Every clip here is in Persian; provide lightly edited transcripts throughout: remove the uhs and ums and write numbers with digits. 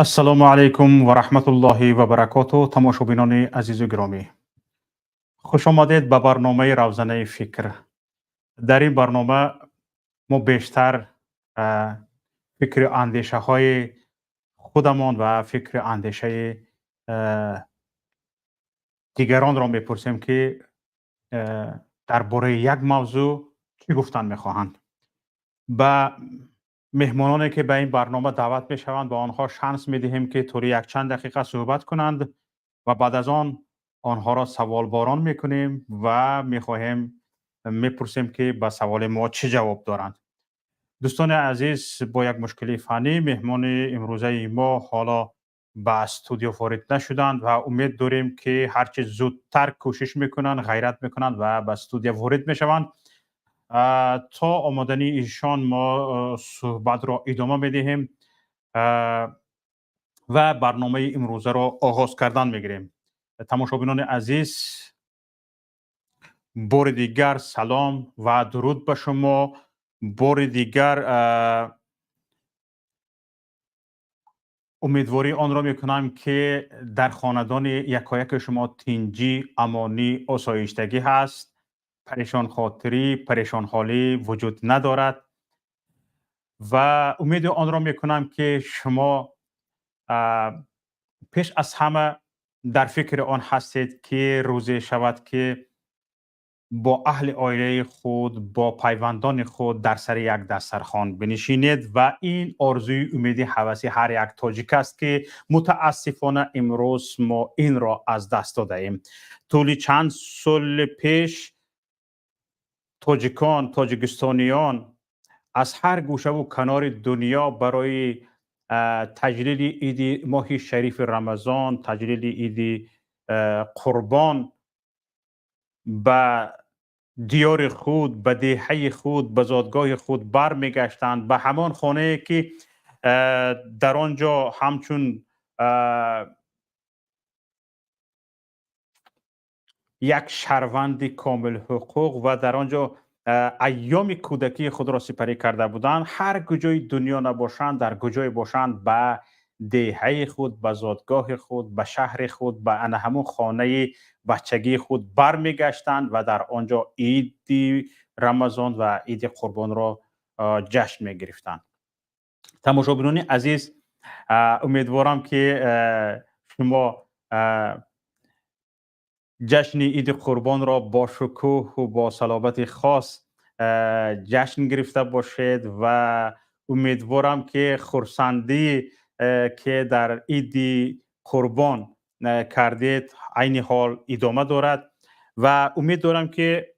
السلام علیکم و رحمت الله و برکاته. تماشابینان عزیز و گرامی، خوش آمدید به برنامه روزانه فکر. در این برنامه ما بیشتر اه، فکر اندیشه های خودمان و فکر اندیشه اه، دیگران را میپرسیم که درباره یک موضوع چی گفتن میخواهند. به مهمانانی که به این برنامه دعوت میشوند به آنها شانس میدهیم که طوری یک چند دقیقه صحبت کنند و بعد از آن آنها را سوال باران میکنیم و میخواهیم میپرسیم که به سوال ما چه جواب دارند. دوستان عزیز، با یک مشکلی فنی مهمان امروزه ما حالا به استودیو وارد نشدند و امید داریم که هرچه زودتر کوشش میکنند، غیرت میکنند و به استودیو وارد میشوند. تا آمدنی ایشان ما صحبت را ادامه میدهیم و برنامه امروزه را آغاز کردن میگیریم. تماشابینان عزیز، بار دیگر سلام و درود به شما. بار دیگر امیدواری آن را میکنم که در خاندان یکایک شما تینجی، امانی، آسایشتگی هست. پریشان خاطری، پریشان حالی وجود ندارد و امید آن را میکنم که شما پیش از همه در فکر آن هستید که روزی شود که با اهل عائله خود، با پیوندان خود در سر یک دسترخوان بنشینید و این آرزوی، امیدی، هوسی هر یک تاجیک است که متاسفانه امروز ما این را از دست داده ایم. طولی چند سال پیش تاجیکان، تاجیکستانیان از هر گوشه و کنار دنیا برای تجلیل عید ماه شریف رمضان، تجلیل عید قربان به دیار خود، به دهه خود، به زادگاه خود برمیگشتند، به همان خانه که در آنجا همچون یک شهروند کامل حقوق و در آنجا ایام کودکی خود را سپری کرده بودند، هر کجای دنیا نباشند، در کجای باشند، به دهه خود، به زادگاه خود، به شهر خود، به همون خانه بچگی خود برمیگشتند و در آنجا عید رمضان و عید قربان را جشن می گرفتند. تماشابینان عزیز، امیدوارم که شما جشن عید قربان را با شکوه و با صلابت خاص جشن گرفته باشید و امیدوارم که خرسندی که در عید قربان کردید عین حال ادامه دارد و امید دارم که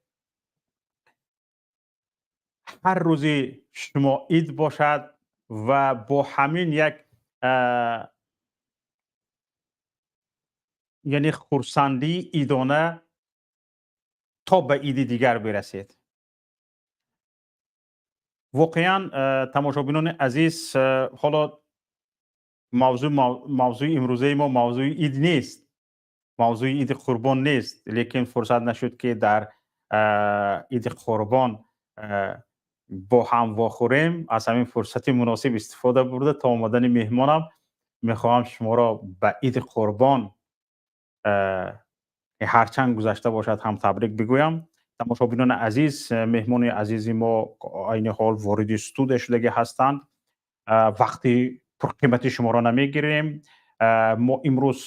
هر روزی شما عید باشد و با همین یک یعنی خرسندی عیدانه تا به عید دیگر برسید. واقعا تماشابینان عزیز، حالا موضوع امروزه ما موضوع عید نیست، موضوع عید قربان نیست، لیکن فرصت نشد که در عید قربان با هم واخوریم. از همین فرصت مناسب استفاده برده تا آمدن مهمانم میخواهم شما را به عید قربان هرچند گذشته باشد هم تبریک بگویم. تماشابینان عزیز، مهمان عزیزی ما عین حال وارد استودیو شدگی هستند. وقتی قیمتی شما را نمیگیریم. ما امروز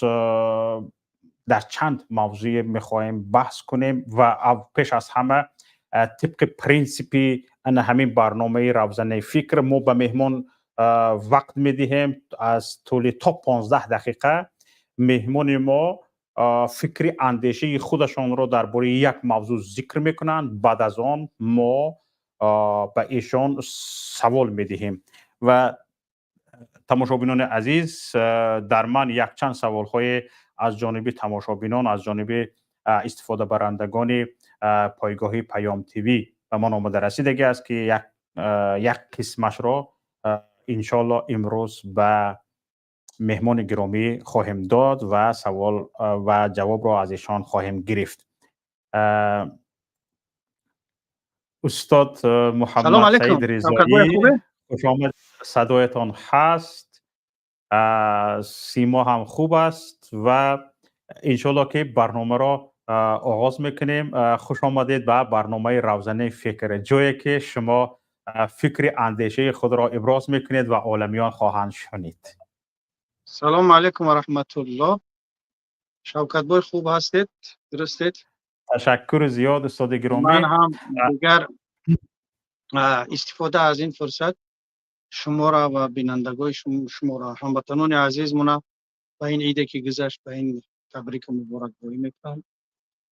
در چند موضوع میخواهیم بحث کنیم و پیش از همه طبق پرینسیپی همین برنامه روزانه فکر ما به مهمان وقت میدهیم. از طول تا 15 دقیقه مهمان ما فکری اندیشه خودشان را درباره یک موضوع ذکر میکنند. بعد از آن ما به ایشان سوال میدهیم و تماشابینان عزیز، در من یک چند سوال های از جانب تماشابینان، از جانب استفاده برندگان پایگاه پیام تیوی به من آمده رسیدگی است که یک قسمش را انشالله امروز به مهمان گرامی خواهیم داد و سوال و جواب را از ایشان خواهیم گرفت. استاد سلام محمد علیکم. سعید رضایی، خوبه؟ خوش آمد. صدایتان هست. سیما هم خوب است و انشالله که برنامه را آغاز میکنیم. خوش آمدید به برنامه روزانه فکر، جایی که شما فکر اندیشه خود را ابراز میکنید و عالمیان خواهند شنید. سلام علیکم و رحمت الله. شوکت بای خوب هستید؟ درستید؟ تشکر زیاد استاد گرامی. من هم دیگر استفاده از این فرصت شما را و بینندگان شما را، هموطنان عزیز مون، به این عیدی که گذشت به این تبریک و مبارکبایی میکنم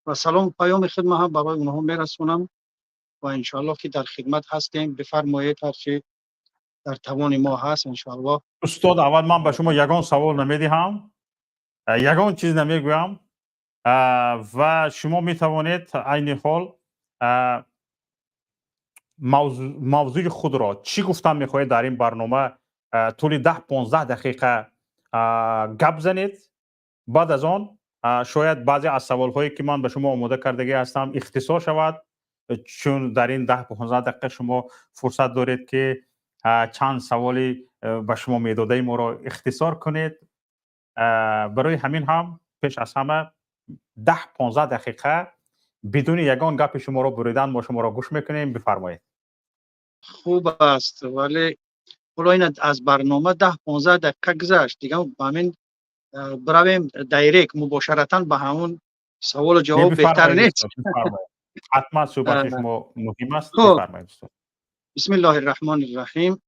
و سلام پیام خدمت هم برای اونها میرسونم و انشالله که در خدمت هستیم. بفرمایید هر چی در توان ما هست انشالله. استاد اول من به شما یگان سوال نمیدهم، یگان چیز نمیگویم و شما میتوانید عین حال موضوع خود را چی گفتن میخواهید در این برنامه طول 10-15 دقیقه گپ زنید. بعد از آن شاید بعضی از سوال هایی که من به شما آماده کردگی هستم اختصار شود، چون در این 10-15 دقیقه شما فرصت دارید که چند سوالی به شما میداده ما را اختصار کنید. برای همین هم پیش از همه 10-15 دقیقه بدون یگان گپ شما را بریدن ما شما را گوش میکنیم. بفرمایید. خوب است، ولی حالا این از برنامه 10-15 دقیقه گذشت دیگه، همین برویم دایرکت مباشرتا به همون سوال و جواب بهتر نیست؟ حتما صحبت شما مهم است. خب بفرمایید. بسم الله الرحمن الرحیم.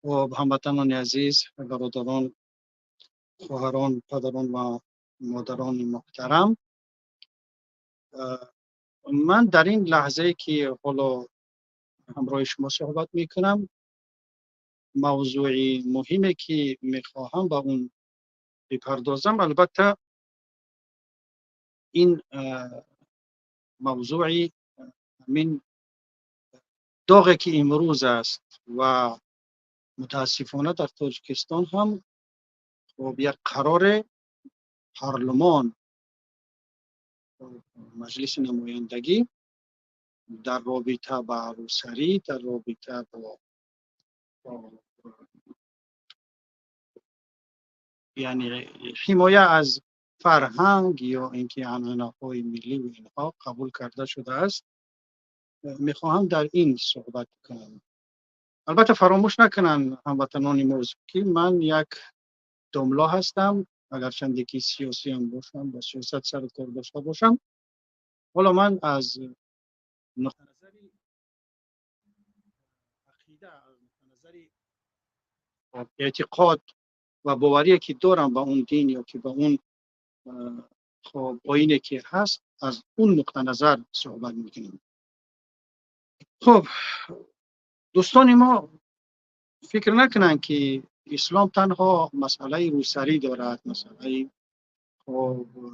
و هموطنان عزیز، برادران، خواهران، پدران و مادران محترم، من در این لحظه که حالا همراه شما صحبت میکنم، موضوعی مهمی که میخواهم با اون بپردازم، البته این موضوعی من داغی که امروز است و متاسفانه در تاجیکستان هم خب یک قرار پارلمان مجلس نمایندگی در رابطه با روسری، در رابطه با یعنی حمایه از فرهنگ یا اینکه عنعنه‌های ملی و اینها قبول کرده شده است. میخواهم در این صحبت کنم. البته فراموش نکنن هموطنان موضوع که من یک دملا هستم، اگرچند که سیاسی هم باشم، با سیاست سر کار داشته باشم. حالا من از نقطه نظری عقیده، از نقطه نظری اعتقاد و باوری که دارم به اون دین یا که به اون خب آیینی که هست، از اون نقطه نظر صحبت میکنیم. خب دوستان ما فکر نکنن که اسلام تنها مسئله روسری دارد، مسئله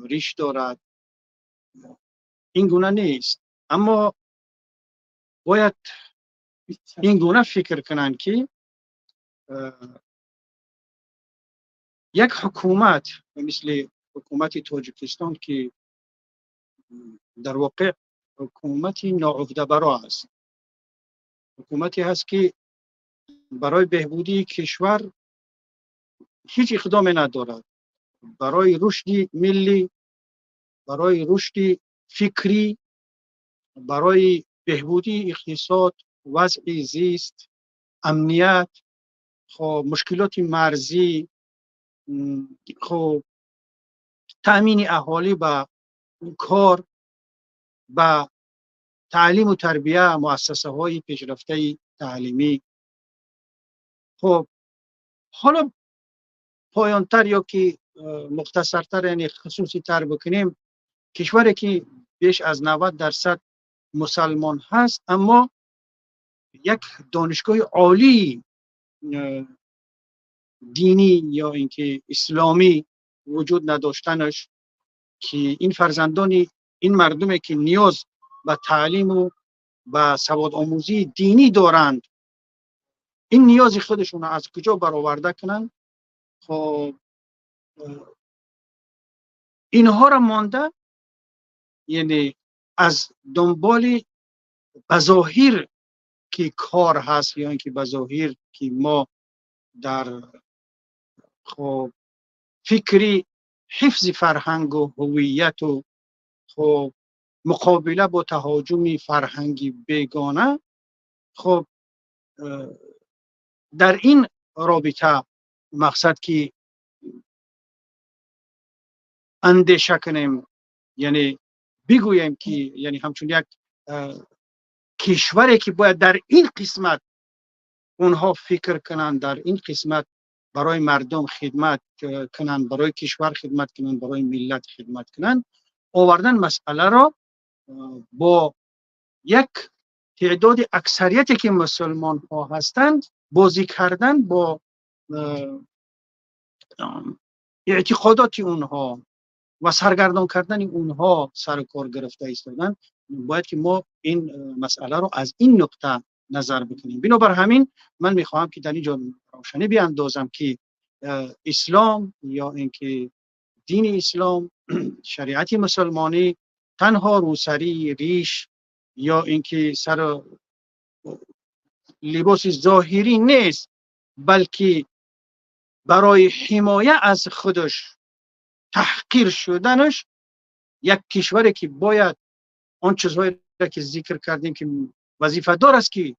ریش دارد. این گونه نیست، اما باید این گونه فکر کنن که یک حکومت مثل حکومت تاجیکستان که در واقع حکومتی ناعهده برا است، حکومتی هست که برای بهبودی کشور هیچ اقدامی ندارد، برای رشد ملی، برای رشد فکری، برای بهبودی اقتصاد، وضع زیست، امنیت، خب مشکلات مرزی، خب تأمین اهالی به کار، به تعلیم و تربیه، مؤسسه های پیشرفته تعلیمی. خب حالا پایانتر یا که مختصرتر یعنی خصوصی تر بکنیم، کشوری که بیش از 90% مسلمان هست اما یک دانشگاه عالی دینی یا اینکه اسلامی وجود نداشتنش، که این فرزندان این مردمی که نیاز به تعلیم و به سواد آموزی دینی دارند، این نیاز خودشون از کجا برآورده کنند؟ خب اینها را مانده، یعنی از دنبال بظاهر که کار هست یا اینکه بظاهر که ما در خب فکری حفظ فرهنگ و هویت و خب مقابله با تهاجم فرهنگی بیگانه، خب در این رابطه مقصد که اندیشه کنیم، یعنی بگوییم که یعنی همچون یک کشوری که باید در این قسمت اونها فکر کنند، در این قسمت برای مردم خدمت کنند، برای کشور خدمت کنند، برای ملت خدمت کنند، آوردن مسئله را با یک تعداد اکثریتی که مسلمان ها هستند بازی کردن با اعتقادات اونها و سرگردان کردن اونها سر کار گرفته ایستادن. باید که ما این مسئله رو از این نقطه نظر بکنیم. بنابر همین من میخواهم که در اینجا روشنی بیاندازم که اسلام یا اینکه دین اسلام شریعت مسلمانی تنها روسری ریش یا اینکه سر لباس ظاهری نیست، بلکه برای حمایت از خودش تحقیر شدنش یک کشوری که باید آن چیزهایی را که ذکر کردیم که وظیفه دار است که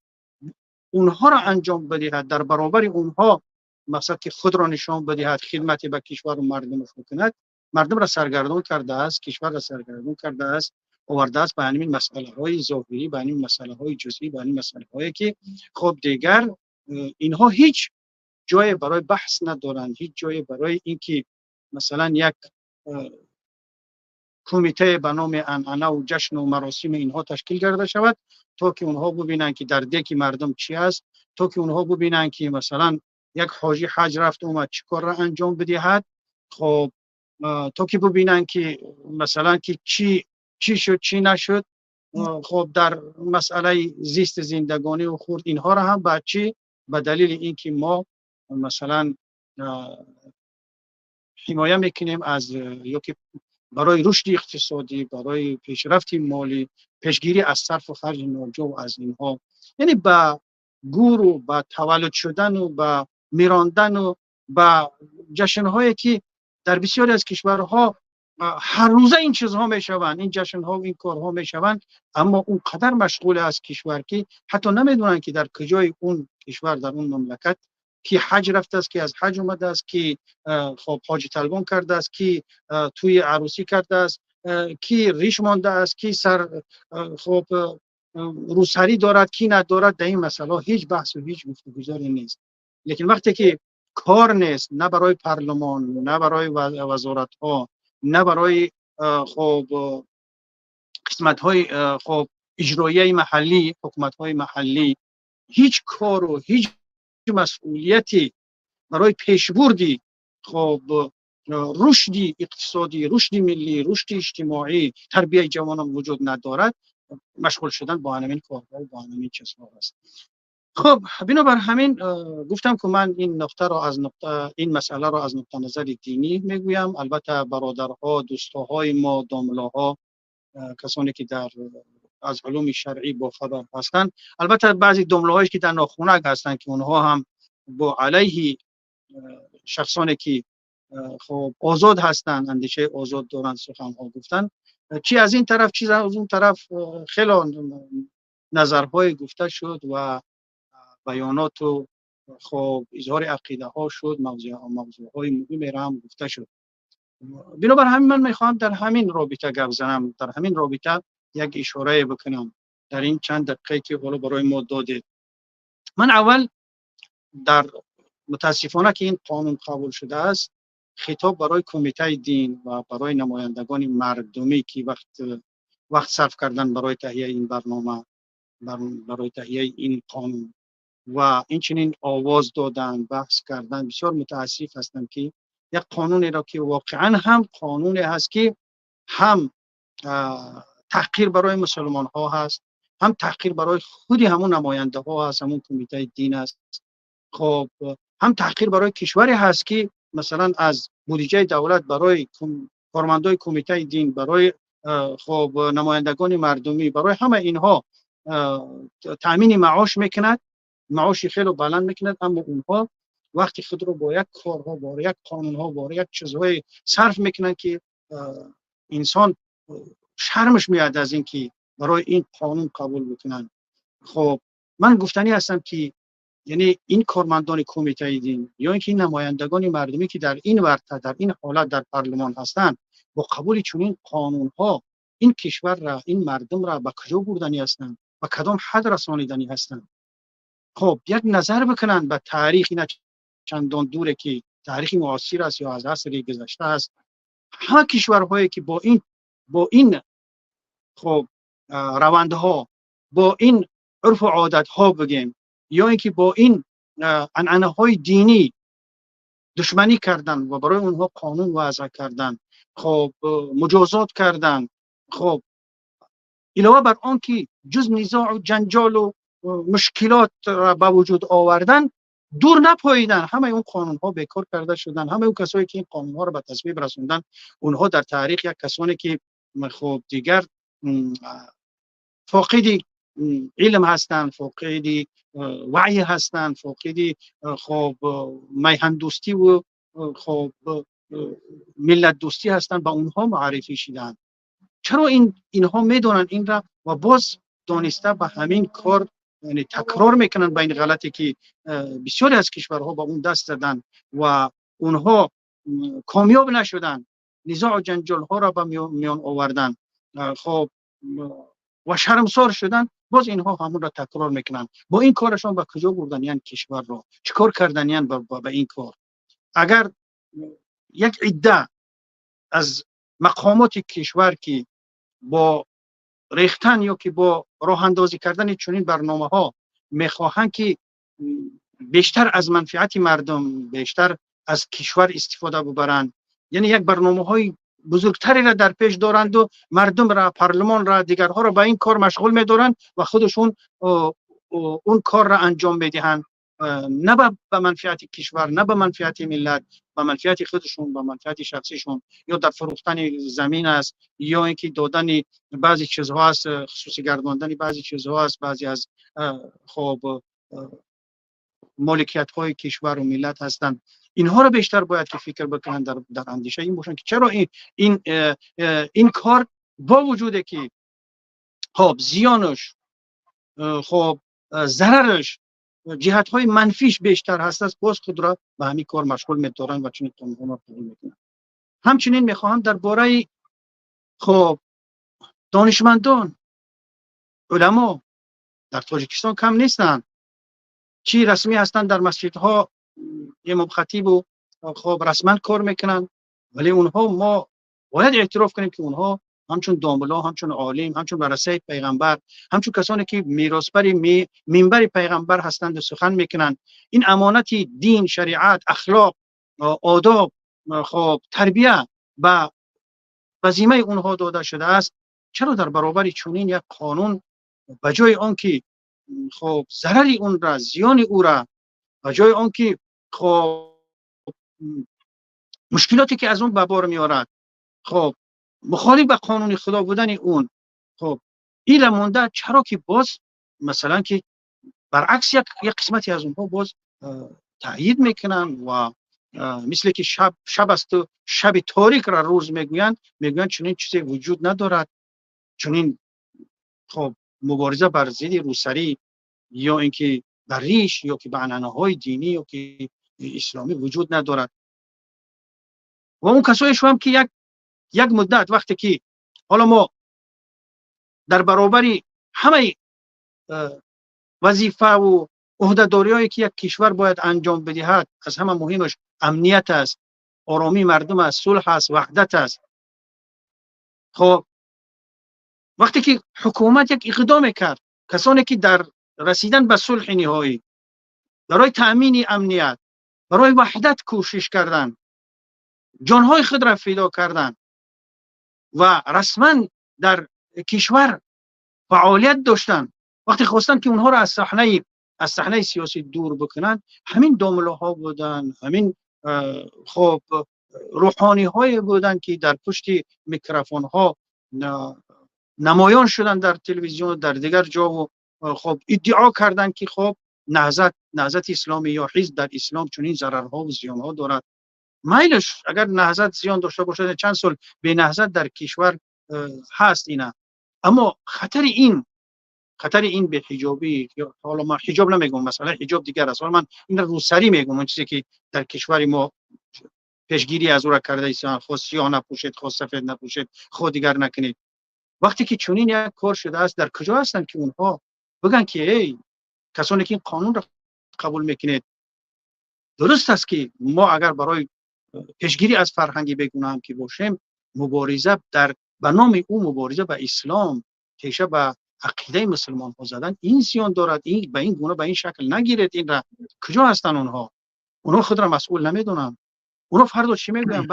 اونها را انجام بدهد، در برابر اونها مقصد که خود را نشان بدهد، خدمت به کشور و مردمش بکند، مردم را سرگردان کرده است، کشور را سرگردان کرده است، آورده است به همین مسئله های ظاهری، به همین مسئله های جزئی، به همین مسئله هایی که خب دیگر اینها هیچ جای برای بحث ندارند، هیچ جای برای اینکه مثلا یک کمیته به نام عنعنه و جشن و مراسم اینها تشکیل کرده شود تا که اونها ببینن که در دک مردم چی است، تا که اونها ببینن که مثلا یک حاجی حج رفت اومد چی کار را انجام بدهد، خب تا که ببینن که مثلا که چی شد چی نشد، خب در مسئله زیست زندگانی و خورد اینها را هم بچی به دلیل اینکه ما مثلا حمایه میکنیم از یا که برای رشد اقتصادی، برای پیشرفت مالی، پیشگیری از صرف و خرج ناجا و از اینها، یعنی با گور و با تولد شدن و با میراندن و با جشن‌هایی که در بسیاری از کشورها هر روزه این چیزها میشوند، این جشن‌ها و این کارها میشوند، اما اون قدر مشغول از کشور که حتی نمیدونن که در کجای اون کشور، در اون مملکت کی حج رفته است، کی از حج اومده است، کی خب حاج طلبان کرده است، کی توی عروسی کرده است، کی ریش مانده است، کی سر خب روسری دارد، کی ندارد. در این مسئله هیچ بحث و هیچ گفتگوزاری نیست. لیکن وقتی که کار نیست، نه برای پارلمان، نه برای وزارت ها، نه برای خب قسمت های خب اجرایی محلی، حکومت های محلی، هیچ کار و هیچ مسئولیتی برای پیشبردی خب رشد اقتصادی، رشد ملی، رشد اجتماعی، تربیت جوانان وجود ندارد، مشغول شدن با همین کارها و با همین چیزها است. خب بنابر همین گفتم که من این نقطه را از این مسئله را از نقطه نظر دینی میگویم. البته برادرها، دوستاهای ما، داملاها، کسانی که در از علوم شرعی با خبر هستند، البته بعضی داملاهایی که در ناخونک هستند که اونها هم با علیه شخصانی که خب آزاد هستند، اندیشه آزاد دارند، سخن ها گفتن، چی از این طرف چی از اون طرف خیلی نظرهای گفته شد و بیانات و خب اظهار عقیده ها شد، موضوع های مهمی را هم گفته شد. بنابر همین من میخوام در همین رابطه گپ زنم، در همین رابطه یک اشاره بکنم در این چند دقیقه که حالا برای ما داده. من اول در متاسفانه که این قانون قبول شده است، خطاب برای کمیته دین و برای نمایندگان مردمی که وقت صرف کردن برای تهیه این برنامه، برای تهیه این قانون و اینچنین آواز دادن، بحث کردن، بسیار متاسف هستم که یک قانونی را که واقعا هم قانونی هست که هم تحقیر برای مسلمان ها هست، هم تحقیر برای خودی همون نماینده ها هست، همون کمیته دین است، خب هم تحقیر برای کشوری هست که مثلا از بودجه دولت برای کارمندای کمیته دین، برای خب نمایندگان مردمی، برای همه اینها تامین معاش میکند، معاشی خیلی بلند میکند، اما اونها وقتی خود رو با یک کارها با یک قانونها با یک چیزهای صرف میکنن که انسان شرمش میاد از اینکه برای این قانون قبول بکنن. خب من گفتنی هستم که یعنی این کارمندان کمیته دین یا اینکه این نمایندگان مردمی که در این ورطه در این حالت در پارلمان هستند با قبول چنین قانون ها این کشور را این مردم را به کجا بردنی هستند و کدام حد رسانیدنی هستند. خب یک نظر بکنن به تاریخ، اینا چندان دوره که تاریخ معاصر است یا از عصر گذشته است. همه کشورهایی که با این خب روندها با این عرف و عادت ها بگیم یا اینکه با این عنعنه های دینی دشمنی کردن و برای اونها قانون وضع کردن، خب مجازات کردن، خب علاوه بر آن که جز نزاع و جنجال و مشکلات را به وجود آوردن دور نپاییدن، همه اون قانون ها بیکار کرده شدن. همه اون کسایی که این قانون ها را به تصویب رسوندن اونها در تاریخ یک کسانی که خب دیگر فاقد علم هستند، فاقد وعی هستند، فاقد خب میهن دوستی و خب ملت دوستی هستند، به اونها معرفی شدن. چرا اینها میدونن این را و باز دانسته به همین کار یعنی تکرار میکنن به این غلطی که بسیاری از کشورها با اون دست زدن و اونها کامیاب نشدن، نزاع و جنجال ها را به میان آوردن، خب و شرمسار شدن، باز اینها همون را تکرار میکنن. با این کارشان به کجا بردن یعنی کشور را چیکار کردن یعنی به این کار؟ اگر یک عده از مقامات کشور که با ریختن یا که با راه اندازی کردن چنین برنامه ها میخواهند که بیشتر از منفعت مردم، بیشتر از کشور استفاده ببرند، یعنی یک برنامه های بزرگتری را در پیش دارند و مردم را، پارلمان را، دیگرها را به این کار مشغول می‌دارند و خودشون اون کار را انجام میدهند، نه به منفعت کشور، نه به منفعت ملت، به منفعت خودشون، به منفعت شخصیشون، یا در فروختن زمین است یا اینکه دادن بعضی چیزها است، خصوصی گرداندن بعضی چیزها است، بعضی از خب مالکیت های کشور و ملت هستند. اینها رو بیشتر باید که فکر بکنن، در اندیشه این باشن که چرا این کار با وجوده که خب زیانش، خب ضررش، جهت های منفیش بیشتر هست، باز خود را به همین کار مشغول می‌دارن و چنین قانون را قبول میکنن. همچنین میخواهم درباره خب دانشمندان، علما در تاجیکستان کم نیستند، چی رسمی هستند در مسجدها امام خطیب و خب رسما کار میکنن، ولی اونها ما باید اعتراف کنیم که اونها همچون داملا، همچون عالم، همچون ورثه پیغمبر، همچون کسانی که میراثبر منبر پیغمبر هستند و سخن میکنن، این امانت دین، شریعت، اخلاق، آداب، خب تربیه به وظیفه اونها داده شده است. چرا در برابر چنین یک قانون به جای آنکه خب ضرر اون را، زیان او را، به جای آنکه خب مشکلاتی که از اون به بار میارد خب مخالف به قانون خدا بودن اون، خب این مونده، چرا که باز مثلا که برعکس یک قسمتی از اونها باز تأیید میکنن و مثل که شب است و شب تاریک را روز میگویند چنین چیزی وجود ندارد، چنین خب مبارزه بر ضد روسری یا اینکه بر ریش یا که به عنعنه‌های دینی یا که اسلامی وجود ندارد. و اون کسایش هم که یک مدت وقتی که حالا ما در برابر همه وظیفه و عهده‌داری‌هایی که یک کشور باید انجام بدهد، از همه مهمش امنیت است، آرامی مردم است، صلح است، وحدت است. خب وقتی که حکومت یک اقدام کرد، کسانی که در رسیدن به صلح نهایی، برای تأمین امنیت، برای وحدت کوشش کردن، جانهای خود را فدا کردن و رسما در کشور فعالیت داشتن، وقتی خواستن که اونها را از صحنه سیاسی دور بکنن، همین داملاها بودن، همین خب روحانی های بودن که در پشت میکروفون ها نمایان شدن در تلویزیون و در دیگر جا و خب ادعا کردن که خب نهضت اسلامی یا حزب در اسلام چنین ضررها و زیانها دارد. میلش اگر نهضت زیان داشته باشد، چند سال به نهضت در کشور هست اینا، اما خطر این به حجابی، حالا ما حجاب نمیگم، مثلا حجاب دیگر است، من این رو سری میگم، اون چیزی که در کشور ما پیشگیری از او را کرده است، خود سیاه نپوشید، خود سفید نپوشید، خود دیگر نکنید. وقتی که چنین یک کار شده است، در کجا هستند که اونها بگن که ای کسانی که این قانون را قبول میکنید، درست است که ما اگر برای پیشگیری از فرهنگی بگونم که باشیم، مبارزه به نام او مبارزه به اسلام، تیشه به عقیده مسلمان ها زدن، این زیان دارد. این به این گونه به این شکل نگیرید. این را کجا هستن اونها خود را مسئول نمیدونن. اونها فردا چی میگوین؟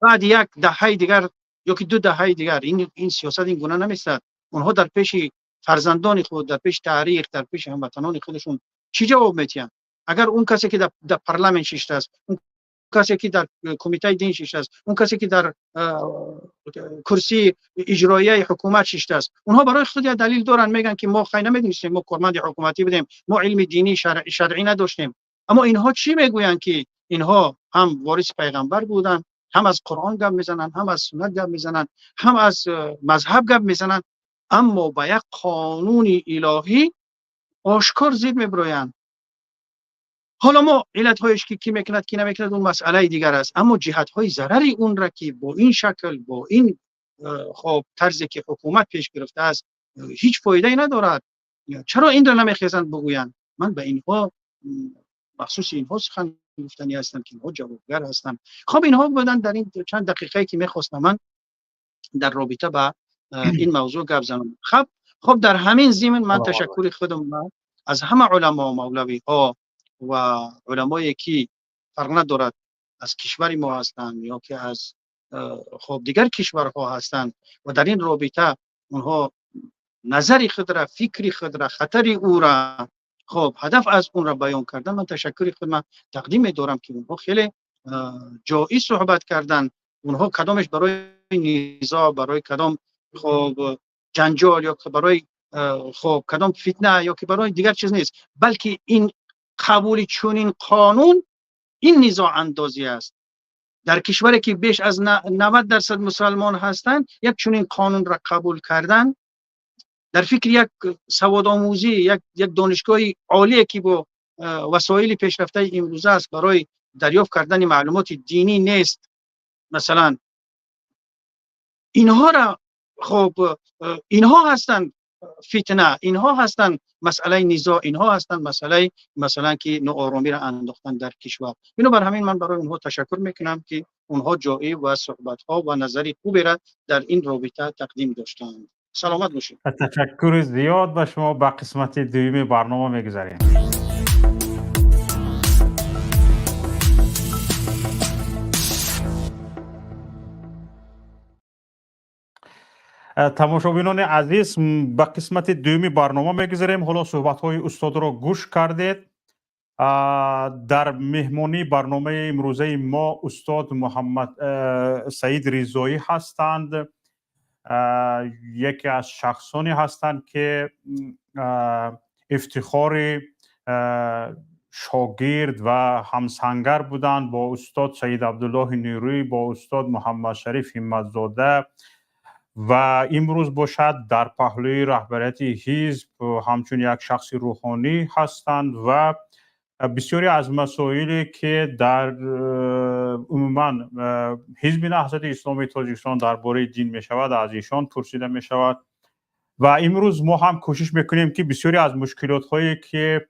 بعد یک دهه دیگر یا که 2 دهه دیگر این سیاست این گونه نمیستد. اونها در پیش فرزندان خود، در پیش تاریخ، در پیش هموطنان خودشون چی جواب میتین؟ اگر اون کسی که در پارلمان شیشته است، اون کسی که در کمیته دین شیشته است، اون کسی که در کرسی اجرایی حکومت شیشته است، اونها برای خود دلیل دارن، میگن که ما خیلی نمیدونستیم، ما کارمند حکومتی بودیم، ما علم دینی شرعی نداشتیم. اما اینها چی میگوین؟ که اینها هم وارث پیغمبر بودن، هم از قرآن گپ میزنن، هم از سنت گپ میزنن، هم از مذهب گپ میزنن، اما با یک قانون الهی آشکار ضد میبروین. حالا ما علت هایش که کی میکند کی نمیکند اون مسئله دیگر است، اما جهت های ضرری اون را که با این شکل، با این خب طرزی که حکومت پیش گرفته است، هیچ فایده ای ندارد. چرا این را نمیخیزند بگویند؟ من به اینها مخصوص اینها سخن گفتنی هستم که اینها جوابگر هستند. خب اینها بودن در این چند دقیقه که میخواستم من در رابطه با این موضوع گپ زنم. خب در همین ضمن من تشکر خودم از همه علما و مولوی ها و علمایی که فرق ندارد از کشور ما هستند یا که از خب دیگر کشورها هستند و در این رابطه اونها نظری خود را، فکری خود را، خطری او را، خب هدف از اون را بیان کردن. من تشکر خودم تقدیم دارم که اونها خیلی جایی صحبت کردن. اونها کدامش برای نزاع، برای کدام خب جنجال یا که برای خب کدام فتنه یا که برای دیگر چیز نیست، بلکه این قبول چنین قانون این نزاع اندازی است. در کشوری که بیش از 90% مسلمان هستند، یک چنین قانون را قبول کردن در فکر یک سواد آموزی، یک دانشگاه عالی که با وسایل پیشرفته امروزه است برای دریافت کردن معلومات دینی نیست. مثلا اینها را خب اینها هستند فتنه، اینها هستند مسئله نزاع، اینها هستند مسئله مثلا که نوآرامی را انداختن در کشور. اینو بر همین من برای اونها تشکر میکنم که اونها جایی و صحبت ها و نظری خوبی را در این رابطه تقدیم داشتند. سلامت باشید. تشکر زیاد به شما. به قسمت دوم برنامه میگذاریم. تماشابینان عزیز، به قسمت دوم برنامه میگذاریم. حالا صحبت های استاد را گوش کردید. در مهمانی برنامه امروزه ما استاد محمد سعید رضایی هستند. یکی از شخصانی هستند که افتخار شاگرد و همسنگر بودند با استاد سید عبدالله نیروی، با استاد محمد شریف همتزاده و امروز باشد در پهلوی رهبریت حزب همچون یک شخص روحانی هستند و بسیاری از مسائلی که در عموما حزب نهضت اسلامی تاجیکستان درباره دین می شود از ایشان پرسیده می شود و امروز ما هم کوشش میکنیم که بسیاری از مشکلات هایی که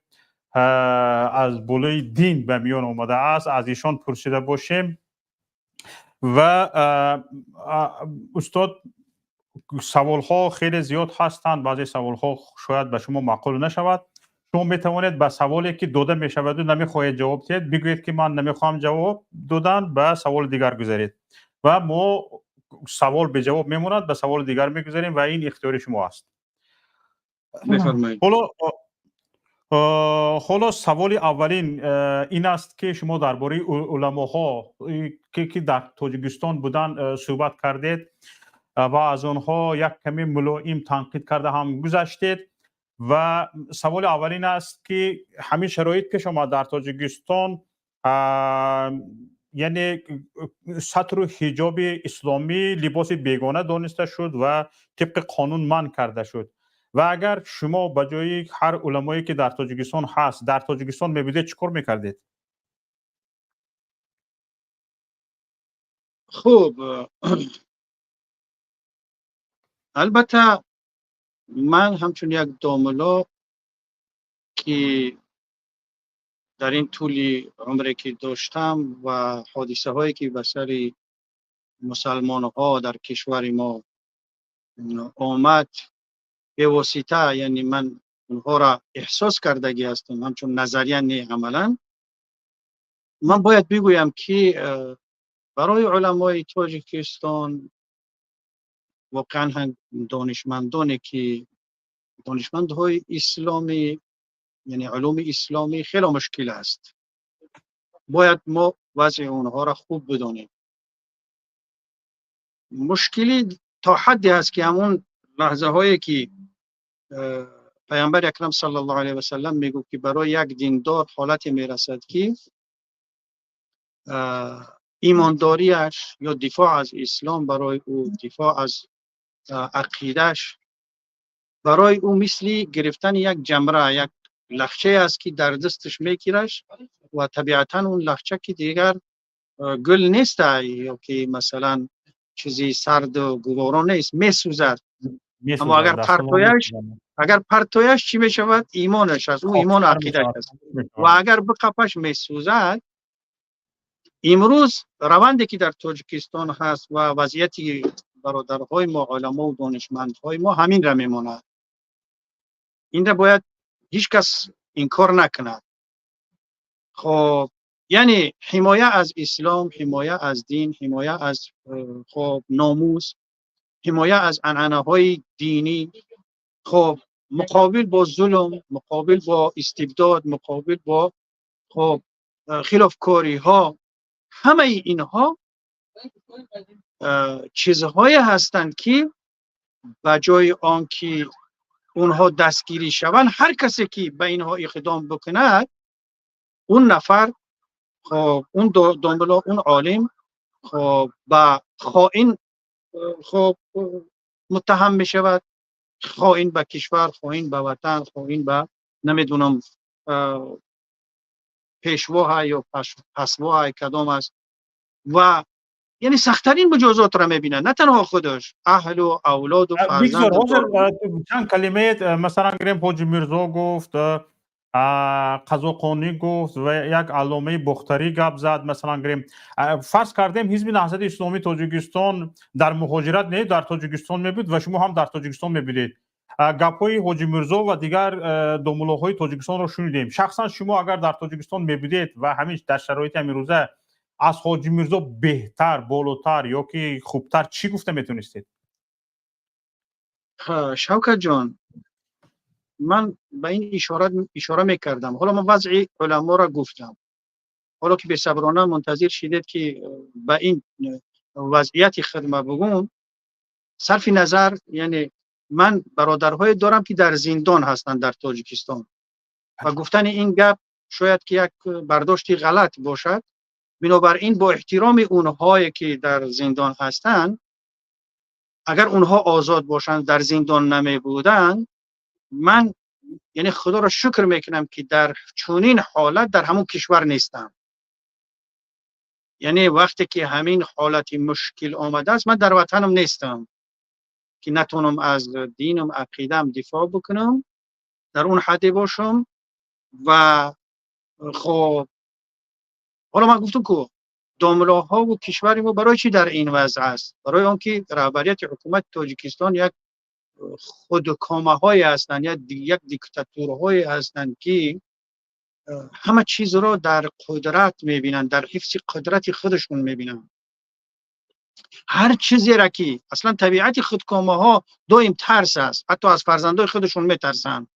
از بالای دین به میان آمده است از ایشان پرسیده باشیم. و استاد، سوال ها خیلی زیاد هستند، بعضی سوال ها شاید به شما معقول نشود. شما می توانید به سوالی که داده می شود و نمیخواهید جواب دهید بگویید که من نمیخوام جواب دادن، به سوال دیگر گذارید و ما سوال به جواب میموند به سوال دیگر میگذاریم و این اختیار شما است. بفرمایید. حالا سوال اولین این است که شما درباره علماها که در تاجیکستان بودن صحبت کردید و از آنها یک کمی ملایم تنقید کرده هم گذشتید. و سوال اولین است که همین شرایط که شما در تاجیکستان یعنی سطر و حجاب اسلامی لباس بیگانه دانسته شد و طبق قانون منع کرده شد و اگر شما به جای هر علمایی که در تاجیکستان هست در تاجیکستان میبودید چیکار میکردید؟ خب البته من همچون یک داملا که در این طول عمری که داشتم و حادثه هایی که به سر مسلمان ها در کشور ما آمد به واسطه، یعنی من اونها را احساس کردگی هستم، همچون نظریه نه عملا. من باید بگویم که برای علمای تاجیکستان واقعا هم دانشمندهای اسلامی، یعنی علوم اسلامی خیلی مشکل است. باید ما وضع اونها را خوب بدانیم. مشکلی تا حدی هست که همون لحظه هایی که پیامبر اکرم صلی الله علیه و سلم میگو که برای یک دیندار حالتی میرسد که ایمانداریش یا دفاع از اسلام برای او، دفاع از عقیدش برای او مثل گرفتن یک جمره، یک لخچه است که در دستش میگیرش و طبیعتا اون لخچه که دیگر گل نیست یا که مثلا چیزی سرد و گوارا نیست، میسوزد. اما اگر پرتویش چی میشود؟ ایمانش است، او ایمان عقیدش است. و اگر بقپش میسوزد. امروز روندی که در تاجیکستان هست و وضعیتی برادرهای ما، علما و دانشمندهای ما همین را میماند. این را باید هیچ کس انکار نکند. خب یعنی حمایه از اسلام، حمایه از دین، حمایه از خب ناموس، حمایه از عنعنه های دینی، خب مقابل با ظلم، مقابل با استبداد، مقابل با خب خلافکاری ها، همه اینها چیزهایی هستند که به جای آنکه اونها دستگیری شوند، هر کسی که به اینها اقدام بکند، اون نفر خب اون دنبلا اون عالم خب با خائن خب متهم می شود، خائن به کشور، خائن به وطن، خائن به نمیدونم پیشوا یا پسوا کدام است و یعنی سخت‌ترین مجازات را می‌بینن، نه تنها خودش، اهل و اولاد و فرزند. چند کلمه مثلا گریم حاجی میرزا گفت، قزاقانی گفت و یک علامه بختری گپ زد. مثلا گریم فرض کردیم حزب نهضت اسلامی تاجیکستان در مهاجرت نه در تاجیکستان میبود و شما هم در تاجیکستان میبودید، گپ‌های حاجی میرزا و دیگر داملاهای تاجیکستان رو شنیدیم. شخصا شما اگر در تاجیکستان میبودید و همین در شرایط امروزه از حاجی میرزا بهتر، بالاتر یا که خوبتر چی گفته میتونستید؟ شوکت جان، من به این اشاره میکردم. حالا من وضع علما را گفتم. حالا که به صبرانه منتظر شدید که به این وضعیت خدمت بگم، صرف نظر یعنی من برادرهای دارم که در زندان هستند در تاجیکستان و گفتن این گپ شاید که یک برداشتی غلط باشد. بنابراین با احترام اونهایی که در زندان هستند، اگر اونها آزاد باشند در زندان نمی بودند، من یعنی خدا را شکر میکنم که در چنین حالت در همون کشور نیستم. یعنی وقتی که همین حالت مشکل آمده است، من در وطنم نیستم که نتونم از دینم، عقیدم دفاع بکنم، در اون حد باشم. و خب حالا من گفتم که داملاها و کشور ما برای چی در این وضع است؟ برای آنکه رهبریت حکومت تاجیکستان یک خودکامه های هستند، یک دیکتاتورهای هستند که همه چیز را در قدرت میبینند، در حفظ قدرت خودشون میبینند. هر چیزی را که اصلا طبیعت خودکامه ها دائم ترس است، حتی از فرزندای خودشون میترسن،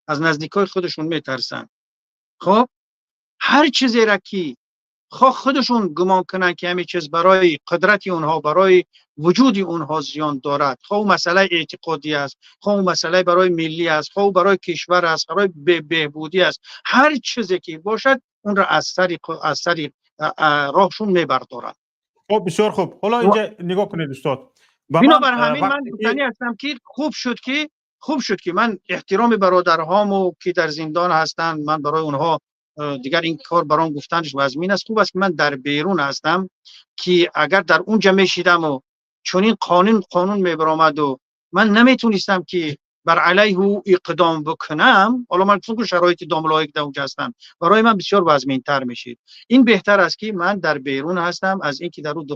از نزدیکای خودشون میترسن. خب هر چیزی را که خودشون گمان کنن که همین چیز برای قدرت اونها، برای وجود اونها زیان دارد، مسئله اعتقادی است، مسئله برای ملی است، برای کشور است، برای بهبودی است، هر چیزی که باشد اون را از سری راهشون میبردارن. خب بسیار خوب. حالا اینجا نگاه کنید استاد. بنابر همین من مطمئن هستم که خوب شد که من احترام برادرهامو که در زندان هستند، من برای اونها دیگر این کار برام گفتنش وزمین است. خوب است که من در بیرون هستم که اگر در اونجا میشیدم و چون این قانون میبرامد و من نمیتونستم که بر علیه او اقدام بکنم، حالا من چون شرایط داملایک در اونجا هستم، برای من بسیار وزمین تر میشید. این بهتر است که من در بیرون هستم از اینکه در اون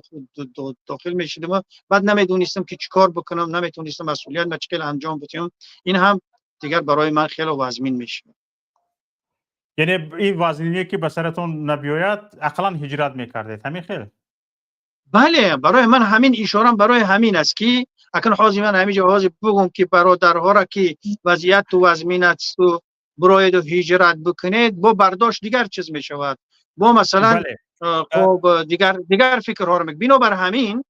داخل میشیدم و بعد نمیدونستم که چیکار بکنم، نمیتونستم مسئولیت ما چیکار انجام بدم. این هم دیگر برای من خیلی وزمین میشه. یعنی این وزنیه که به سرتون نبیاید اقلا هجرت میکردید همین خیلی؟ بله، برای من همین اشارم برای همین است که اکنون حاضر من همینجا حاضر بگم که برادرها را که وضعیت تو وزمین است و براید و هجرت بکنید، با برداشت دیگر چیز می شود، با مثلا خب دیگر فکرها رو بنا بر همین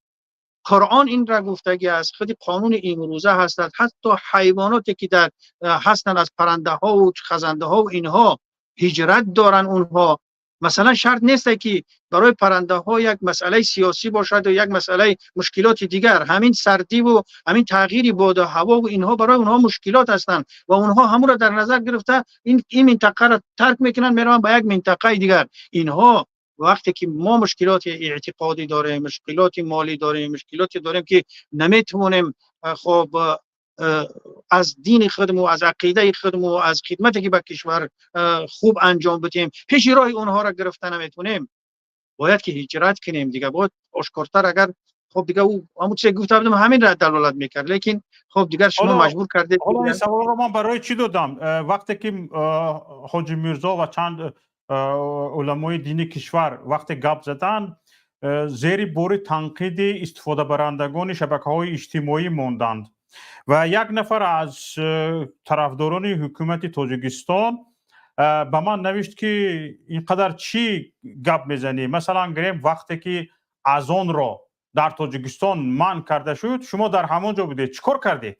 قرآن این را گفتگی است، خود قانون امروزه هستند، حتی حیواناتی که در هستند از پرنده ها و خزنده ها و اینها هجرت دارن. اونها مثلا شرط نیست که برای پرنده ها یک مسئله سیاسی باشد و یک مسئله مشکلات دیگر، همین سردی و همین تغییری باد و هوا و اینها برای اونها مشکلات هستند و اونها همون را در نظر گرفته این منطقه را ترک میکنن، میرن به یک منطقه دیگر. اینها وقتی که ما مشکلات اعتقادی داریم، مشکلات مالی داریم، مشکلاتی داریم که نمیتونیم خب از دین خودمون و از عقیده خودمون و از خدمتی که به کشور خوب انجام بدیم پیش راه اونها را گرفتن نمیتونیم، باید که هجرت کنیم دیگه. باید آشکارتر اگر خب دیگه او همون چیزی گفته بودم همین را دلالت میکرد، لیکن خب دیگر شما مجبور کردید. حالا این سوال رو من برای چی دادم؟ وقتی که حاجی میرزا و چند علمای دینی کشور وقتی گپ زدن، زیر بار تنقید استفاده برندگان شبکه‌های اجتماعی موندند و یک نفر از طرفداران حکومت تاجیکستان به من نوشت که اینقدر چی گپ میزنی؟ مثلا گریم وقتی که اذان را در تاجیکستان منع کرده شد، شما در همونجا بودید، چیکار کردید؟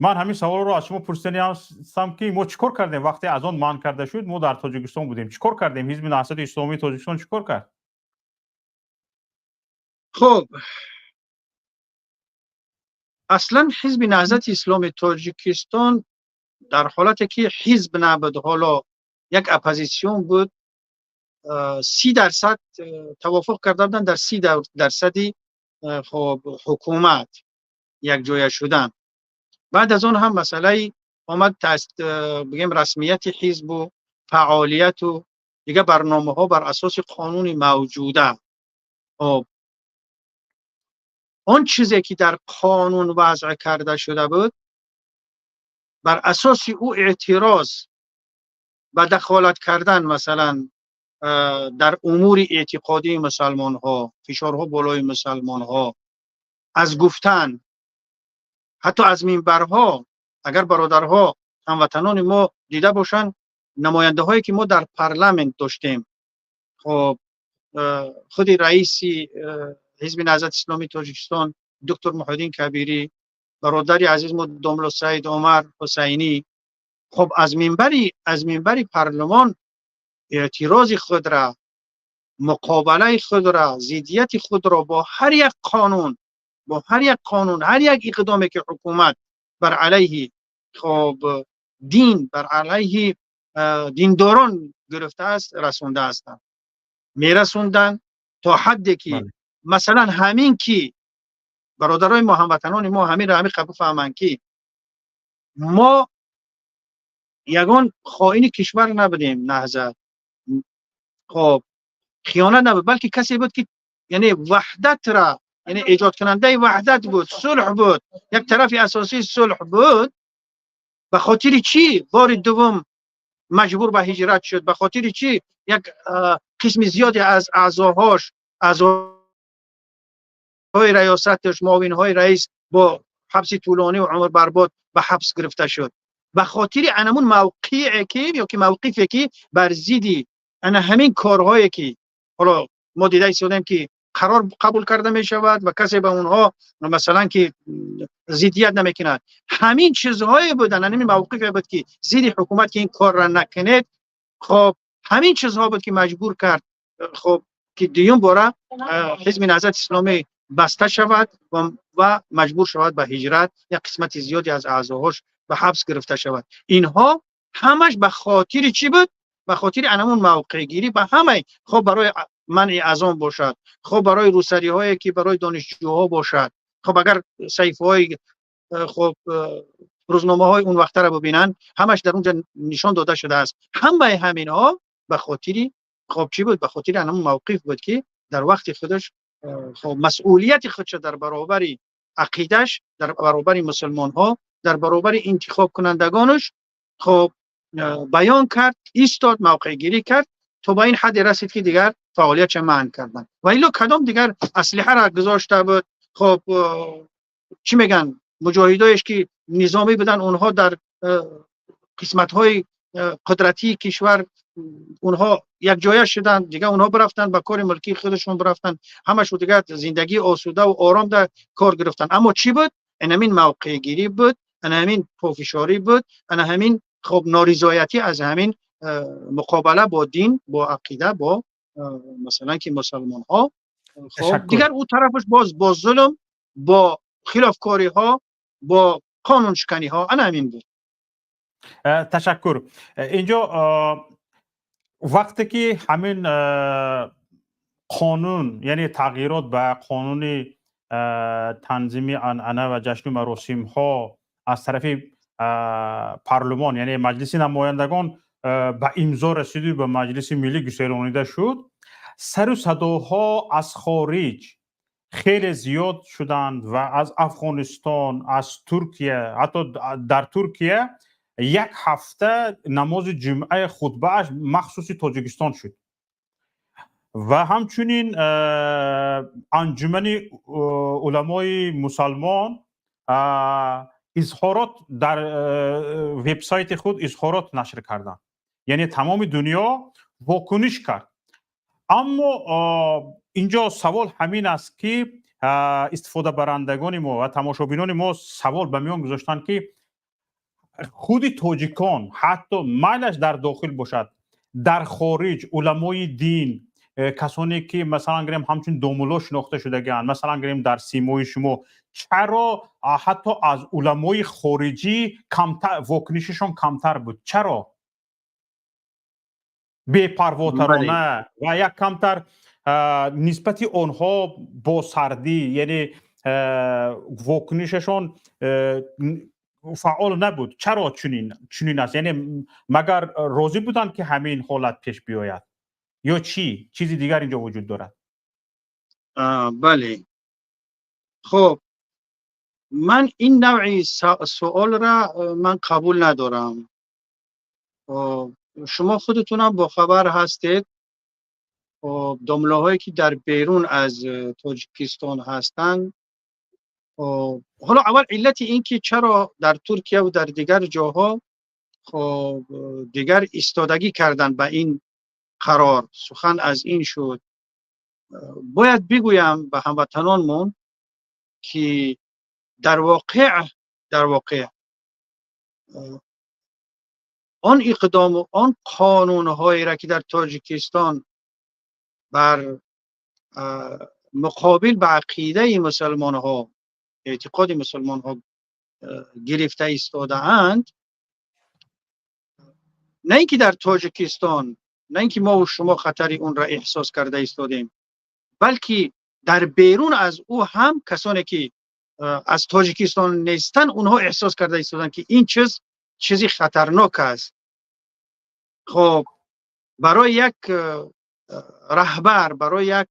من همین سوال رو از شما پرسیدنی هستم که ما چیکار کردیم وقتی اذان منع کرده شد؟ ما در تاجیکستان بودیم، چیکار کردیم؟ حزب نهضت اسلامی تاجیکستان چیکار کرد؟ خب اصلا حزب نهضت اسلامی تاجیکستان در حالتی که حزب نبود، حالا یک اپوزیسیون بود، 30% توافق کرده بودن در 30% خب حکومت یک جای شدن. بعد از اون هم مسئله آمد بگیم رسمیت حزب و فعالیت و دیگه برنامه ها بر اساس قانون موجوده. خب اون چیزی که در قانون وضع کرده شده بود بر اساس او اعتراض و دخالت کردن مثلا در امور اعتقادی مسلمان ها، فشارها بالای مسلمان ها، از گفتن حتی از منبرها، اگر برادرها هموطنان ما دیده باشن نماینده هایی که ما در پارلمانت داشتیم، خب خود رئیس حزب نهضت اسلامی تاجیکستان دکتر محیدین کبیری، برادری عزیز ما داملا سید عمر حسینی، خب از منبری پارلمان اعتراض خود را، مقابله خود را، ضدیت خود را با هر یک قانون، هر یک اقدامی که حکومت بر علیه خب دین، بر علیه دینداران گرفته است رسونده هستند، میرسوندن تا حدی که مثلا همین که برادرای ما هموطنان ما همین قبول فهمن که ما یگان خائن کشور نبودیم، نهضت خب خیانت نبود، بلکه کسی بود که یعنی وحدت را، یعنی ایجاد کننده وحدت بود، صلح بود، یک طرف اساسی صلح بود. به خاطر چی بار دوم مجبور به هجرت شد؟ به خاطر چی یک قسم زیادی از اعضاهای ریاستش، معاون های رئیس با حبس طولانی و عمر برباد به حبس گرفته شد؟ به خاطر انمون موقعی که یا که موقفی که بر ضد انا همین کارهایی که حالا ما دیده ایستادیم که قرار قبول کرده می شود و کسی به اونها مثلا که ضدیت نمیکند، همین چیزهایی بودن، همین موقفی بود که ضد حکومت که این کار را نکنید، خب همین چیزها بود که مجبور کرد خب که دیوم باره حزب نهضت اسلامی بسته شود و مجبور شود به هجرت، یا قسمت زیادی از اعضاهاش به حبس گرفته شود. اینها همش به خاطر چی بود؟ به خاطر انمون موقع گیری به همه، خب برای منع اذان باشد، خب برای روسری هایی که برای دانشجوها باشد، خب اگر صحیفه های خب روزنامه های اون وقت را ببینن همش در اونجا نشان داده شده است. همه همین ها به خاطر خب چی بود؟ به خاطر انمون موقف بود که در وقت خودش خب مسئولیت خودش در برابر عقیدش، در برابر مسلمان ها، در برابر انتخاب کنندگانش خب بیان کرد، ایستاد، موقع گیری کرد تا به این حد رسید که دیگر فعالیتش منع کردن. و ایلو کدام دیگر اسلحه را گذاشته بود؟ خب چی میگن مجاهدایش که نظامی بودن، اونها در قسمت های قدرتی کشور اونها یک جایه شدن، دیگه اونها برفتن به کار ملکی خودشون برفتن، همشون دیگه زندگی آسوده و آرام در کار گرفتن. اما چی بود؟ همین موقع گیری بود، همین پافشاری بود، همین خب نارضایتی از همین مقابله با دین، با عقیده، با مثلا که مسلمان ها. خب دیگر اون طرفش با ظلم، با خلافکاری ها، با قانون شکنی ها همین بود. تشکر. اینجا وقتی که همین قانون، یعنی تغییرات به قانون تنظیم عنعنه و جشن و مراسم ها از طرف پارلمان یعنی مجلس نمایندگان به امضا رسید و به مجلس ملی گسیلانیده شد، سر و صداها از خارج خیلی زیاد شدند و از افغانستان، از ترکیه، حتی در ترکیه یک هفته نماز جمعه خطبهش مخصوص تاجیکستان شد و همچنین انجمن علمای مسلمان اظهارات در وبسایت خود اظهارات نشر کردند، یعنی تمام دنیا واکنش کرد. اما اینجا سوال همین است که استفاده برندگان ما و تماشابینان ما سوال به میان گذاشتند که خود تاجیکان حتی میلش در داخل باشد، در خارج علمای دین، کسانی که مثلا گریم همچون دومولا شناخته شدگان، مثلا گریم در سیمای شما، چرا حتی از علمای خارجی کمتر واکنششون کمتر بود؟ چرا؟ بی‌پرواترانه و یک کمتر نسبت آنها با سردی، یعنی واکنششون فعال نبود. چرا چنین است؟ یعنی مگر راضی بودن که همین حالت پیش بیاید یا چیزی دیگر اینجا وجود دارد؟ بله. خب من این نوعی سوال را من قبول ندارم. شما خودتونم با خبر هستید دمله هایی که در بیرون از تاجیکستان هستند. حالا اول علت این که چرا در ترکیه و در دیگر جاها خب دیگر ایستادگی کردن به این قرار، سخن از این شد. باید بگویم به هموطنانمون که در واقع آن اقدام و آن قانون هایی را که در تاجیکستان بر مقابل به عقیده مسلمان ها، اعتقاد مسلمان ها گرفته ایستاده اند، نه اینکه در تاجیکستان، نه اینکه ما و شما خطر اون را احساس کرده ایستادیم، بلکه در بیرون از او هم کسانی که از تاجیکستان نیستن اونها احساس کرده ایستادن که این چیزی خطرناک است. خب برای یک رهبر، برای یک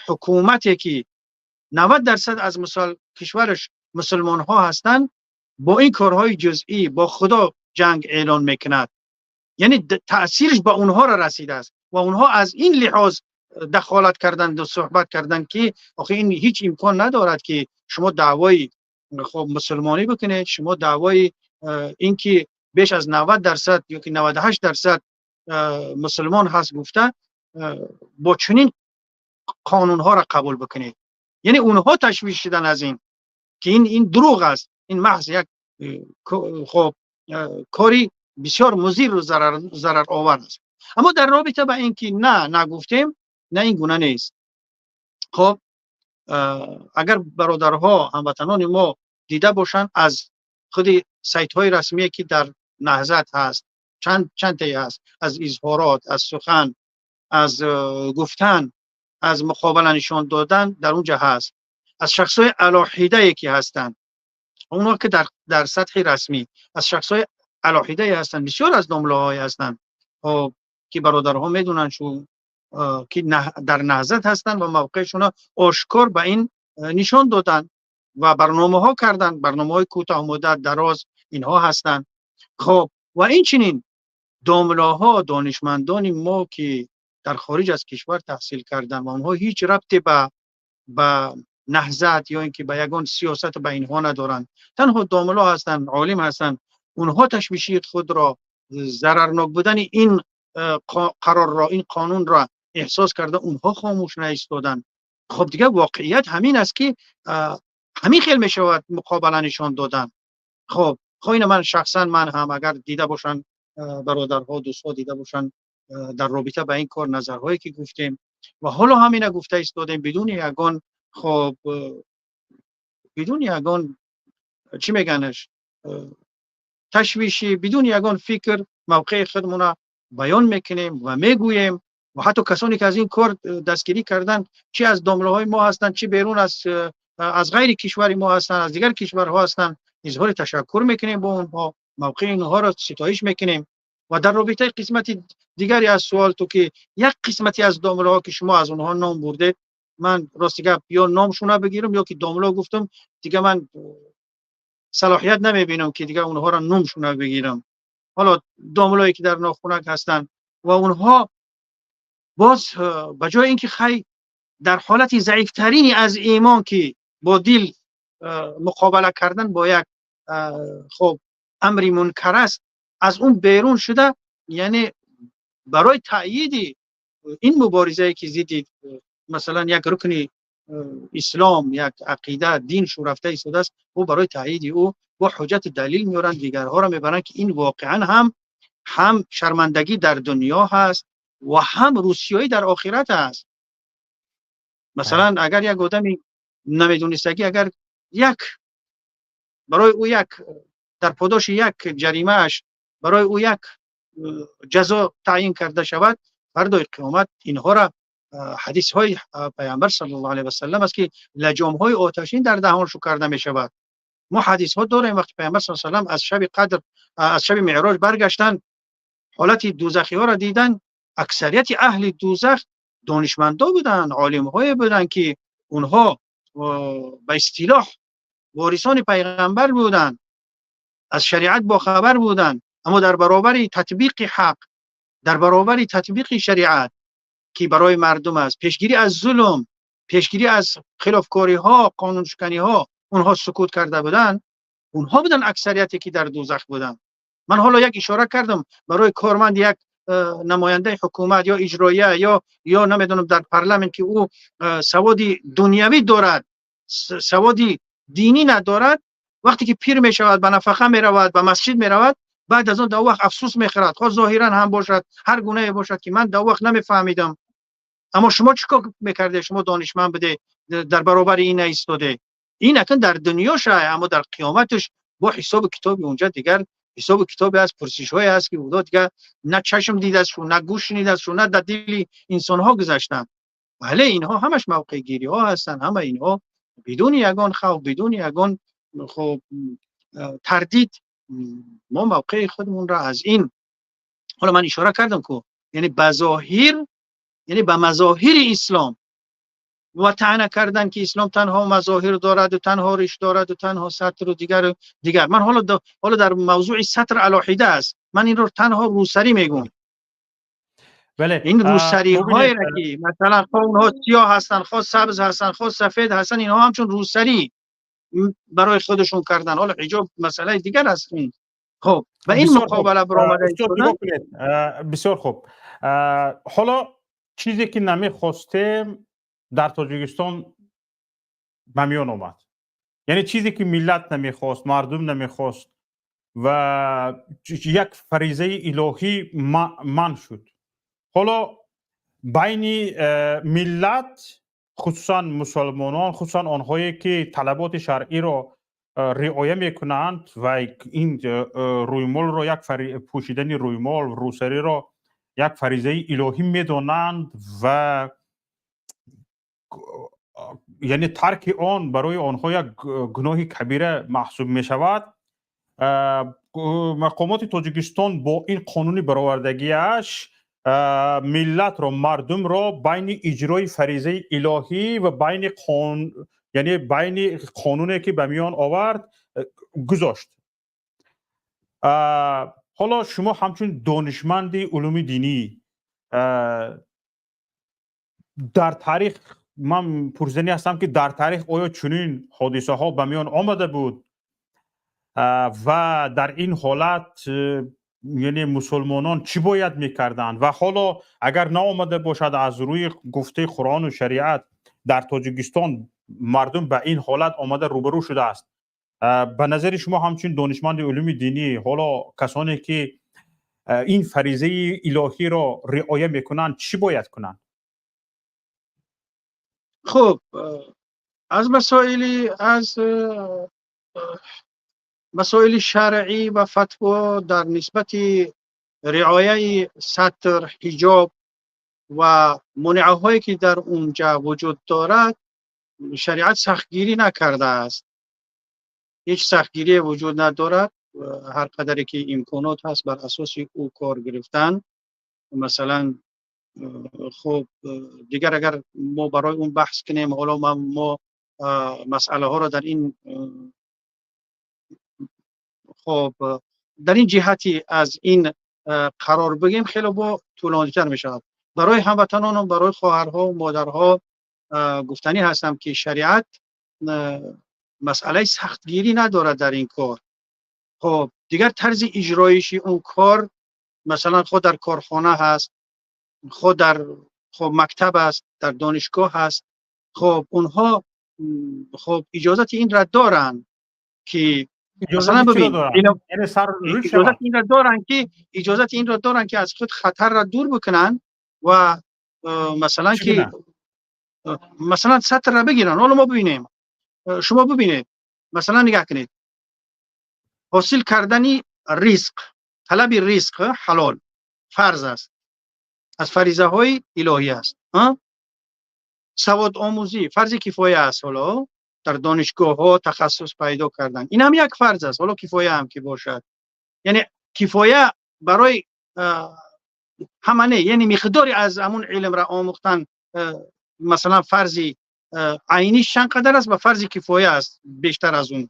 حکومتی که 90% از کشورش مسلمان ها هستند، با این کارهای جزئی با خدا جنگ اعلان میکند، یعنی تأثیرش به اونها را رسیده است و اونها از این لحاظ دخالت کردند و صحبت کردند که آخه این هیچ امکان ندارد که شما دعوای خب مسلمانی بکنید، شما دعوای این که بیش از 90% یا که 98% مسلمان هست گفته با چنین قانون ها را قبول بکنید. یعنی اونها تشویش شدن از این که این دروغ است، این محض یک خب کاری بسیار مضر و ضرر آور است. اما در رابطه با اینکه نه نگفتیم، نه این گونه نیست. خب اگر برادرها هموطنان ما دیده باشند از خود سایت های رسمی که در نهضت هست، چند تایی هست، از اظهارات، از سخن، از گفتن، از مقابله نشان دادن در اونجا هست، از شخصای علاحیده که هستند، اونها که در سطح رسمی از شخصای علاحیده هستند، بسیار از نامه های هستند که برادرها میدونن که در نهضت هستند و موقعشون آشکار به این نشان دادن و برنامه ها کردن، برنامه های کوتاه مدت، دراز، اینها هستند. خب و این چنین داملاها دانشمندان ما که در خارج از کشور تحصیل کردن و اونها هیچ ربطی به نهضت یا اینکه به یگان سیاست به اینها ندارن، تنها داملا هستن، عالم هستن، اونها تشویشی خود را، ضررناک بودن این قرار را، این قانون را احساس کرده، اونها خاموش نایستادن. خب دیگه واقعیت همین است که همین خیلی میشود مقابله نشان دادن. خب این من شخصا من هم اگر دیده باشن برادرها دوستها دیده باشن در رابطه با این کار نظرهایی که گفتیم و حالا همین گفته ایستادیم بدون یگان خب بدون یگان چی میگنش تشویشی، بدون یگان فکر موقع خودمون بیان میکنیم و میگوییم و حتی کسانی که از این کار دستگیری کردن چی از دامله های ما هستند چی بیرون از غیر کشور ما هستند، از دیگر کشورها هستند، اظهار تشکر میکنیم با اونها، موقع اینها را ستایش میکنیم. و در رابطه قسمت دیگری از سوال تو که یک قسمتی از دامله ها که شما از اونها نام برده، من راستی گپ یا نامشون بگیرم یا که دامله گفتم دیگه من صلاحیت نمیبینم که دیگه اونها را نامشون بگیرم. حالا دامله‌ای که در ناخونک هستن و اونها باز به جای اینکه خیلی در حالت ضعیفترینی از ایمان که با دل مقابله کردن با یک خب امری منکر است از اون بیرون شده، یعنی برای تأیید این مبارزه که زیدید مثلا یک رکن اسلام، یک عقیده، دین شو رفته ایستاده است، او برای تأیید او با حجت دلیل میارن، دیگرها را میبرن که این واقعا هم شرمندگی در دنیا هست و هم روسیایی در آخرت هست. مثلا اگر یک آدمی نمیدونستگی اگر برای او یک در پاداش یک جریمه اش برای او یک جزا تعیین کرده شود، فردای قیامت اینها را حدیث های پیامبر صلی الله علیه و سلم است که لجام های آتشین در دهانشو کرده می شود. ما حدیث ها داریم وقتی پیامبر صلی الله علیه و سلم از شب قدر از شب معراج برگشتن، حالت دوزخی ها را دیدن، اکثریت اهل دوزخ دانشمندا بودن، عالم های بودن که اونها به اصطلاح وارثان پیغمبر بودن، از شریعت با خبر بودن، اما در برابر تطبیق حق، در برابر تطبیق شریعت که برای مردم است، پیشگیری از ظلم، پیشگیری از خلافکاری ها، قانون شکنی ها، اونها سکوت کرده بودن. اونها بودن اکثریتی که در دوزخ بودن. من حالا یک اشاره کردم برای کارمند یک نماینده حکومت یا اجراییه یا نمیدونم در پارلمان که او سواد دنیوی دارد، سواد دینی ندارد، وقتی که پیر می شود به نفقه می رود، به مسجد می رود، بعد از اون دو وقت افسوس می خورد، خود ظاهرا هم باشد هر گونه باشد که من دو وقت نمیفهمیدم. اما شما چیکار میکرده؟ شما دانشمند بده در برابر این ایستاده. این اصلا در دنیا شای، اما در قیامتش با حساب کتابی اونجا دیگر حساب کتابی از پرسش های هست که خدا دیگه نه چشم دیده است، نه گوش شنیده است، نه در دل انسان ها گذاشتن. ولی اینها همش موقع گیری ها هستن، همه اینها بدون یگان خوف، بدون یگان خب تردید ما موقع خودمون را از این، حالا من اشاره کردم که یعنی بظاهر، یعنی به مظاهر اسلام و طعنه کردن که اسلام تنها مظاهر دارد و تنها ریش دارد و تنها سطر و دیگر. من حالا در موضوع سطر علاحیده است، من این رو تنها روسری میگم. بله این روسری های را که مثلا اونها سیاه هستن، خود سبز هستن، خود سفید هستن، اینها همچون روسری برای خودشون کردن. حالا حجاب مسئله دیگر است. خب و این بسیار خوب مقابله برآمده استاد شدن. نگاه کنید بسیار خوب حالا چیزی که نمیخواستیم در تاجیکستان به میان آمد، یعنی چیزی که ملت نمیخواست، مردم نمیخواست و یک فریضه الهی من شد. حالا بین ملت خصوصا مسلمانان، خصوصا آنهایی که طلبات شرعی را رعایت میکنند و این رویمال را پوشیدن رویمال روسری را یک فریضه الهی میدانند و یعنی ترک آن برای آنها یک گناه کبیره محسوب می شود. مقامات تاجیکستان با این قانون برآوردگیش ملت را، مردم را بین اجرای فریضه الهی و بین یعنی بین قانونی که به میان آورد گذاشت. حالا شما همچون دانشمند علوم دینی در تاریخ، من پرسیدنی هستم که در تاریخ آیا چنین حادثه ها به میان آمده بود و در این حالت یعنی مسلمانان چی باید میکردند؟ و حالا اگر نه آمده باشد از روی گفته قرآن و شریعت در تاجیکستان مردم به این حالت آمده روبرو شده است، به نظر شما همچون دانشمند علوم دینی حالا کسانی که این فریضه الهی را رعایت میکنند چی باید کنند؟ خب از مسائل شرعی و فتوا در نسبت رعایت ستر، حجاب و منعه هایی که در اونجا وجود دارد شریعت سختگیری نکرده است. هیچ سختگیری وجود ندارد. هر قدری که امکانات هست بر اساس او کار گرفتن. مثلا خب دیگر اگر ما برای اون بحث کنیم، حالا ما مسئله ها را در این خب در این جهتی از این قرار بگیم خیلی با طولانی‌تر می شود. برای هموطنان و برای خواهرها و مادرها گفتنی هستم که شریعت مسئله سختگیری ندارد در این کار. خب دیگر طرز اجرایشی اون کار مثلا خود در کارخانه هست، خود در مکتب است، در دانشگاه هست. خب اونها خب اجازت این را دارن که مثلا ببین اجازت این را دارن که از خود خطر را دور بکنن و مثلا که مثلا سطر را بگیرن. حالا ما ببینیم، شما ببینید مثلا نگاه کنید، حاصل کردنی رزق، طلب رزق حلال فرض است، از فریضه های الهی است. سواد آموزی فرض کفایه است. حالا در دانشگاه ها تخصص پیدا کردن این هم یک فرض است، حالا کفایه هم که باشد، یعنی کفایه برای همانه، یعنی مقداری از همون علم را آموختن. مثلا فرض عینیش چند قدر است و فرض کفایه است بیشتر از اون.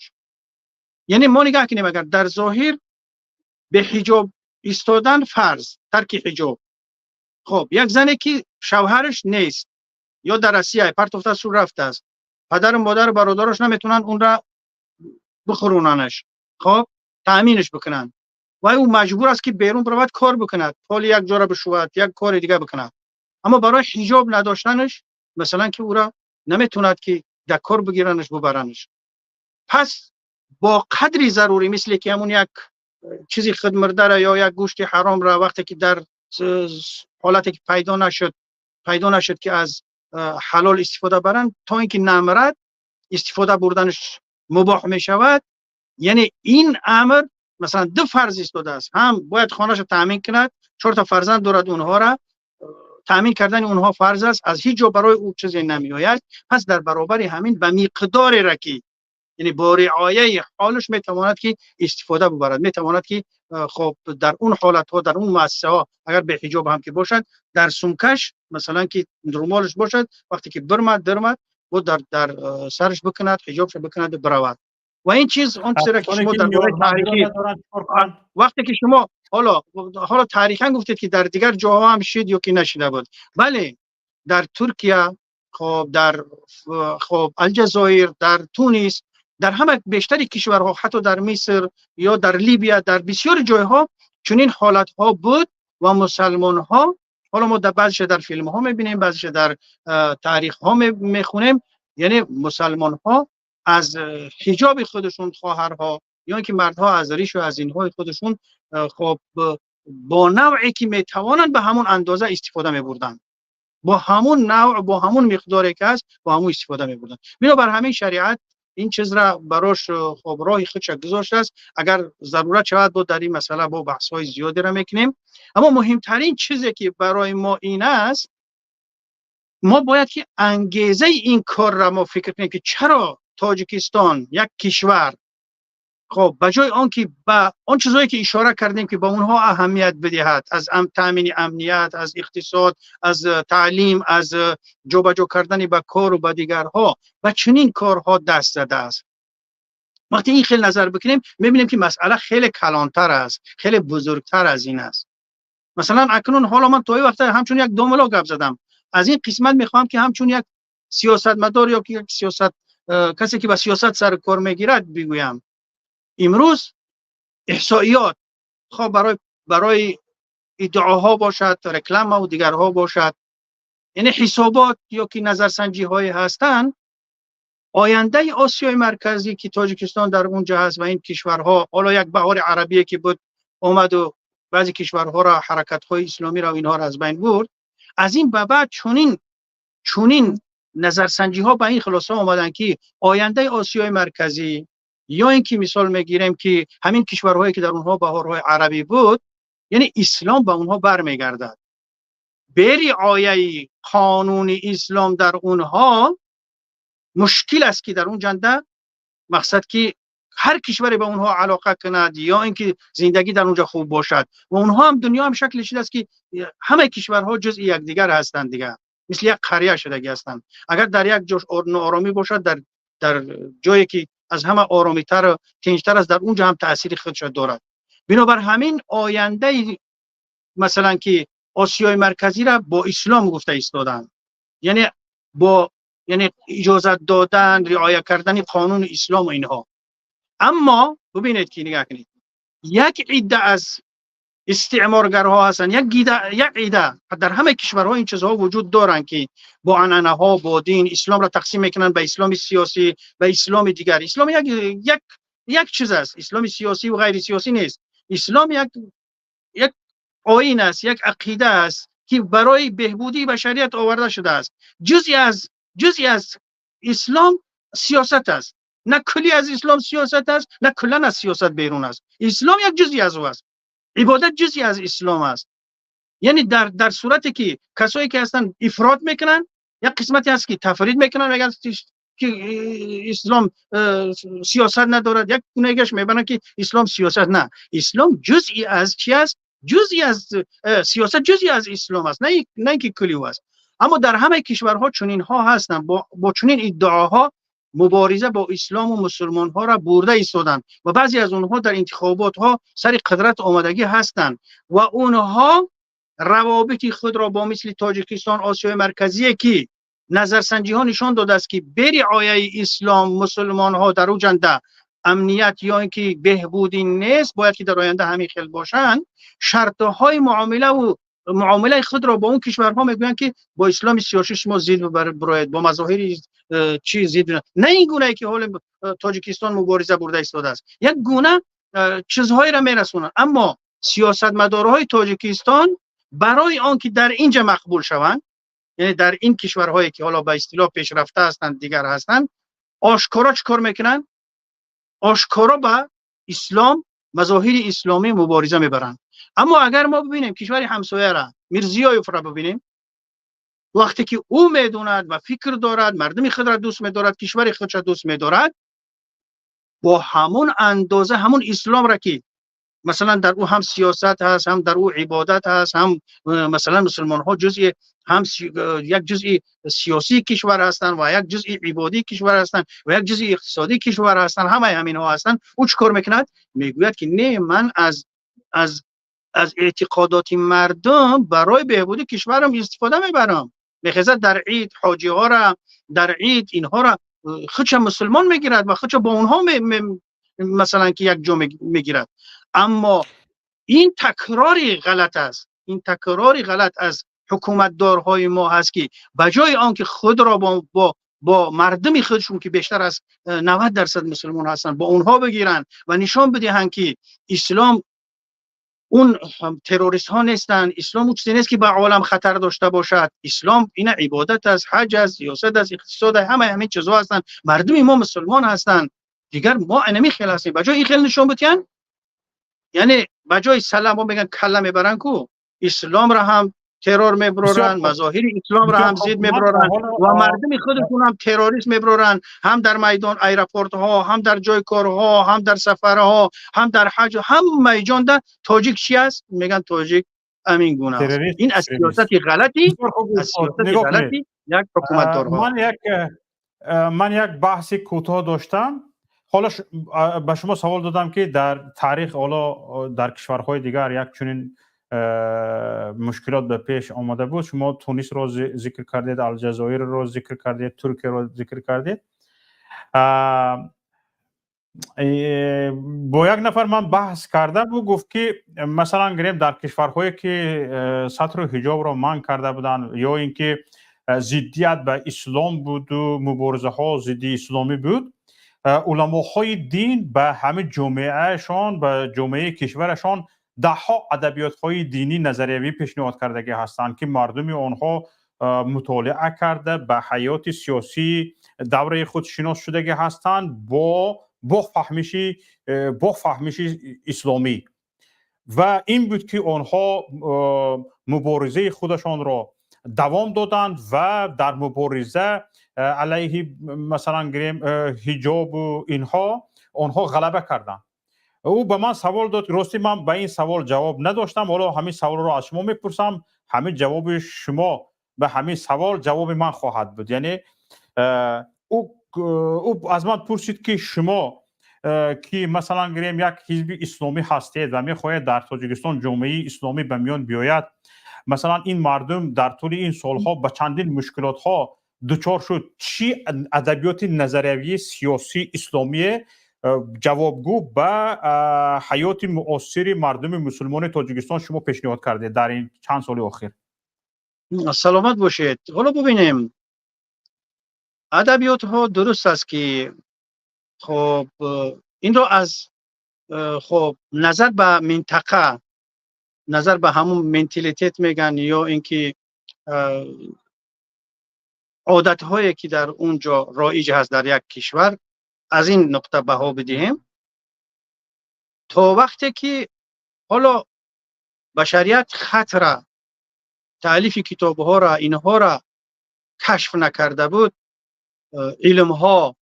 یعنی ما نگاه کنیم اگر در ظاهر به حجاب ایستادن فرض، ترک حجاب. خب یک زنی که شوهرش نیست یا در آسیا پرتفته سو رفته است، پدر و مادر و برادرش نمیتونن اون را بخوروننش، خب تامینش بکنن و او مجبور است که بیرون برود کار بکند، حال یک جا را بشود، یک کار دیگه بکند. اما برای حجاب نداشتنش مثلا که او را نمیتوند که در کار بگیرنش ببرنش. پس با قدری ضروری مثل که همون یک چیزی خدمرده را یا یک گوشت حرام را وقتی که در حالتی که پیدا نشد که از حلال استفاده برن تا اینکه نمرد استفاده بردنش مباح می شود. یعنی این امر مثلا دو فرض ایستاده است، هم باید خانه‌اش تامین کند، 4 تا فرزند دارد، اونها را تامین کردن اونها فرض است، از هیچ جا برای او چیزی نمی آید. پس در برابر همین به مقدار رکی، یعنی با رعایت حالش میتواند که استفاده ببرد، میتواند که خب در اون حالت ها، در اون مؤسسه ها اگر به حجاب هم که باشد، در سمکش مثلا که رومالش باشد، وقتی که درمد و در سرش بکند، حجابش بکند برود. و این چیز اون چیزی که شما در دوره تاریخی وقتی که شما حالا تاریخا گفتید که در دیگر جاها هم شد یا که نشده بود. بله در ترکیه، خب در الجزایر، در تونس در همه بیشتری کشورها، حتی در مصر یا در لیبیا، در بسیار جایها چنین حالت ها بود و مسلمان ها، حالا ما در بعضش در فیلم ها میبینیم، بعضش در تاریخ ها میخونیم، یعنی مسلمان ها از حجاب خودشون، خواهرها یا اینکه مردها از ریش و از اینهای خودشون خب با نوعی که میتوانند به همون اندازه استفاده میبردن، با همون نوع، با همون مقداری که هست، با همون استفاده میبردن. بنابر همین شریعت این چیز را براش خب راهی خودش گذاشته است. اگر ضرورت شود بود در این مسئله با بحث های زیادی را میکنیم، اما مهمترین چیزی که برای ما این است، ما باید که انگیزه این کار را ما فکر کنیم که چرا تاجیکستان یک کشور، خب بجای آنکه با آن چیزایی که اشاره کردیم که با اونها اهمیت بدهد، از تامین امنیت، از اقتصاد، از تعلیم، از جابجا کردن به کار و به دیگرها، و چنین کارها دست زده است. وقتی این خیلی نظر بکنیم میبینیم که مسئله خیلی کلانتر است، خیلی بزرگتر از این است. مثلا اکنون حالا من توی وقت همچون یک دوملا گپ زدم، از این قسمت میخوام که همچون یک سیاستمدار یا یک سیاست کسی که با سیاست سر کار میگیرد بگویم، امروز احصائیات خب برای ادعاها باشد، رکلام و دیگرها باشد، یعنی حسابات یا که نظرسنجی های هستند، آینده آسیای مرکزی که تاجیکستان در اونجا هست و این کشورها، حالا یک بهار عربی که بود اومد و بعضی کشورها را، حرکت های اسلامی را و اینها را از بین برد، از این به بعد چونین نظرسنجی ها به این خلاصه آمدن که آینده آسیای مرکزی، یا اینکه مثال میگیریم که همین کشورهایی که در اونها بهارهای عربی بود، یعنی اسلام به اونها برمیگردد. بری آیه قانون اسلام در اونها مشکل است که در اون جنده مقصد که هر کشوری به اونها علاقه کند یا اینکه زندگی در اونجا خوب باشد، و اونها هم دنیا هم شکلش است که همه کشورها جزء یکدیگر هستند دیگه، مثل یک قریه شدگی هستند. اگر در یک جاش آرامی باشد، در جایی که از همه آرامی‌تر و تنج‌تر است، در اونجا هم تأثیر خودش دارد. بنابر همین آینده مثلا که آسیای مرکزی را با اسلام گفته ایستادن، یعنی یعنی اجازت دادن، رعایت کردن قانون اسلام و اینها. اما ببینید که نگاه کنید، یک عده از استعمارگرها هستن، یک عده در همه کشورها این چیزها وجود دارن که با عنعنه ها، با دین، اسلام را تقسیم میکنن به اسلام سیاسی و اسلام دیگر. اسلام یک چیز است، اسلام سیاسی و غیر سیاسی نیست. اسلام یک آیین است، یک عقیده است که برای بهبودی بشریت آورده شده است. جزئی از اسلام سیاست است، نه کلی از اسلام سیاست است، نه کلا از سیاست بیرون است. اسلام یک جزئی از او است. عبادت جزئی از اسلام است. یعنی در صورتی که کسایی که هستن افراط میکنن، یک قسمتی هست که تفرید میکنن، میگن که اسلام سیاست ندارد، یک گونه‌ایش میبرن که اسلام سیاست. نه، اسلام جزئی از چی است؟ جزئی از سیاست، جزئی از اسلام است، نه اینکه کلی است. اما در همه کشورها چنین ها هستند، با چنین ادعاها مبارزه با اسلام و مسلمان ها را برده ایستادند و بعضی از اونها در انتخابات ها سر قدرت آمدگی هستند و اونها روابط خود را با مثل تاجیکستان، آسیای مرکزی که نظرسنجی ها نشان داده است که بری آیه اسلام مسلمان ها در اون جنده امنیت یا اینکه بهبودی نیست، باید که در آینده همین خیل باشند. شرط های معامله خود را با اون کشورها میگویند که با اسلام سیاسی شما زید ببرید، با مظاهر چی زید، نه این گونه که حال تاجیکستان مبارزه برده ایستاده است، یک گونه چیزهایی را میرسونند. اما سیاستمدارهای تاجیکستان برای آنکه در اینجا مقبول شوند، یعنی در این کشورهایی که حالا به اصطلاح پیشرفته هستند، دیگر هستند، آشکارا چیکار میکنن؟ آشکارا به اسلام، مظاهر اسلامی مبارزه میبرند. اما اگر ما ببینیم کشور همسایه را، میرزیایوف را ببینیم، وقتی که او میدوند و فکر دارد، مردم خود را دوست میدارد، کشور خودش را دوست میدارد، با همون اندازه همون اسلام را که مثلا در او هم سیاست هست، هم در او عبادت هست، هم مثلا مسلمان ها جزئی یک جزئی سیاسی کشور هستند و یک جزئی عبادی کشور هستند و یک جزئی اقتصادی کشور هستند، همه همین ها هستند. او چیکار میکند؟ میگوید که نه، من از اعتقادات مردم برای بهبودی کشورم استفاده میبرم. میخواست در عید حاجی ها را، در عید اینها را خودش مسلمان میگیرد و خودش با اونها مثلا که یک جا میگیرد. اما این تکراری غلط است، این تکراری غلط از حکومتدارهای ما هست که بجای آنکه خود را با مردم خودشون که بیشتر از 90% مسلمان هستند با اونها بگیرن و نشان بدهند که اسلام اون تروریست ها نیستن، اسلام اون چیزی نیست که به عالم خطر داشته باشد، اسلام این عبادت است، حج است، سیاست است، اقتصاد است، همه چیزها هستند، مردم ما مسلمان هستند، دیگر ما انمی خیل هستیم. بجای این خیل نشان بدهن، یعنی بجای سلام میگن کله میبرن کو اسلام را هم ترور میبرن، مظاهر اسلام را هم زید میبرن و مردم خودشون هم تروریست میبرن، هم در میدان ایرپورت ها، هم در جای کارها، هم در سفرها، هم در حج، هم میدان در تاجیک چی است میگن تاجیک امین گونه است. این از سیاست غلطی، از سیاست غلطی یک حکومتدارها. من یک بحث کوتاه داشتم، حالا به شما سوال دادم که در تاریخ حالا در کشورهای دیگر یک چنین مشکلات به پیش آمده بود. شما تونس رو ذکر کردید، الجزایر رو ذکر کردید، ترکیه رو ذکر کردید. با یک نفر من بحث کرده بود، گفت که مثلا گریم در کشورهایی که سطر حجاب رو منع کرده بودن یا اینکه ضدیت به اسلام بود و مبارزه ها ضد اسلامی بود، علماهای دین به همه جامعهشان، به جامعه کشورشان ده ها ادبیات های دینی نظریوی پیشنهاد کردگی هستند که مردم آنها مطالعه کرده به حیات سیاسی دوره خود شناس شدگی هستند با فهمش اسلامی، و این بود که آنها مبارزه خودشان را دوام دادند و در مبارزه علیه مثلا گریم حجاب و اینها آنها غلبه کردند. او به من سوال داد، راستی من به این سوال جواب نداشتم، حالا همین سوال رو از شما میپرسم، همین جواب شما به همین سوال جواب من خواهد بود. یعنی او از من پرسید که شما که مثلا گریم یک حزب اسلامی هستید و میخواهید در تاجیکستان جامعه اسلامی به میان بیاید، مثلا این مردم در طول این سالها به چندین مشکلات ها دچار شد، چی ادبیات نظریوی سیاسی اسلامی جوابگو به حیات معاصر مردم مسلمان تاجیکستان شما پیشنهاد کرده در این چند سال اخیر؟ سلامت باشید. حالا ببینیم، ادبیات ها درست است که خب این رو از خب نظر به منطقه، نظر به همون منتالیتت میگن یا اینکه عادت هایی که در اونجا رایج هست در یک کشور، از این نقطه بها بدهیم تا وقتی که حالا بشریت خط را، تالیف کتاب ها را، اینها را کشف نکرده بود، علم ها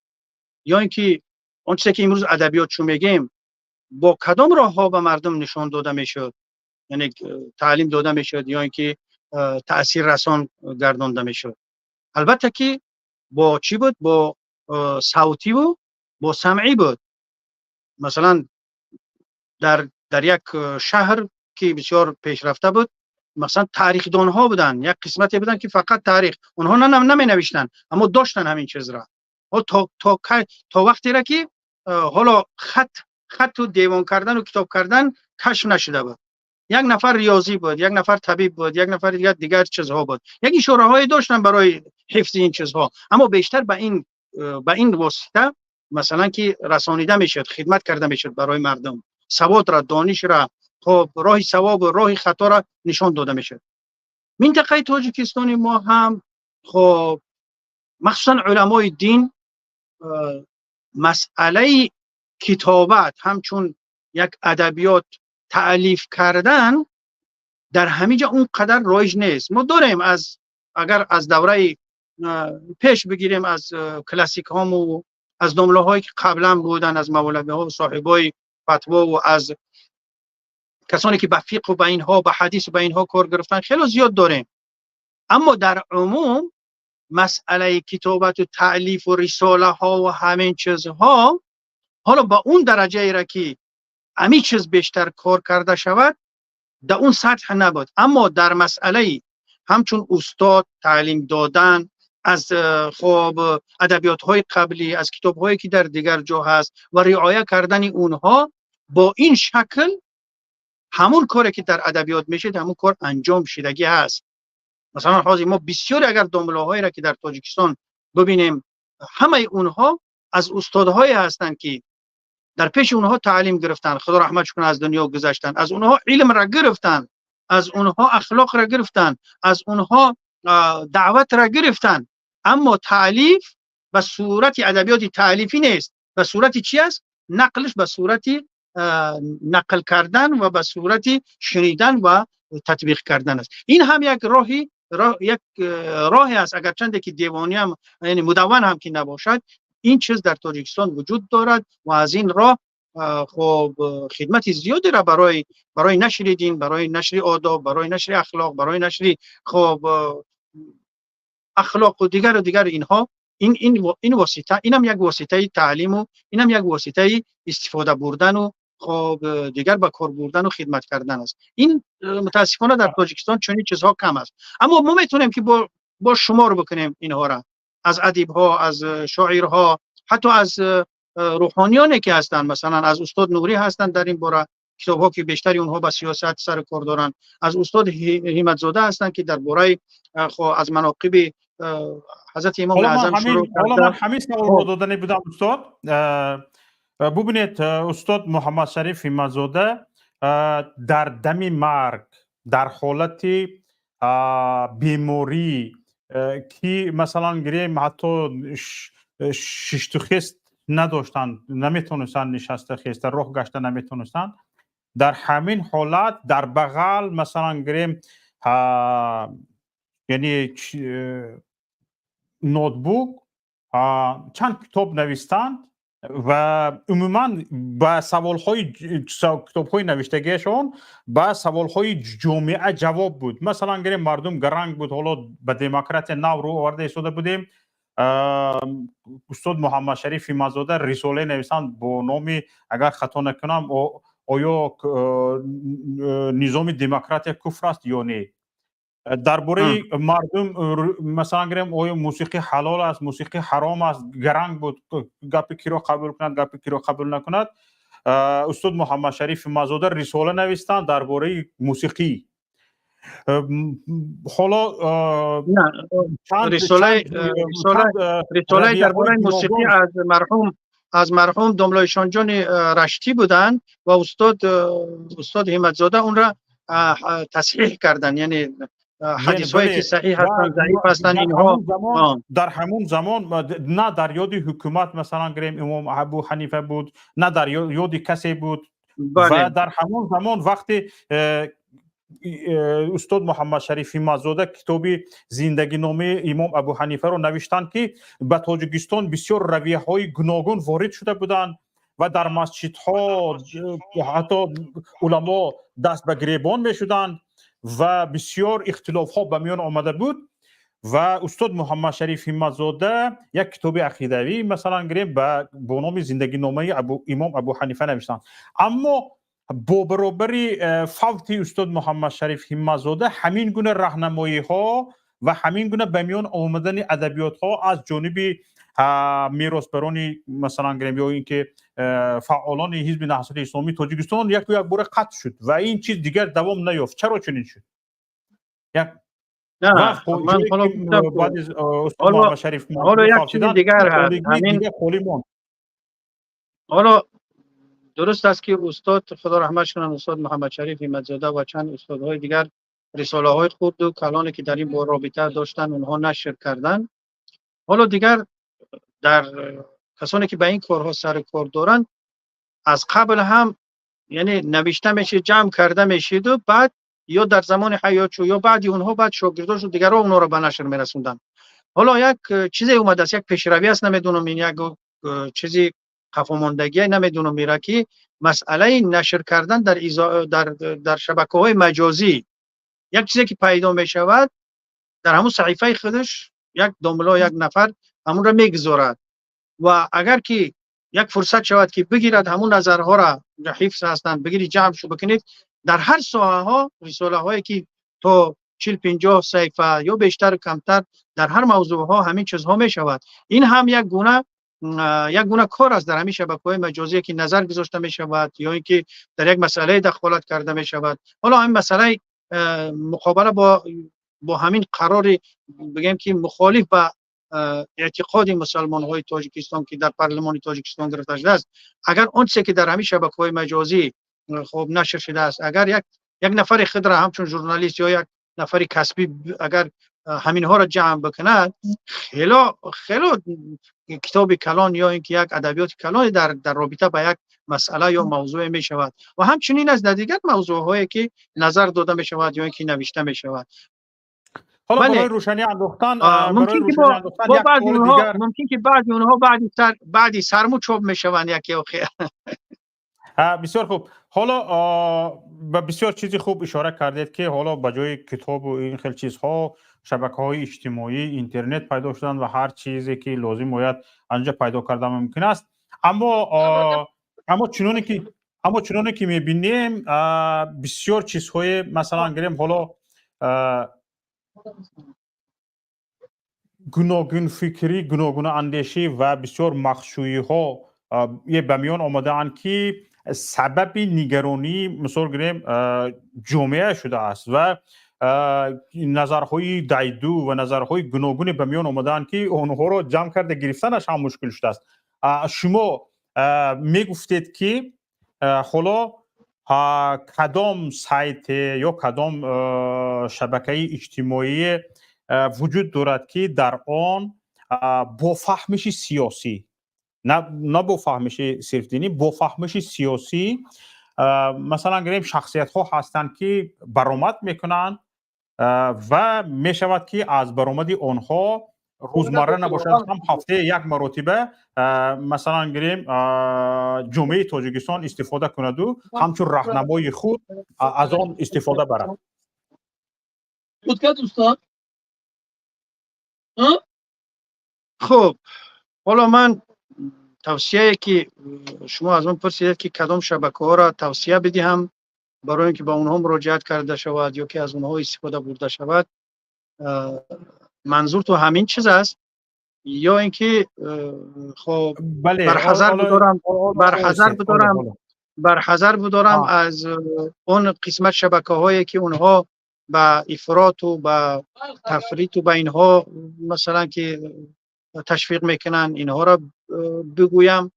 یا اینکه اون چیزی که امروز ادبیات شو میگیم با کدام راه ها به مردم نشان داده میشد، یعنی تعلیم داده میشد یا اینکه تأثیر رسان گردانده میشد. البته که با چی بود؟ با صوتی و با سمعی بود. مثلا در یک شهر که بسیار پیشرفته بود، مثلا تاریخ دان ها بودن، یک قسمتی بودن که فقط تاریخ، اونها نمی نوشتن اما داشتن همین چیز را. تا وقتی را که حالا خط و دیوان کردن و کتاب کردن کشف نشده بود. یک نفر ریاضی بود، یک نفر طبیب بود، یک نفر دیگر چیزها بود، یک اشاره‌هایی داشتن برای حفظ این چیزها، اما بیشتر به این واسطه مثلا که رسانیده میشد، خدمت کرده میشد برای مردم، سواد را، دانش را، خب راه ثواب و راه خطا را نشان داده میشد. منطقه تاجیکستان ما هم خب مخصوصا علمای دین مسئله کتابت همچون یک ادبیات تألیف کردن در همه جا اون قدر رایج نیست. ما داریم اگر از دوره پیش بگیریم، از کلاسیک هام و از نمله هایی که قبلا بودن، از مولوی ها و صاحبای فتوا و از کسانی که به فقه و به اینها، به حدیث و به اینها کار گرفتن، خیلی زیاد داریم. اما در عموم مسئله کتابت و تألیف و رساله ها و همین چیزها حالا با اون درجه ای را که همین چیز بیشتر کار کرده شود در اون سطح نبود. اما در مسئله همچون استاد، تعلیم دادن، از خب ادبیات های قبلی، از کتاب هایی که در دیگر جا هست و رعایت کردن اونها، با این شکل همون کاری که در ادبیات میشه همون کار انجام شدگی هست. مثلا حاضر ما بسیار اگر داملاهایی را که در تاجیکستان ببینیم، همه اونها از استادهایی هستند که در پیش اونها تعلیم گرفتن، خدا رحمتش کنه از دنیا گذشتن، از اونها علم را گرفتن، از اونها اخلاق را گرفتن، از اونها دعوت را گرفتن، اما تعلیف به صورت ادبیات تعلیفی نیست، به صورت چی است؟ نقلش به صورت نقل کردن و به صورت شنیدن و تطبیق کردن است. این هم یک راهی است، اگر چند که دیوانی هم یعنی مدون هم که نباشد، این چیز در تاجیکستان وجود دارد و از این راه خب خدمت زیادی را برای نشر دین، برای نشر آداب، برای نشر اخلاق، برای نشر خب اخلاق و دیگر اینها، این واسطه، اینم یک واسطه تعلیم و اینم یک واسطه استفاده بردن و خب دیگر به کار بردن و خدمت کردن است. این متاسفانه در تاجیکستان چنین چیزها کم است، اما ما میتونیم که با شمار بکنیم اینها را، از ادیب ها، از شاعرها، حتی از روحانیانی که هستند، مثلا از استاد نوری هستند در این باره، کتاب ها که بیشتری اونها با سیاست سر کار دارند، از استاد همت زاده هستند که در باره خب از مناقب حضرت امام اعظم شروع کرده. حالا من همین سوال رو دادنی بودم استاد. ببینید استاد محمد شریف همت زاده در دم مرگ، در حالت بیماری که مثلا گریم حتی ششت و خیست نداشتن، نمیتونستن نشسته خیسته راه گشته نمیتونستن، در همین حالت در بغل مثلا گریم یعنی نوتبوک چند کتاب نوشتند و عموما با سوال‌های کتاب‌های نوشتگیشون با سوال‌های جامعه جواب بود. مثلا گریم مردم گرنگ بود، حالا به دموکرات نو رو آورده ایستاده بودیم، استاد محمد شریف همت زاده رساله نوشتند با نام، اگر خطا نکنم، آیا نظام دموکرات کفر است یا نه. درباره مردم مثلا گریم آیا موسیقی حلال است، موسیقی حرام است، گرنگ بود، گپ کی را قبول کند، گپ کی را قبول نکند. استاد محمد شریف همت زاده رساله نوشتند درباره موسیقی. حالا رساله درباره موسیقی از مرحوم داملایشان جان رشتی بودند و استاد همت زاده اون را تصحیح کردن، یعنی حدیث هایی که صحیح هستند ضعیف هستند اینها در همون زمان نه در یاد حکومت مثلا گریم امام ابو حنیفه بود، نه در یاد کسی بود. و در همون زمان وقتی استاد محمد شریف همت زاده کتابی زندگی نامه امام ابو حنیفه رو نوشتند که به تاجیکستان بسیار رویه های گوناگون وارد شده بودند و در مسجدها حتی علما دست به گریبان می شدند و بسیار اختلاف ها به میان آمده بود و استاد محمد شریف همت زاده یک کتاب عقیدوی مثلا گریم با نام زندگی نامه امام ابو حنیفه نوشتند. اما با برابری فوت استاد محمد شریف همت زاده همین گونه راهنمایی ها و همین گونه به میان آمدن ادبیات ها از جانب میراثبران مثلا گریم یا اینکه فعالان حزب نهضت اسلامی تاجیکستان یک بار قطع شد و این چیز دیگر دوام نیافت. چرا چنین شد؟ نه من حالا شریف یک چیز دیگر هست، همین حالا درست است که استاد خدا رحمتش کنه استاد محمد شریف همت زاده و چند استادهای دیگر رساله های خود و کلانی که در این با رابطه داشتن اونها نشر کردن. حالا دیگر در کسانی که به این کارها سر کار دارن از قبل هم یعنی نوشته میشه، جمع کرده میشه و بعد یا در زمان حیاتشو یا بعد اونها بعد شاگرداش و دیگرها اونها رو به نشر میرسوندن. حالا یک چیزی اومده است، یک پیشروی است، نمیدونم این یک چیزی خفاماندگی نمیدونم میره که مسئله نشر کردن در شبکه‌های مجازی یک چیزی که پیدا میشود در همون صحیفه خودش یک داملا یک نفر همون را میگذارد و اگر که یک فرصت شود که بگیرد همون نظرها را حفظ هستند بگیرید جمع شو بکنید، در هر ساحه ها رساله هایی که تو 40-50 صفحه یا بیشتر و کمتر در هر موضوع ها همین چیزها می شود. این هم یک گونه کار است در همین شبکه‌های مجازی که نظر گذاشته می شود یا اینکه در یک مسئله دخالت کرده می شود. حالا این مسئله مقابله با همین قرار بگیم که مخالف به اعتقاد مسلمان های تاجیکستان که در پارلمان تاجیکستان گرفته شده است، اگر اون چیزی که در همین شبکه‌های مجازی خب نشر شده است، اگر یک نفر خود را همچون ژورنالیست یا یک نفر کسبی اگر همین ها را جمع بکند، خیلی کتاب کلان یا اینکه یک ادبیات کلان در رابطه با یک مسئله یا موضوع می شود و همچنین از دیگر موضوع هایی که نظر داده می شود یا اینکه نوشته می شود. حالا برای روشنی انداختن ممکن که بعضی اونها بعدی سرمو چوب می شوند یکی آخر. بسیار خوب. حالا به بسیار چیزی خوب اشاره کردید که حالا به جای کتاب و این خیلی چیزها شبکه‌های اجتماعی، اینترنت پیدا شدن و هر چیزی که لازم باید انجا پیدا کردن ممکن است. اما چنانه که می‌بینیم بسیار چیزهای مثلا گریم حالا گوناگون فکری، گوناگون اندیشی و بسیار مخشویی ها یه به میان آمده اند که سبب نگرانی مثلا گریم جامعه شده است و نظرهای دیدو و نظرهای گوناگون به میان آمده اند که اونها رو جمع کرده گرفتنش هم مشکل شده است. شما میگفتید که حالا کدام سایت یا کدام شبکه اجتماعی وجود دارد که در آن با فهمش سیاسی، نه با فهمش صرف دینی، با فهمش سیاسی مثلا گریم شخصیت ها هستند که برآمد میکنند و میشود که از برآمدی آنها روزمره نباشد هم هفته یک مرتبه مثلا گریم جامعه تاجیکستان استفاده کند و همچون راهنمای خود از آن استفاده برد. خب حالا من توصیه که شما از من پرسیدید که کدام شبکه ها را توصیه بدهم برای اینکه با اونها مراجعت کرده شود یا که از اونها استفاده برده شود، منظور تو همین چیز است یا اینکه خب برحذر بدارم از اون قسمت شبکه هایی که اونها با افراط و با تفریط و با اینها مثلا که تشویق میکنن اینها را بگویم،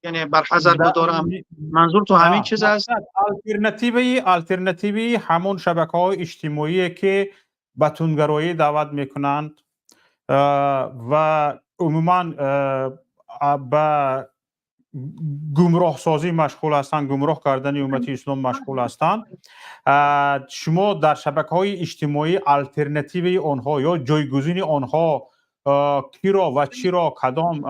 یعنی برحذر بدارم. منظور تو همین چیز است؟ الټرناتیوی همون شبکه‌های اجتماعی که به تندگرایی دعوت میکنند و عموما به گمراه سازی مشغول هستند، گمراه کردن امت اسلام مشغول هستند. شما در شبکه‌های اجتماعی الټرناتیوی آنها یا جایگزین آنها کی را و چی را کدام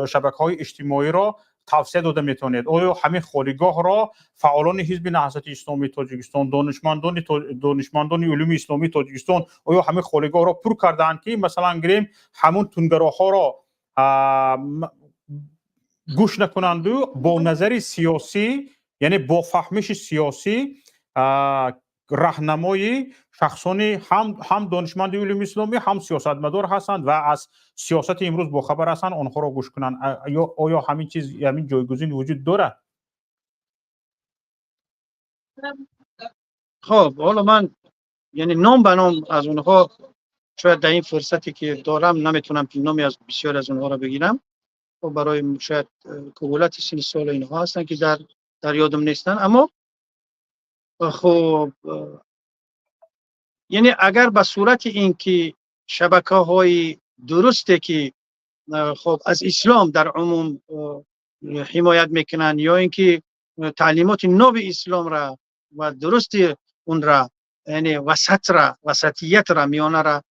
شبکه‌های اجتماعی را توصیه داده میتونید؟ آیا همین خالیگاه را فعالان حزب نهضت اسلامی تاجیکستان، دانشمندان علوم اسلامی تاجیکستان آیا همین خالیگاه را پر کردند که مثلا گریم همون تندگراها را گوش نکنند و با نظر سیاسی یعنی با فهمش سیاسی راهنمای شخصانی هم دانشمند علوم اسلامی هم سیاستمدار هستند و از سیاست امروز با خبر هستند آنها را گوش کنند؟ آیا همین چیز همین جایگزین وجود دارد؟ خب حالا من یعنی نام به نام از اونها شاید در این فرصتی که دارم نمیتونم که نامی از بسیار از اونها را بگیرم و برای شاید کهولت سن سال اینها هستن که در یادم نیستن. اما خب یعنی اگر به صورت این که شبکه های درسته که خب از اسلام در عموم حمایت میکنن یا اینکه تعلیمات نو اسلام را و درست اون را یعنی وسطیت را میانه را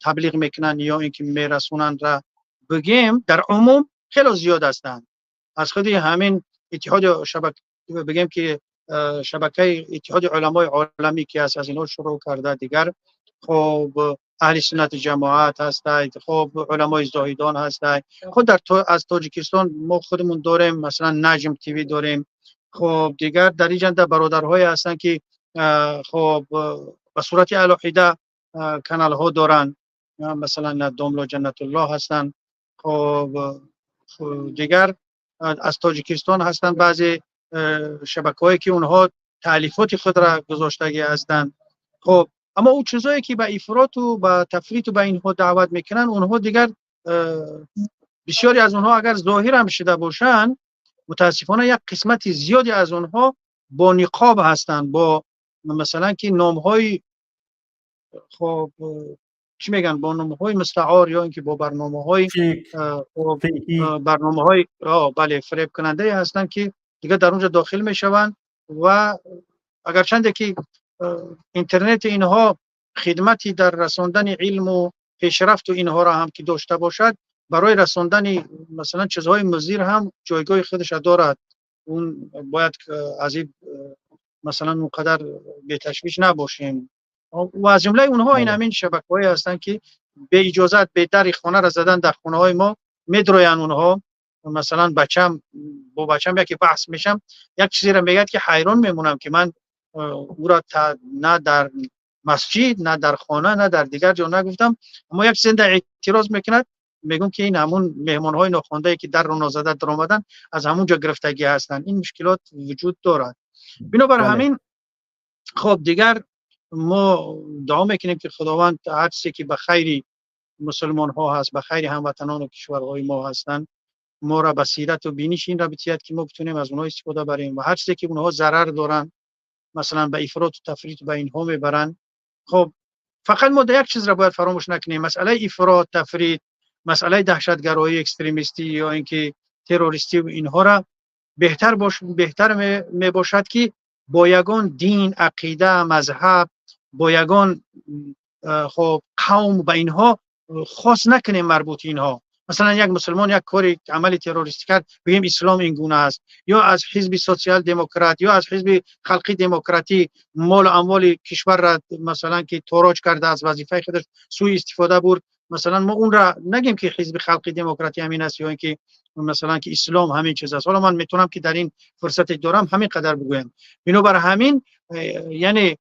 تبلیغ میکنن یا اینکه میرسونن را بگیم در عموم خیلی زیاد هستند. از خود همین اتحاد شبکه بگیم که شبکه اتحاد علمای عالمی که از اینها شروع کرده، دیگر خب اهل سنت جماعت هستند، خب علمای زاهدان هستند، خود از تاجیکستان ما خودمون داریم، مثلا نجم تیوی داریم، خب دیگر در این جنده برادرهای هستند که خب به صورت علاقیده کانال ها دارن، مثلا داملا جنت الله هستن، خب دیگر از تاجیکستان هستن بعضی شبکه‌هایی که اونها تالیفات خود را گذاشتگی هستند. خب اما اون چیزایی که به افراط و به تفریط و به اینها دعوت میکنن، اونها دیگر بسیاری از اونها اگر ظاهر هم شده باشن، متاسفانه یک قسمت زیادی از اونها با نقاب هستند، با مثلا که نامهای خب چی میگن، با نامهای مستعار یا اینکه با برنامه‌های برنامه‌های بله فریب کننده هستند که دیگه در اونجا داخل میشوند و اگرچند که اینترنت اینها خدمتی در رساندن علم و پیشرفت و اینها را هم که داشته باشد، برای رساندن مثلا چیزهای مضر هم جایگاه خودش دارد. اون باید از این مثلا اونقدر به تشویش نباشیم و از جمله اونها این همین شبکه‌های هستند که به اجازت به در خانه را زدن، در خانه‌های ما میدروین اونها. مثلا بچم با بچم یکی بحث میشم، یک چیزی را میگه که حیران میمونم که من او را نه در مسجد نه در خانه نه در دیگر جا نگفتم، اما یک چیز اعتراض میکند، میگم که این همون مهمان‌های ناخوانده که در رو نازده در آمدن از همون جا گرفتگی هستند. این مشکلات وجود دارد. بنابر همین خب دیگر ما دعا میکنیم که خداوند هر چیزی که به خیر مسلمان ها هست، به خیر هموطنان و کشورهای ما هستند، ما را بصیرت و بینش این را بتیاد که ما بتونیم از اونها استفاده بریم و هر چیزی که اونها ضرر دارن، مثلا به افراط و تفریط به اینها میبرن. خب فقط ما یک چیز را باید فراموش نکنیم، مسئله افراط تفریط، مسئله دهشتگرایی اکستریمیستی یا اینکه تروریستی و اینها را بهتر می باشد که با یگان دین، عقیده، مذهب، با یگان خب قوم به اینها خاص نکنیم مربوط اینها. مثلا یک مسلمان یک کاری عملی تروریستی کرد بگیم اسلام این گونه است، یا از حزب سوسیال دموکرات یا از حزب خلقی دموکراتی مال و اموال کشور را مثلا که تاراج کرده از وظیفه خودش سوء استفاده برد، مثلا ما اون را نگیم که حزب خلقی دموکراتی همین است یا اینکه مثلا که اسلام همین چیز است. حالا من میتونم که در این فرصت دارم همین قدر بگویم. بنابر همین یعنی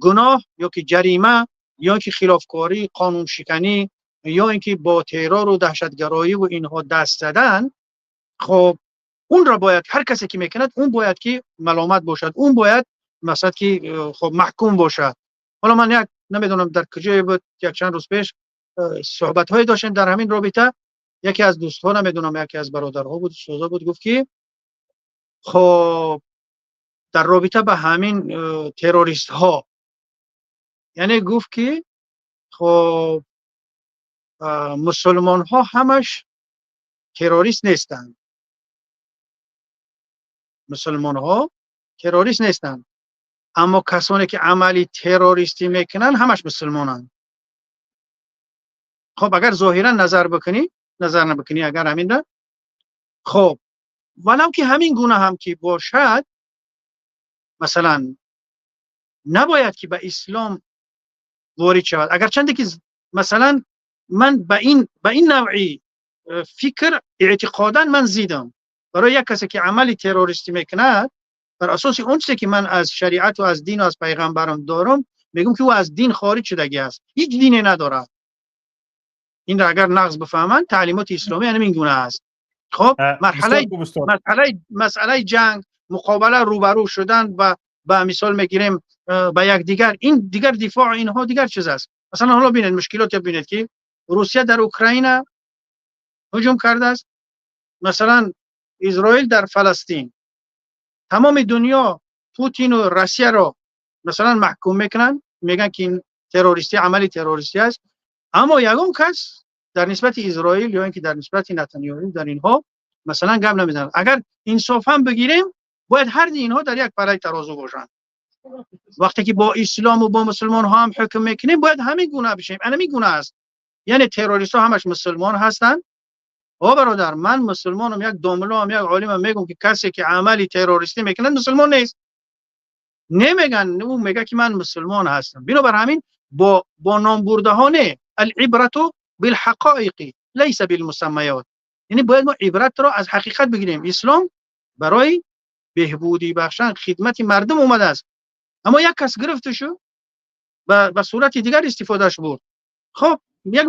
گناه یا که جریمه یا که خلافکاری، قانون شکنی یا اینکه با ترور و دهشتگرایی و اینها دست زدن، خب اون را باید هر کسی که میکند اون باید که ملامت باشد، اون باید مثلا که خب محکوم باشد. حالا من یک نمیدونم در کجای بود یک چند روز پیش صحبت های داشتیم در همین رابطه، یکی از دوست‌ها نمیدونم یکی از برادرها بود سوزا بود گفت که خب در رابطه به همین تروریست ها، یعنی گفت که خب مسلمان ها همش تروریست نیستند، مسلمان ها تروریست نیستند، اما کسانی که عملی تروریستی میکنن همش مسلمانند. خب اگر ظاهرا نظر نبکنی اگر همین را، خب ولو که همین گونه هم که باشد، مثلا نباید که به اسلام وارد شود. اگر چندی که مثلا من به این نوعی فکر اعتقادا من زیدم، برای یک کسی که عملی تروریستی میکند بر اساس اون چیزی که من از شریعت و از دین و از پیغمبرم دارم میگم که او از دین خارج شدگی است، هیچ دینی نداره. این را اگر نقض بفهمن تعلیمات اسلامی یعنی این گونه است. خب مسئله جنگ، مقابله، روبرو شدن و به مثال میگیریم با یک دیگر، این دیگر دفاع اینها دیگر چیز است. مثلا حالا ببینید مشکلات ببینید که روسیه در اوکراین هجوم کرده است، مثلا اسرائیل در فلسطین، تمام دنیا پوتین و روسیه را مثلا محکوم میکنن، میگن که این تروریستی، عملی تروریستی است، اما یگان کس در نسبت اسرائیل یا اینکه در نسبت نتانیاهو در اینها مثلا گپ نمیزنن. اگر انصاف هم بگیریم باید هر اینها در یک پله ترازو باشن. وقتی که با اسلام و با مسلمان ها هم حکم میکنیم باید همین گونه بشیم. همین گونه است. یعنی تروریست ها همش مسلمان هستن. او برادر، من مسلمانم، یک داملام، یک عالمم، میگم که کسی که عملی تروریستی میکنه مسلمان نیست. نمیگن، او میگه که من مسلمان هستم. بنابر همین با نام برده ها نه، العبرة بالحقائق ليس بالمسميات. یعنی باید ما عبرت را از حقیقت بگیریم. اسلام برای بهبودی بخشن خدمت مردم اومده است، اما یک کس گرفته شو به صورت دیگر استفادهش برد. خب یک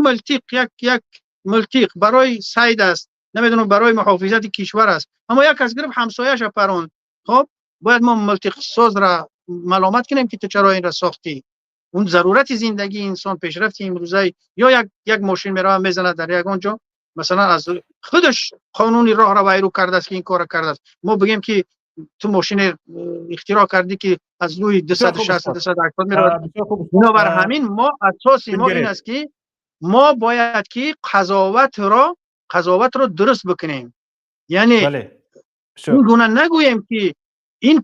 ملتیق برای صید است، نمیدونم برای محافظت کشور است، اما یک از گرفت همسایه‌اش پران. خب باید ما ملتیق ساز را ملامت کنیم که تو چرا این را ساختی؟ اون ضرورت زندگی انسان، پیشرفت امروزه، یا یک ماشین میره میزنه در یک اونجا، مثلا از خودش قانونی راه را ویرو کرده است که این کار کرده است. ما بگیم که تو ماشین اختراع کردی که از روی 260 280 میره. بنابر همین ما اساس ما این است که ما باید که قضاوت را درست بکنیم. یعنی این گونه نگوییم که این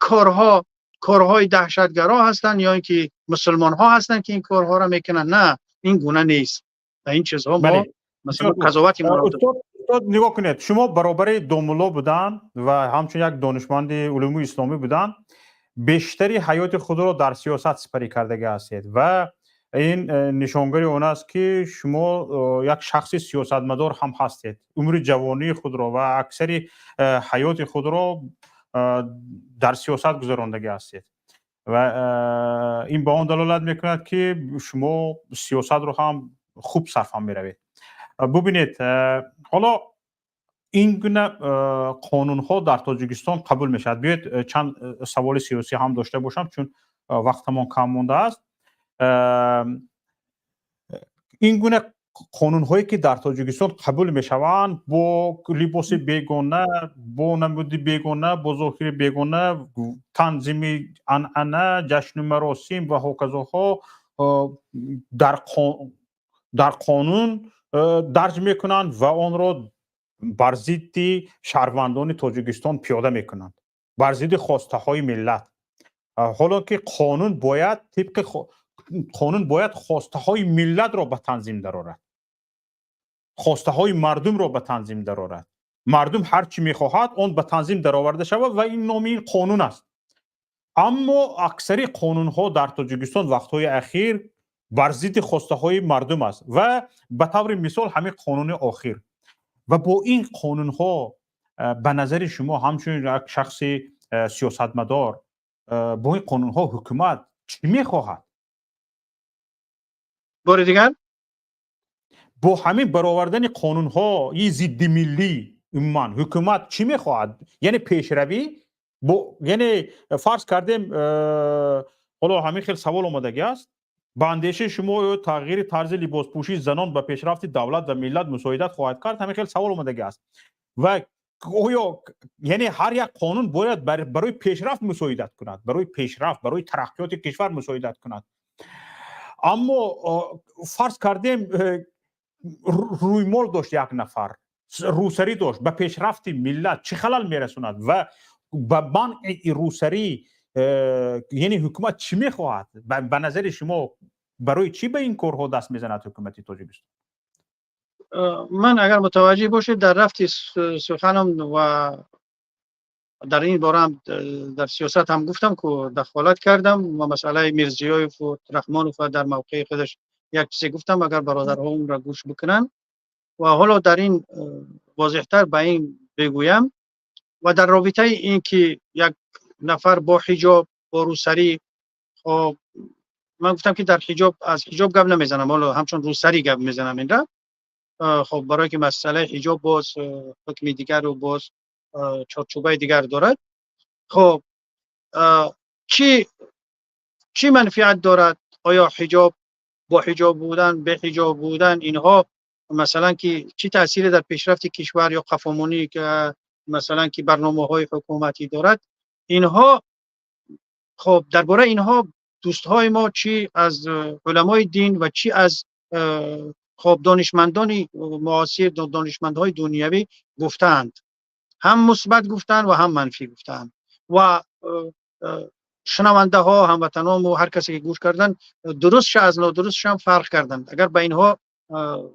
کارهای دهشتگرا هستن یا اینکه مسلمان ها هستن که این کارها را میکنن. نه، این گونه نیست. این چیزها ما مثلا قضاوت ما استاد نگاه کنید، شما برابر دوملا بودن و همچون یک دانشمند علوم اسلامی بودن، بیشتری حیات خود را در سیاست سپری کرده هستید و این نشانگری اون است که شما یک شخص سیاستمدار هم هستید. عمر جوانی خود را و اکثری حیات خود را در سیاست گذرانده هستید و این به آن دلالت میکند که شما سیاست رو هم خوب صرفا میروید. ببینید حالا این گونه قانون ها در تاجیکستان قبول میشد. بیاید چند سوال سیاسی هم داشته باشم چون وقتمان کم مونده است. این گونه قانون هایی که در تاجیکستان قبول میشوند با لباس بیگانه، با نمودی بیگانه، با ظاهر بیگانه، تنظیم عنعنه، جشن مراسم و هکذاها در قانون درج میکنند و آن را بر ضد شهروندان تاجیکستان پیاده میکنند، بر ضد خواسته های ملت. حالا که قانون باید خواسته های ملت را به تنظیم درآورد، خواسته های مردم را به تنظیم درآورد. مردم هر چی میخواهد آن به تنظیم درآورده شود و این نام این قانون است. اما اکثری قانون ها در تاجیکستان وقتهای اخیر بر ضد خواسته های مردم است و به طور مثال همین قانون آخر. و با این قانون ها به نظر شما همچون یک شخص سیاستمدار با این قانون ها حکومت چی میخواهد؟ بار دیگر با همین برآوردن قانون ها این ضد ملی من حکومت چی میخواهد؟ یعنی پیشروی یعنی فرض کردیم حالا همین خیلی سوال اومدگی است. با اندیشه شما تغییر طرز لباس پوشی زنان به پیشرفت دولت و ملت مساعدت خواهد کرد؟ همین خیلی سوال اومدگی است. و یعنی هر یک قانون باید برای پیشرفت مساعدت کند، برای پیشرفت، برای ترقیات کشور مساعدت کند. اما فرض کردیم رویمال داشت یک نفر، روسری داشت، به پیشرفت ملت چه خلل میرسوند و به منع روسری یعنی حکومت چی میخواهد؟ به نظر شما برای چی به این کارها دست میزند حکومت تاجیکستان؟ من اگر متوجه باشید در رفت سخنم و در این باره هم در سیاست هم گفتم که دخالت کردم و مسئله میرزیایف و رحمانوف در موقع خودش یک چیزی گفتم اگر برادرها اون را گوش بکنن. و حالا در این واضح‌تر به این بگویم و در رابطه این که یک نفر با حجاب با روسری، خب من گفتم که در حجاب از حجاب گپ نمیزنم، حالا همچون روسری گپ میزنم این را. خب برای که مسئله حجاب باز حکم دیگر و باز چارچوبه دیگر دارد. خب چی منفعت دارد؟ آیا حجاب با حجاب بودن به حجاب بودن اینها مثلا که چی تأثیری در پیشرفت کشور یا قفامونی که مثلا که برنامه‌های حکومتی دارد؟ اینها خب درباره اینها دوستهای ما چی از علمای دین و چی از خب دانشمندان معاصر، دانشمندهای دنیوی گفتند، هم مثبت گفتند و هم منفی گفتند و شنونده ها، هموطنان و هر کسی که گوش کردن درستش از نادرستش هم فرق کردند. اگر به اینها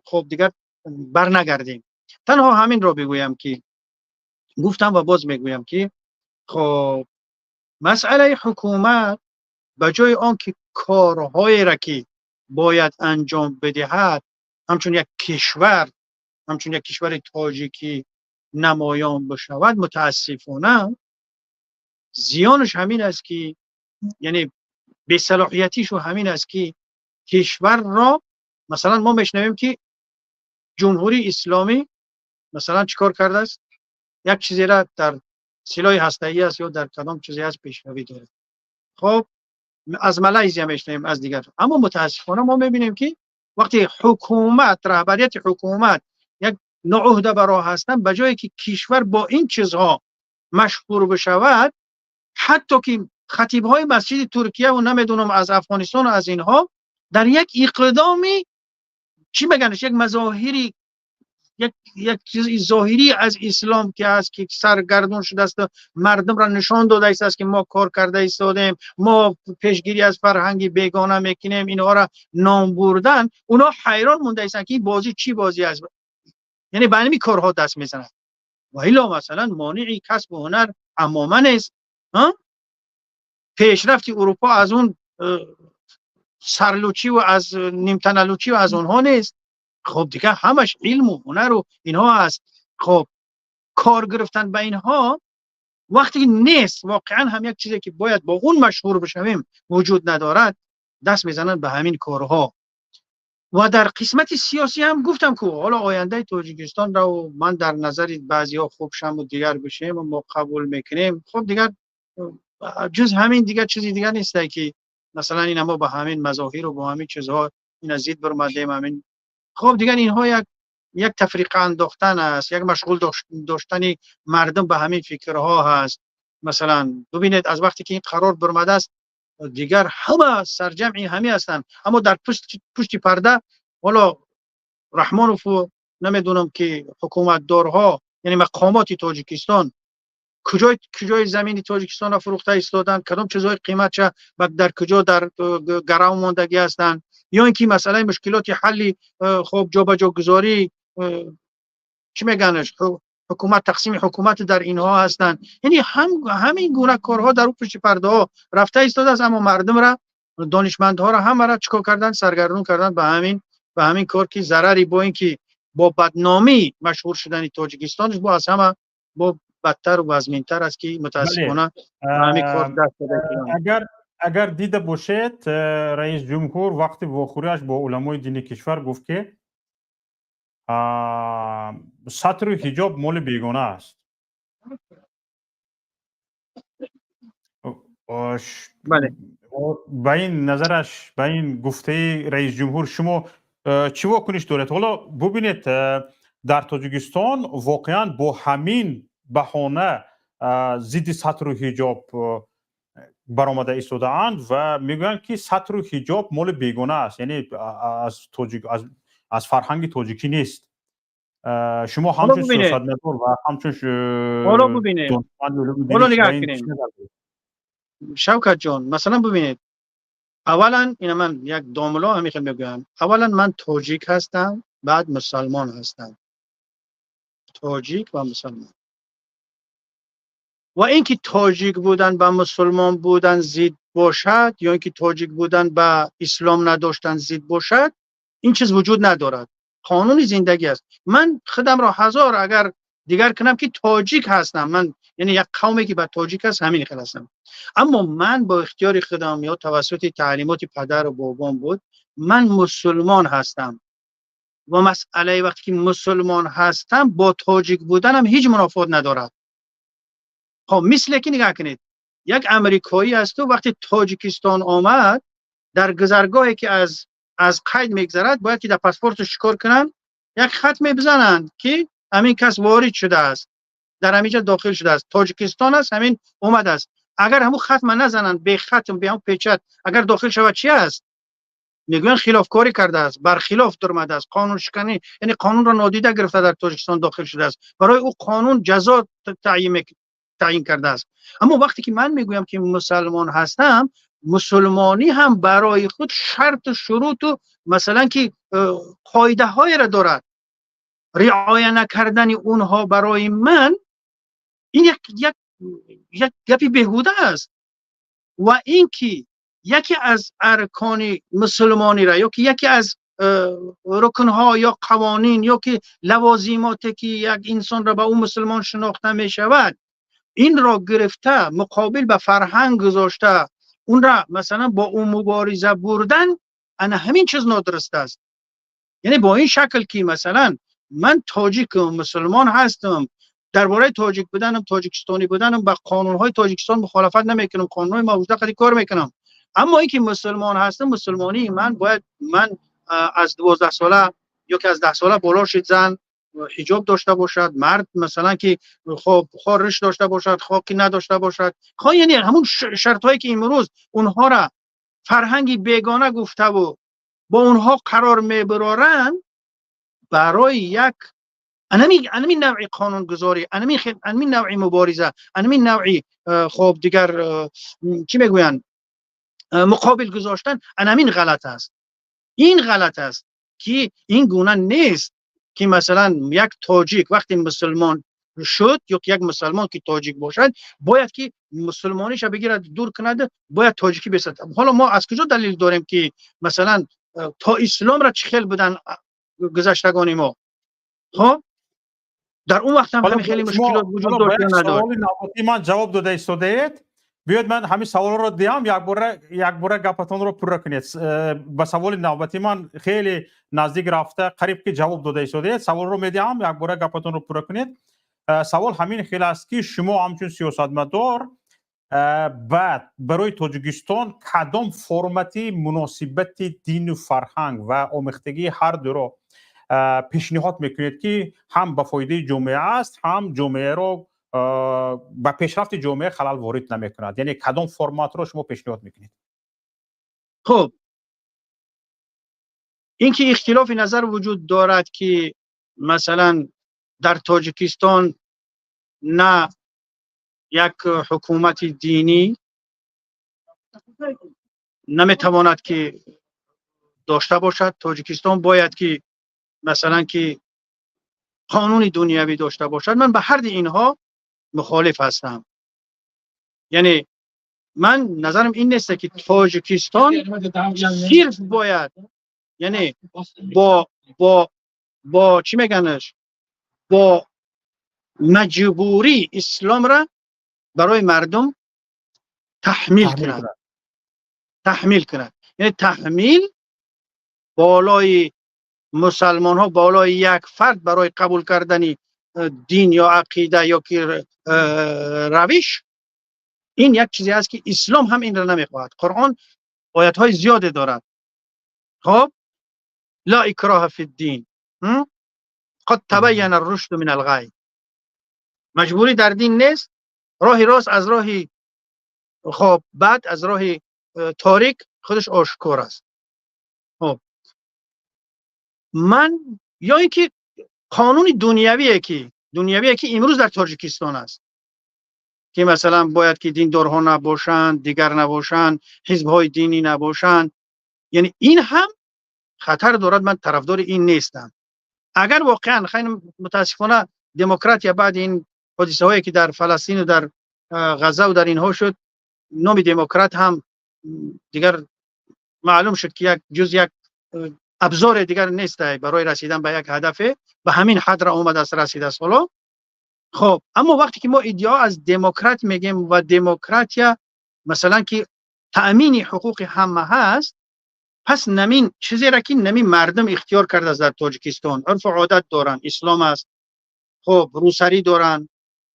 خب دیگر بر نگردیم، تنها همین رو بگویم که گفتم و باز میگویم که خب مسئله حکومت به جای آن که کارهایی را که باید انجام بدهد همچون یک کشور تاجیکی نمایان بشود، متاسفانه زیانش همین است که یعنی بی‌صلاحیتیش همین است که کشور را مثلا ما میشنویم که جمهوری اسلامی مثلا چیکار کرده است، یک چیزی را در سلاح هسته‌ای است یا در کدام چیزی از پیشروی داره. خب از مالزی میشنویم از دیگر، اما متاسفانه ما میبینیم که وقتی حکومت، رهبریت حکومت یک ناعهده برای هستن، به جایی که کشور با این چیزها مشهور بشود، حتی که خطیب های مسجد ترکیه و نمیدونم از افغانستان و از اینها در یک اقدامی چی میگنش، یک مظاهری، یک چیز ظاهری از اسلام که است که سرگردون شده است، مردم را نشان داده است که ما کار کرده ایستادیم، ما پیشگیری از فرهنگ بیگانه میکنیم، اینها را نام بردن، اونا حیران مونده است که این بازی چی بازی است، یعنی به همین کارها دست میزنند. و الا مثلا مانعی کسب هنر عموما است. پیشرفت اروپا از اون سرلوچی و از نیمتنلوچی و از اونها نیست. خب دیگه همش علم و هنر و اینها هست. خب کار گرفتن به اینها وقتی نیست، واقعا هم یک چیزی که باید با اون مشهور بشویم وجود ندارد، دست میزنن به همین کارها. و در قسمت سیاسی هم گفتم که حالا آینده تاجیکستان را و من در نظر بعضی‌ها خوب شم و دیگر بشیم و ما قبول میکنیم، خب دیگر جز همین دیگر چیزی دیگر نیست که مثلا این ما با همین مظاهر و با همین چیزها این از زید برمدیم همین. خب دیگر اینها یک تفریقه انداختن است، یک مشغول داشتن مردم به همین فکرها هست. مثلا ببینید از وقتی که این قرار برمده است دیگر همه سرجمعی همه هستند، اما در پشت پرده والا رحمانوف و نمیدونم که حکومتدارها یعنی مقامات تاجیکستان کجای زمین تاجیکستان را فروخته ایستادن، کدام چیزهای قیمت چه در کجا در گرام ماندگی هستند، یا اینکه مسئله مشکلات حلی خب جابجا گذاری چی میگنش حکومت تقسیم حکومت در اینها هستند. یعنی همین گونه کارها در پشت پرده ها رفته ایستاده است، اما مردم را، دانشمندها را همه را چیکار کردن، سرگردون کردن به همین کار که ضرری با اینکه با بدنامی مشهور شدن تاجیکستانش با از همه با بدتر و وزمینتر است که متاسفانه همین کار دست داده. اگر دیده باشید رئیس جمهور وقتی واخوریش با علمای دینی کشور گفت که سطر و حجاب مال بیگانه است. بله. با این نظرش، با این گفته رئیس جمهور شما چی واکنش دارید؟ حالا ببینید در تاجیکستان واقعا با همین بهانه ضد سطر و حجاب برآمده ایستاده اند و میگویند که سطر و حجاب مال بیگانه است، یعنی از فرهنگ تاجیکی نیست. شما همچون سیاستمدار و همچون حالا ببینید، حالا نگاه کنید شوکت جان، مثلا ببینید اولا این من یک داملا همیشه میگم، اولا من تاجیک هستم، بعد مسلمان هستم، تاجیک و مسلمان. و اینکه تاجیک بودن با مسلمان بودن زید باشد یا اینکه تاجیک بودن با اسلام نداشتن زید باشد، این چیز وجود ندارد. قانون زندگی است. من خودم را هزار اگر دیگر کنم که تاجیک هستم، من یعنی یک قومی که با تاجیک است همین خیلی هستم، اما من با اختیار خودم یا توسط تعلیمات پدر و بابام بود من مسلمان هستم و مسئله وقتی که مسلمان هستم با تاجیک بودنم هیچ منافات ندارد. خب مثل که نگاه کنید یک امریکایی است و وقتی تاجیکستان آمد در گذرگاهی که از قید میگذرد باید که در پاسپورتش چیکار کنن؟ یک خط میبزنن که همین کس وارد شده است، در همینجا داخل شده است، تاجیکستان است، همین اومد است. اگر همون خط من نزنن، به ختم به هم پیچت اگر داخل شود چی است؟ میگن خلافکاری کرده است، برخلاف درآمده است، قانون شکنی، یعنی قانون را نادیده گرفته در تاجیکستان داخل شده است، برای او قانون جزا تعیین کرده است. اما وقتی که من میگویم که مسلمان هستم، مسلمانی هم برای خود شرط و شروط و مثلا که قاعده های را دارد، رعایت نکردن اونها برای من این یک گپی بیهوده است. و اینکه یکی از ارکان مسلمانی را یا که یکی از رکنها یا قوانین یا که لوازماتی که یک انسان را به اون مسلمان شناخته می شود این را گرفته مقابل به فرهنگ گذاشته، اون را مثلا با اون مبارزه بردن، انا همین چیز نادرست است. یعنی با این شکل که مثلا من تاجیک مسلمان هستم، درباره تاجیک بودنم، تاجیکستانی بودنم، با قانونهای تاجیکستان مخالفت نمیکنم، قانونهای موجوده قضیه کار میکنم، اما اینکه مسلمان هستم، مسلمانی من باید از 12 ساله یا که از 10 ساله بالا شد زن حجاب داشته باشد، مرد مثلا که خب خارش داشته باشد، خاکی نداشته باشد. خب یعنی همون شرط هایی که امروز اونها را فرهنگی بیگانه گفته و با اونها قرار میبرارن برای یک انمی نوعی قانونگذاری، انمی نوعی مبارزه، انمی نوعی خب دیگر چی میگوین مقابل گذاشتن، انمین غلط است. این غلط است که این گونه نیست که مثلا یک تاجیک وقتی مسلمان شد یا یک مسلمان که تاجیک باشد باید که مسلمانیش بگیرد دور کند، باید تاجیکی بسد. حالا ما از کجا دلیل داریم که مثلا تا اسلام را چه خیل بدن گذشتگان ما؟ ها در اون وقت هم خیلی مشکلات وجود داشت یا نداشت؟ سوال نوبتی من جواب داده ایستادید. بیاید من همین سوال رو دیم یک باره گپتون رو پر کنید. با سوال نوبتی من خیلی نزدیک رفته، قریب که جواب داده ایستادید. سوال رو میدیم یک باره گپتون رو پر کنید. سوال همین خیلی است که شما همچون سیاستمدار بعد برای تاجیکستان کدام فرمتی مناسبت دین و فرهنگ و آمیختگی هر دو رو پیشنهاد میکنید که هم به فایده جامعه است، هم جامعه رو به پیشرفت جامعه خلل وارد نمیکند؟ یعنی کدام فرمت رو شما پیشنهاد میکنید؟ خب اینکه اختلاف نظر وجود دارد که مثلا در تاجیکستان نه یک حکومت دینی نمیتواند که داشته باشد، تاجیکستان باید که مثلا که قانون دنیوی داشته باشد، من به هر اینها مخالف هستم. یعنی من نظرم این نیست که تاجیکستان صرف باید یعنی با چی میگنش با مجبوری اسلام را برای مردم تحمیل کند. یعنی تحمیل بالای مسلمان ها، بالای یک فرد برای قبول کردن دین یا عقیده یا که روش، این یک چیزی است که اسلام هم این را نمیخواهد. قرآن آیات های زیاده دارد. خب لا اکراه فی الدین، قد تبین الرشد من الغی. مجبوری در دین نیست، راه راست از راه خب بعد از راه تاریک خودش آشکار است. خب من یا اینکه قانون دنیویه که امروز در تاجیکستان است که مثلا باید که دیندارها نباشند، دیگر نباشند، حزب‌های دینی نباشند، یعنی این هم خطر دارد. من طرفدار این نیستم. اگر واقعا خیلی متاسفانه دموکراتیا بعد این حادثه هایی که در فلسطین و در غزه و در اینها شد، نام دموکرات هم دیگر معلوم شد که یک ابزار دیگر نیست برای رسیدن به یک هدف، به همین حد را اومد است رسیده است. حالا خب اما وقتی که ما ادعا از دموکرات میگیم و دموکراتیا مثلا که تأمین حقوق همه هست، پس نمین چیزی را که نمین مردم اختیار کرده از در تاجیکستان عرف و عادت دارن، اسلام است، خب روسری دارن،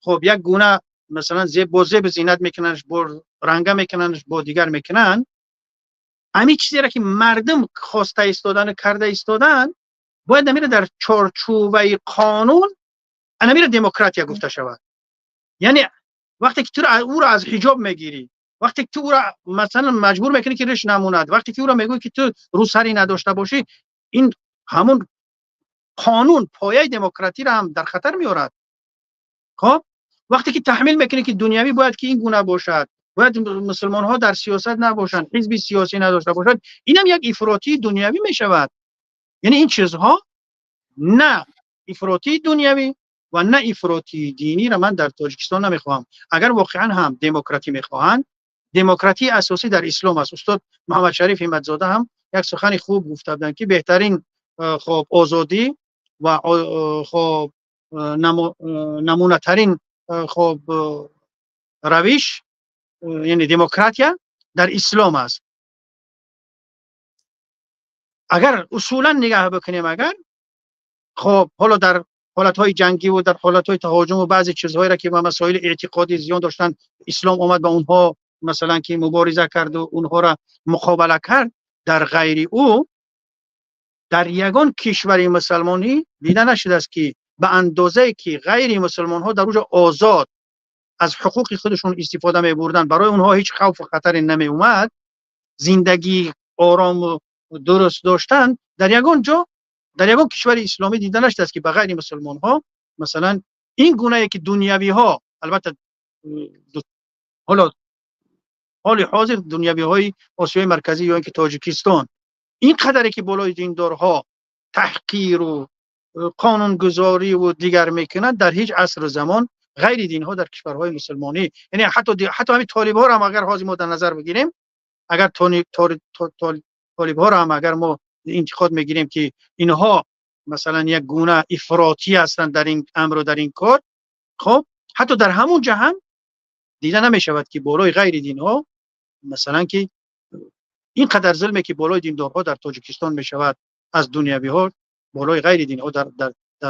خب یک گونه مثلا با زیب زینت میکننش، با رنگه میکننش، با دیگر میکنن، همین چیزی را که مردم خواسته ایستادن کرده ایستادن باید نمیره در چارچوبه قانون نمیره دموکراتیا گفته شود. یعنی وقتی که تو او را از حجاب میگیری، وقتی که تو او را مثلا مجبور میکنی که ریش نموند، وقتی که او را میگوی که تو روسری نداشته باشی، این همون قانون پایه دموکراتی را هم در خطر میارد. خب وقتی که تحمیل میکنی که دنیوی باید که این گونه باشد، باید مسلمان ها در سیاست نباشند، حزب سیاسی نداشته باشند، اینم یک افراطی دنیوی میشود. یعنی این چیزها نه افراطی دنیوی و نه افراطی دینی را من در تاجیکستان نمیخواهم. اگر واقعا هم دموکراتی میخواهند، دموکراتی اساسی در اسلام است. استاد محمد شریف همتزاده هم یک سخن خوب گفته بودند که بهترین خب آزادی و خب نمونه ترین خب روش یعنی دموکراتیا در اسلام است. اگر اصولا نگاه بکنیم، اگر خب حالا در حالتهای جنگی و در حالتهای تهاجم و بعضی چیزهایی را که با مسائل اعتقادی زیان داشتن، اسلام اومد با اونها مثلا که مبارزه کرد و اونها را مقابله کرد، در غیر او در یگان کشور مسلمانی دیده نشده است که به اندازه که غیر مسلمان ها در اونجا آزاد از حقوق خودشون استفاده می بردن، برای اونها هیچ خوف و خطری نمی اومد، زندگی آرام و درست داشتن، در یگان جا در یگان کشور اسلامی دیده نشده است که به غیر مسلمان ها مثلا این گونه که دنیوی ها، البته حالا حال حاضر دنیوی های آسیای مرکزی یا اینکه تاجیکستان این قدری که بالای دیندارها تحقیر و قانونگذاری و دیگر میکنند، در هیچ عصر و زمان غیر دین ها در کشورهای مسلمانی، یعنی حتی همین طالب ها را هم اگر حاضر ما در نظر بگیریم، اگر طالب ها را هم اگر ما انتقاد میگیریم که اینها مثلا یک گونه افراطی هستند در این امر و در این کار، خب حتی در همون جهان دیده نمیشود که بالای غیر دین ها مثلا که این قدر ظلمی که بالای دیندارها در تاجیکستان میشود از دنیوی ها، بالای غیر دین ها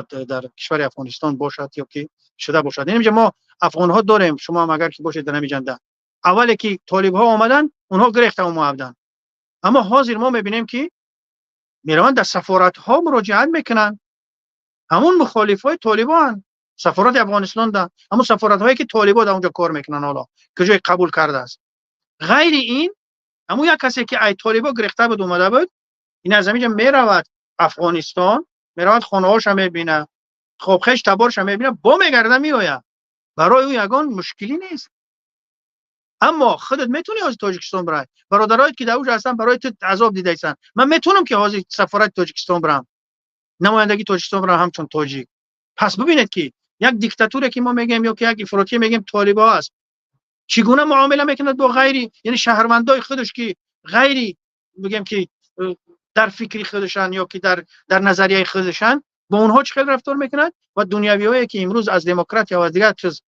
در کشور افغانستان باشد یا که شده باشد. یعنی ما افغان ها داریم، شما هم اگر که باشید در نمیجنده، اولی که طالب ها آمدن اونها گرفتن و معبدن، اما حاضر ما میبینیم که میروند در سفارت ها مراجعت میکنن، همون مخالف های طالبان سفارت افغانستان ده، همون سفارت هایی که طالبان در اونجا کار میکنن، حالا که جای قبول کرده است. غیر این اما یک کسی که ای طالبا گرفته بود اومده بود، این از همینجا میرود افغانستان، میرود خانه هاش هم میبینه، خب خش تبارش هم میبینه، با میگرده میآید، برای او یگان مشکلی نیست. اما خودت میتونی از تاجیکستان برای برادرایت که در اونجا هستن برای تو عذاب دیده ایستن، من میتونم که حاضر سفارت تاجیکستان برم، نمایندگی تاجیکستان برم همچون تاجیک. پس ببینید که یک دیکتاتوری که ما میگیم یا که یک افراطی میگیم طالبا است، چگونه معامله میکند با غیری، یعنی شهروندای خودش که غیری بگیم که در فکری خودشان یا که در نظریه خودشان، با اونها چه رفتار میکند، و دنیویایی که امروز از دموکراسی و از دیگر چیز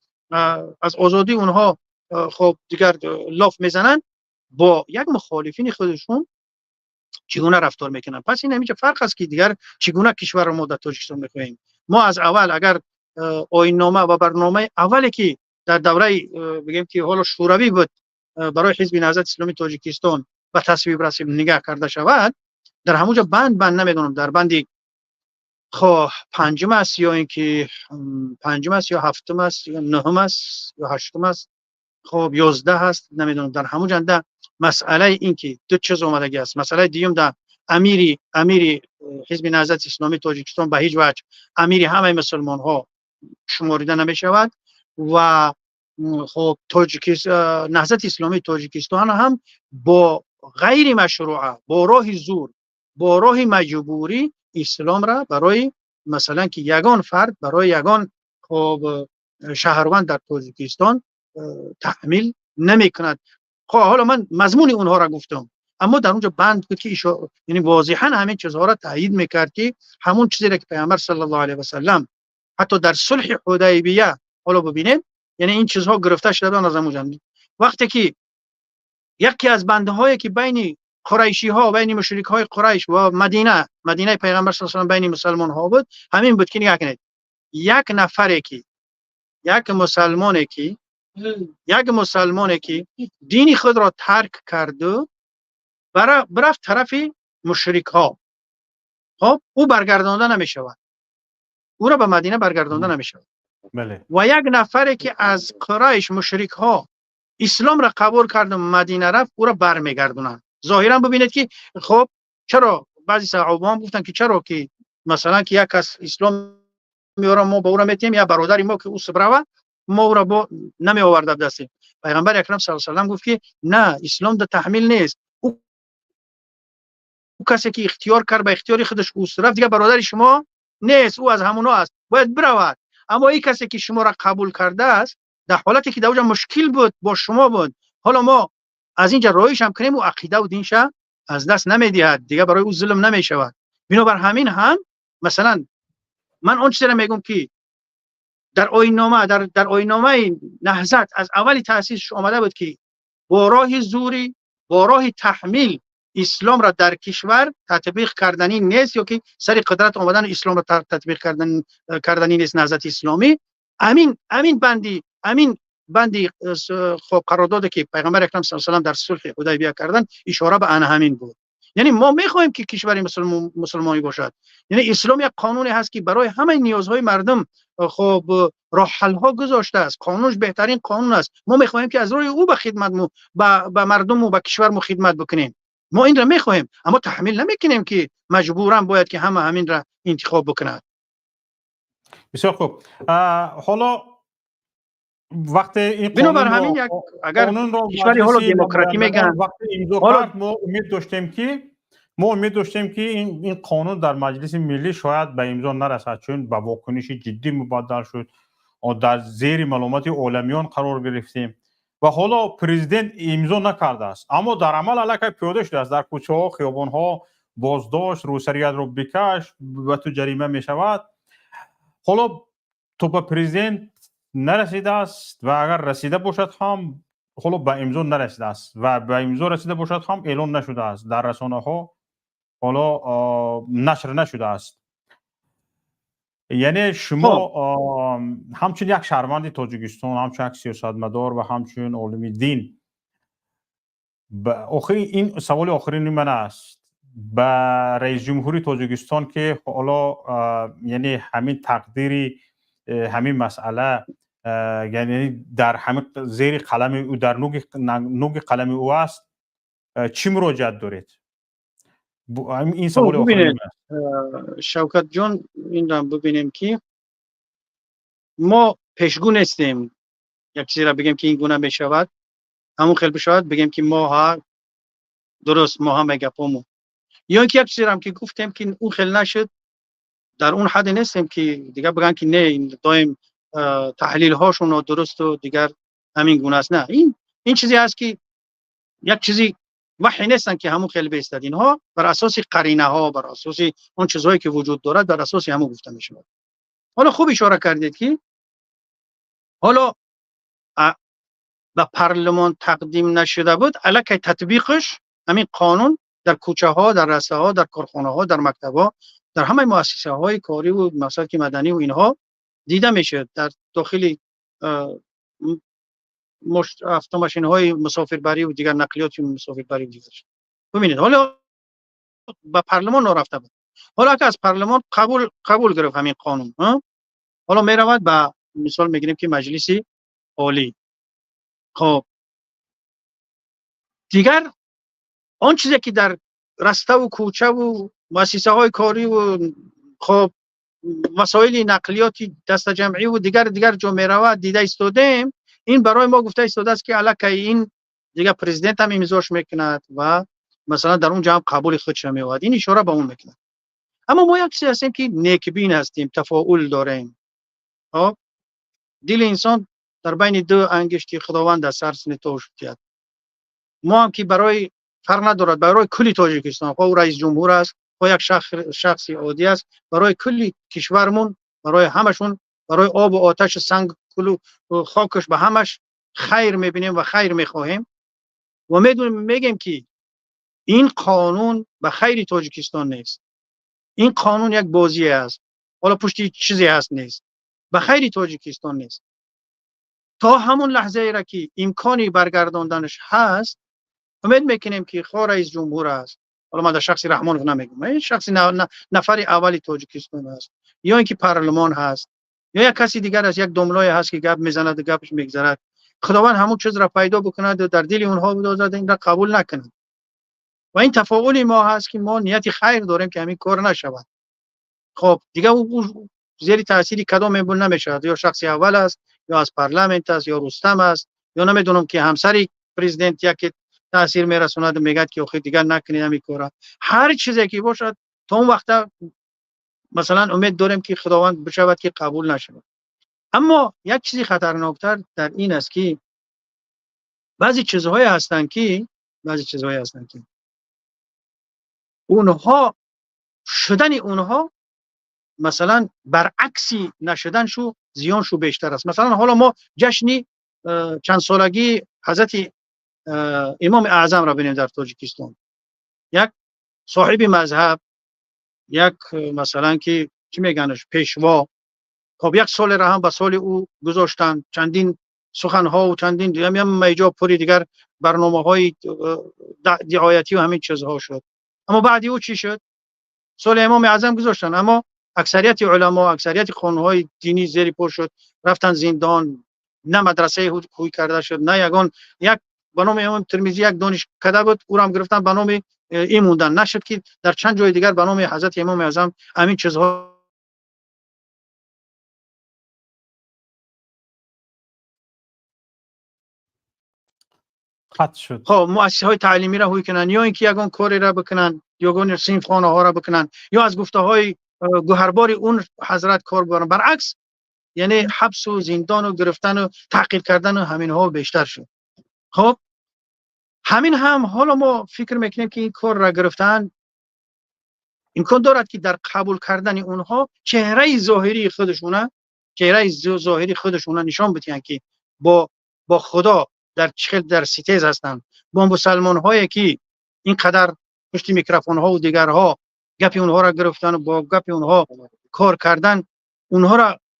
از آزادی اونها خب دیگر لاف میزنن، با یک مخالفین خودشون چگونه رفتار میکنن. پس این همیشه فرق است که دیگر چگونه کشور ما در تاجیکستان میخواهیم. ما از اول اگر آیین نامه و برنامه اولی که در دوره بگیم که حالا شوروی بود برای حزب نهضت اسلامی تاجیکستان و تصویب رسم نگاه کرده شود، در همونجا بند نمیدونم در بندی خب پنجم است یا اینکه پنجم است یا هفتم است یا نهم است یا هشتم است، خب 11 هست نمیدونم، در همونجا در مسئله این که دو چیز اومدگی است. مسئله دیوم در امیری حزب نهضت اسلامی تاجیکستان به هیچ وجه امیری همه مسلمان ها شماریده نمی شود و خب نهضت اسلامی تاجیکستان هم با غیر مشروعه، با راه زور، با راه مجبوری اسلام را برای مثلا که یگان فرد، برای یگان خب شهروند در تاجیکستان تحمیل نمی کند. خب حالا من مضمون اونها را گفتم، اما در اونجا بند بود که یعنی واضحا همین چیزها را تایید میکرد که همون چیزی را که پیامبر صلی الله علیه و سلم حتی در صلح حدیبیه، حالا ببینید یعنی این چیزها گرفته شده از اونجا، وقتی که یکی از بندهایی که بین قریشی ها، بین مشرک های قریش و مدینه پیغمبر صلی الله علیه و بین مسلمان ها بود، همین بود که نگاه کنید یک نفری که یک مسلمانی که دین خود را ترک کرده برفت طرف مشرک ها، خب او برگردانده نمی شود، او را به مدینه برگردانده نمی شود. بله. و یک نفری که از قریش مشرک ها اسلام را قبول کرد و مدینه رفت، او را برمیگردونن. ظاهرا ببینید که خب چرا بعضی صحابه هم گفتن که چرا که مثلا که یک کس اسلام میاره ما با او را میتیم، یا برادری ما که او صبره ما او را با نمی آورده دستیم. پیغمبر اکرم صلی الله علیه و سلم گفت که نه، اسلام در تحمیل نیست، او کسی که اختیار کرد به اختیار خودش او رفت دیگه برادر شما نیست، او از همونا است، باید برود. اما این کسی که شما را قبول کرده است در حالتی که در اونجا مشکل بود با شما بود، حالا ما از اینجا رایش هم کنیم و عقیده و دینش از دست نمیدهد، دیگه برای او ظلم نمیشود. بنابر همین هم مثلا من اون چیزی را میگم که در آیین نامه نهضت از اولی تاسیسش آمده بود که با راه زوری، با راه تحمیل اسلام را در کشور تطبیق کردنی نیست یا که سر قدرت آمدن اسلام را تطبیق کردنی نیست نهضت اسلامی. امین بندی خب قراردادی که پیغمبر اکرم صلی الله علیه و در صلح حدیبیه کردن اشاره به همین بود. یعنی ما میخوایم که کشور مسلمانی باشد. یعنی اسلام یک قانونی هست که برای همه نیازهای مردم خب راه حل ها گذاشته است. قانونش بهترین قانون است. ما میخوایم که از روی او به خدمت به مردم و به کشور خدمت بکنیم. ما این را میخوایم، اما تحمیل نمیکنیم که مجبوراً باید که همین را انتخاب بکنند. بسیار خوب. حالا وقتی این بنابر همین یک اگر کشوری حالا دموکراتی میگن، وقتی امضا کرد ما امید داشتیم که این قانون در مجلس ملی شاید به امضا نرسد، چون به واکنش جدی مبدل شد و در زیر ملامت عالمیان قرار گرفتیم و حالا پرزیدنت امضا نکرده است، اما در عمل علیه پیاده شده است. در کوچه ها، خیابان ها بازداشت، روسریت رو بکش و تو جریمه می شود. حالا تو به پرزیدنت نرسیده است و اگر رسیده باشد هم حالا به امضا نرسیده است و به امضا رسیده باشد هم اعلان نشده است، در رسانه ها حالا نشر نشده است. یعنی شما همچون یک شهروند تاجیکستان، همچون یک سیاستمدار و همچون عالم دین، این سوال آخرین من است به رئیس جمهوری تاجیکستان که حالا یعنی همین تقدیری همین مسئله یعنی در همین زیر قلم او، در نوک قلم او است، چی مراجعت دارید؟ این سوال آخرین است. شوکت جان، این را ببینیم که ما پیشگو نیستیم یک چیزی را بگیم که این گونه میشود همون خیلی بشود بگیم که ما ها درست ما هم گپامو، یا اینکه یک چیزی را هم که گفتیم که اون خیلی نشد، در اون حد نیستیم که دیگه بگن که نه این دائم تحلیل هاشون درست و دیگر همین گونه است. نه، این چیزی است که یک چیزی وحی نیستن که همون خیلی بیستد. اینها بر اساس قرینه ها، بر اساس اون چیزهایی که وجود دارد، بر اساس همون گفته میشه. حالا خوب اشاره کردید که حالا به پارلمان تقدیم نشده بود، الکی تطبیقش همین قانون در کوچه ها، در رسته ها، در کارخانه ها، در مکتب ها، در همه مؤسسه های کاری و مسائل مدنی و اینها دیده میشه. در داخل автомашин های مسافربری و دیگر نقلیات مسافربری و دیگر. ببینید حالا به پارلمان رفته بود، حالا که از پارلمان قبول گرفت همین قانون، حالا می رود به مثال میگیریم که مجلس عالی. خب دیگر آن چیزی که در رسته و کوچه و مؤسسه های کاری و خب مسائل نقلیاتی دست جمعی و دیگر جو می رود دیده استودیم، این برای ما گفته استوده است که الکی این دیگه پرزیدنت هم امضاش میکند و مثلا در اون جمع قبول خودش میواد. این اشاره به اون میکنه. اما ما یک چیزی هستیم که نیکبین هستیم، تفاؤل داریم. خب دل انسان در بین دو انگشتی خداوند از سرسن توشید. ما هم که برای فرق ندارد، برای کلی تاجیکستان، خب رئیس جمهور است، خب یک شخصی عادی است، برای کلی کشورمون، برای همشون، برای آب و آتش و سنگ کلو خاکش به همش خیر میبینیم و خیر میخواهیم و میگیم که این قانون به خیر تاجیکستان نیست. این قانون یک بازی است، حالا پشتی چیزی هست نیست، به خیر تاجیکستان نیست. تا همون لحظه ای را که امکانی برگرداندنش هست امید میکنیم که خود رئیس جمهور است، حالا من در شخص رحمان نمیگم، این شخص نفر اولی تاجیکستان است، یا اینکه پارلمان هست، یا یک کسی دیگر از یک دملای هست که گپ میزند و گپش میگذرد، خداوند همون چیز را پیدا بکند و در دل اونها بدازد این را قبول نکنند. و این تفاؤل ما هست که ما نیت خیر داریم که همین کار نشود. خب دیگه او زیر تاثیر کدام میبون نمیشه، یا شخص اول است، یا از پارلمانت است، یا رستم است، یا نمیدونم که همسری پرزیدنت یا که تاثیر میرسوند و میگه که آخه دیگه نکنید همین کارا. هر چیزی که باشد تا اون وقت مثلا امید داریم که خداوند بشود که قبول نشود. اما یک چیزی خطرناکتر در این است که بعضی چیزهای هستند که اونها شدن اونها مثلا برعکسی نشدن شو زیان شو بیشتر است. مثلا حالا ما جشنی چند سالگی حضرت امام اعظم را ببینیم در تاجیکستان. یک صاحب مذهب، یک مثلا که چی میگنش پیشوا، خب یک سال را هم به سال او گذاشتن، چندین سخنها و چندین هم میجا پوری دیگر برنامه های دعایتی و همین چیزها شد. اما بعدی او چی شد؟ سال امام اعظم گذاشتن، اما اکثریت علما، اکثریت خانه‌های دینی زیر پول شد، رفتن زندان، نه مدرسه خوی کرده شد، نه یگان یک به نام امام ترمذی یک دانشکده بود، او را هم گرفتن به نام این موندن، نشد که در چند جای دیگر به نام حضرت امام اعظم همین چیزها خط شد. خب مؤسسه های تعلیمی را هوی کنن، یا اینکه یگان کاری را بکنن، یا گون صنف خانه ها را بکنن، یا از گفته های گوهربار اون حضرت کار بکنن. برعکس یعنی حبس و زندان و گرفتن و تعقیب کردن و همین ها بیشتر شد. خب همین هم حالا ما فکر میکنیم که این کار را گرفتن امکان دارد که در قبول کردن اونها چهره ظاهری خودشونه نشان بدهند که با خدا در ستیز هستند، با مسلمان هایی که اینقدر پشت میکروفون ها و دیگرها گپ اونها را گرفتن و با گپ اونها کار کردن،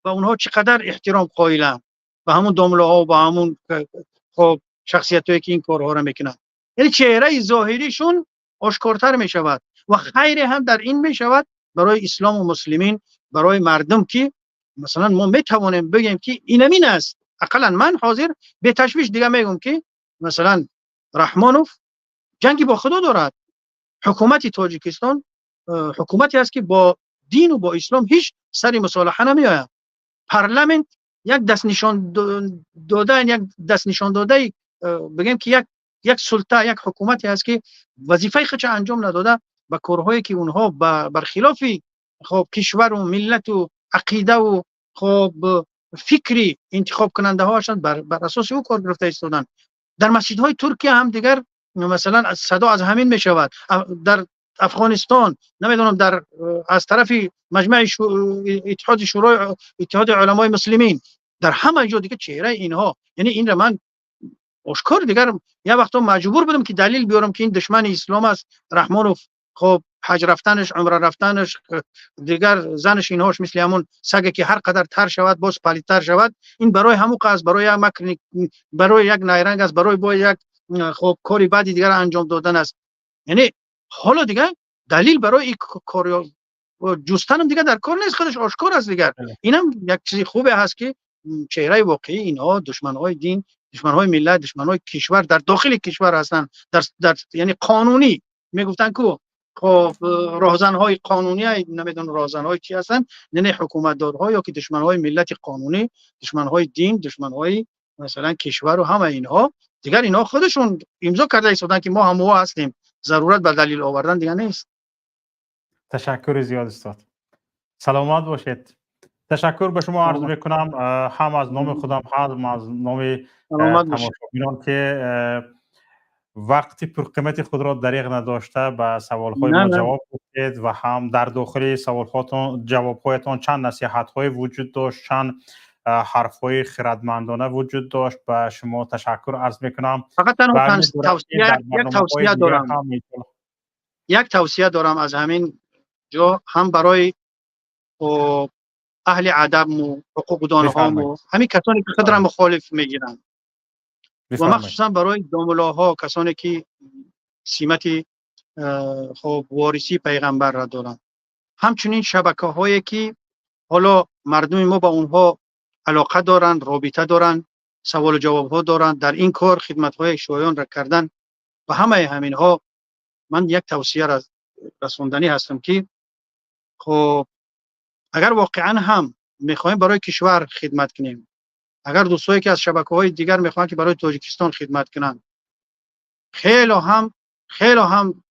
اونها چقدر احترام قائلن به همون دامله ها و به همون خب شخصیت هایی که این کارها را میکنن. یعنی چهره ظاهریشون آشکارتر می شود و خیر هم در این می شود برای اسلام و مسلمین، برای مردم که مثلا ما می توانیم بگیم که اینمین است. اقلا من حاضر به تشویش دیگه میگم که مثلا رحمانوف جنگی با خدا دارد. حکومت تاجیکستان حکومتی است که با دین و با اسلام هیچ سری مصالحه نمی آید. پارلمنت یک دست نشان داده بگیم که یک سلطه، یک حکومتی است که وظیفه خودش انجام نداده و کارهایی که اونها برخلاف خب کشور و ملت و عقیده و خب فکری انتخاب کننده هاشون بر اساس او کار گرفته ایستادن. در مسجدهای ترکیه هم دیگر مثلا صدا از همین می شود. در افغانستان نمیدونم در از طرف مجمع اتحاد علمای مسلمین، در همه جا دیگه چهره اینها، یعنی این را من آشکار دیگر یه وقتا مجبور بودم که دلیل بیارم که این دشمن اسلام است. رحمانوف خب حج رفتنش، عمره رفتنش، دیگر زنش اینهاش مثل همون سگی که هر قدر تر شود باز پلیدتر شود، این برای همون قصد، برای یک مکر، برای یک نیرنگ است، برای با یک خب کاری بعدی دیگر انجام دادن است. یعنی حالا دیگه دلیل برای این کار جستنم دیگه در کار نیست، خودش آشکار است دیگر. اینم یک چیز خوبه هست که چهره واقعی اینها دشمنهای دین، دشمنهای ملت، دشمنهای کشور در داخل کشور هستند، در یعنی قانونی میگفتن که خب راهزنهای قانونی نمیدونم راهزنهای چی هستن، یعنی حکومتدارها یا که دشمنهای ملت قانونی، دشمنهای دین، دشمنهای مثلا کشور و همه اینها دیگر اینها خودشون امضا کرده ایستادن که ما هم هستیم، ضرورت به دلیل آوردن دیگه نیست. تشکر زیاد استاد. سلامت باشید. تشکر به شما عرض میکنم، هم از نام خودم هم از نام تماشاگران که وقتی پرقیمت خود را دریغ نداشته به سوالهای ما جواب دادید و هم در داخل سوالهاتون جوابهایتان چند نصیحت‌های وجود داشت، چند حرف‌های خردمندانه وجود داشت. به شما تشکر عرض میکنم. فقط یک توصیه دارم از همین جا، هم برای اهل ادب و حقوقدان ها و همین کسانی که خود را مخالف میگیرن و مخصوصا برای داملاها، کسانی که سمت خب وارثی پیغمبر را دارن، همچنین شبکه هایی که حالا مردم ما با اونها علاقه دارن، رابطه دارن، سوال و جواب ها دارن، در این کار خدمت های شایان را کردن و همه همین ها من یک توصیه را رسوندنی هستم که خب اگر واقعا هم میخوایم برای کشور خدمت کنیم، اگر دوستایی که از شبکه‌های دیگر میخوان که برای تاجیکستان خدمت کنن، خیلی هم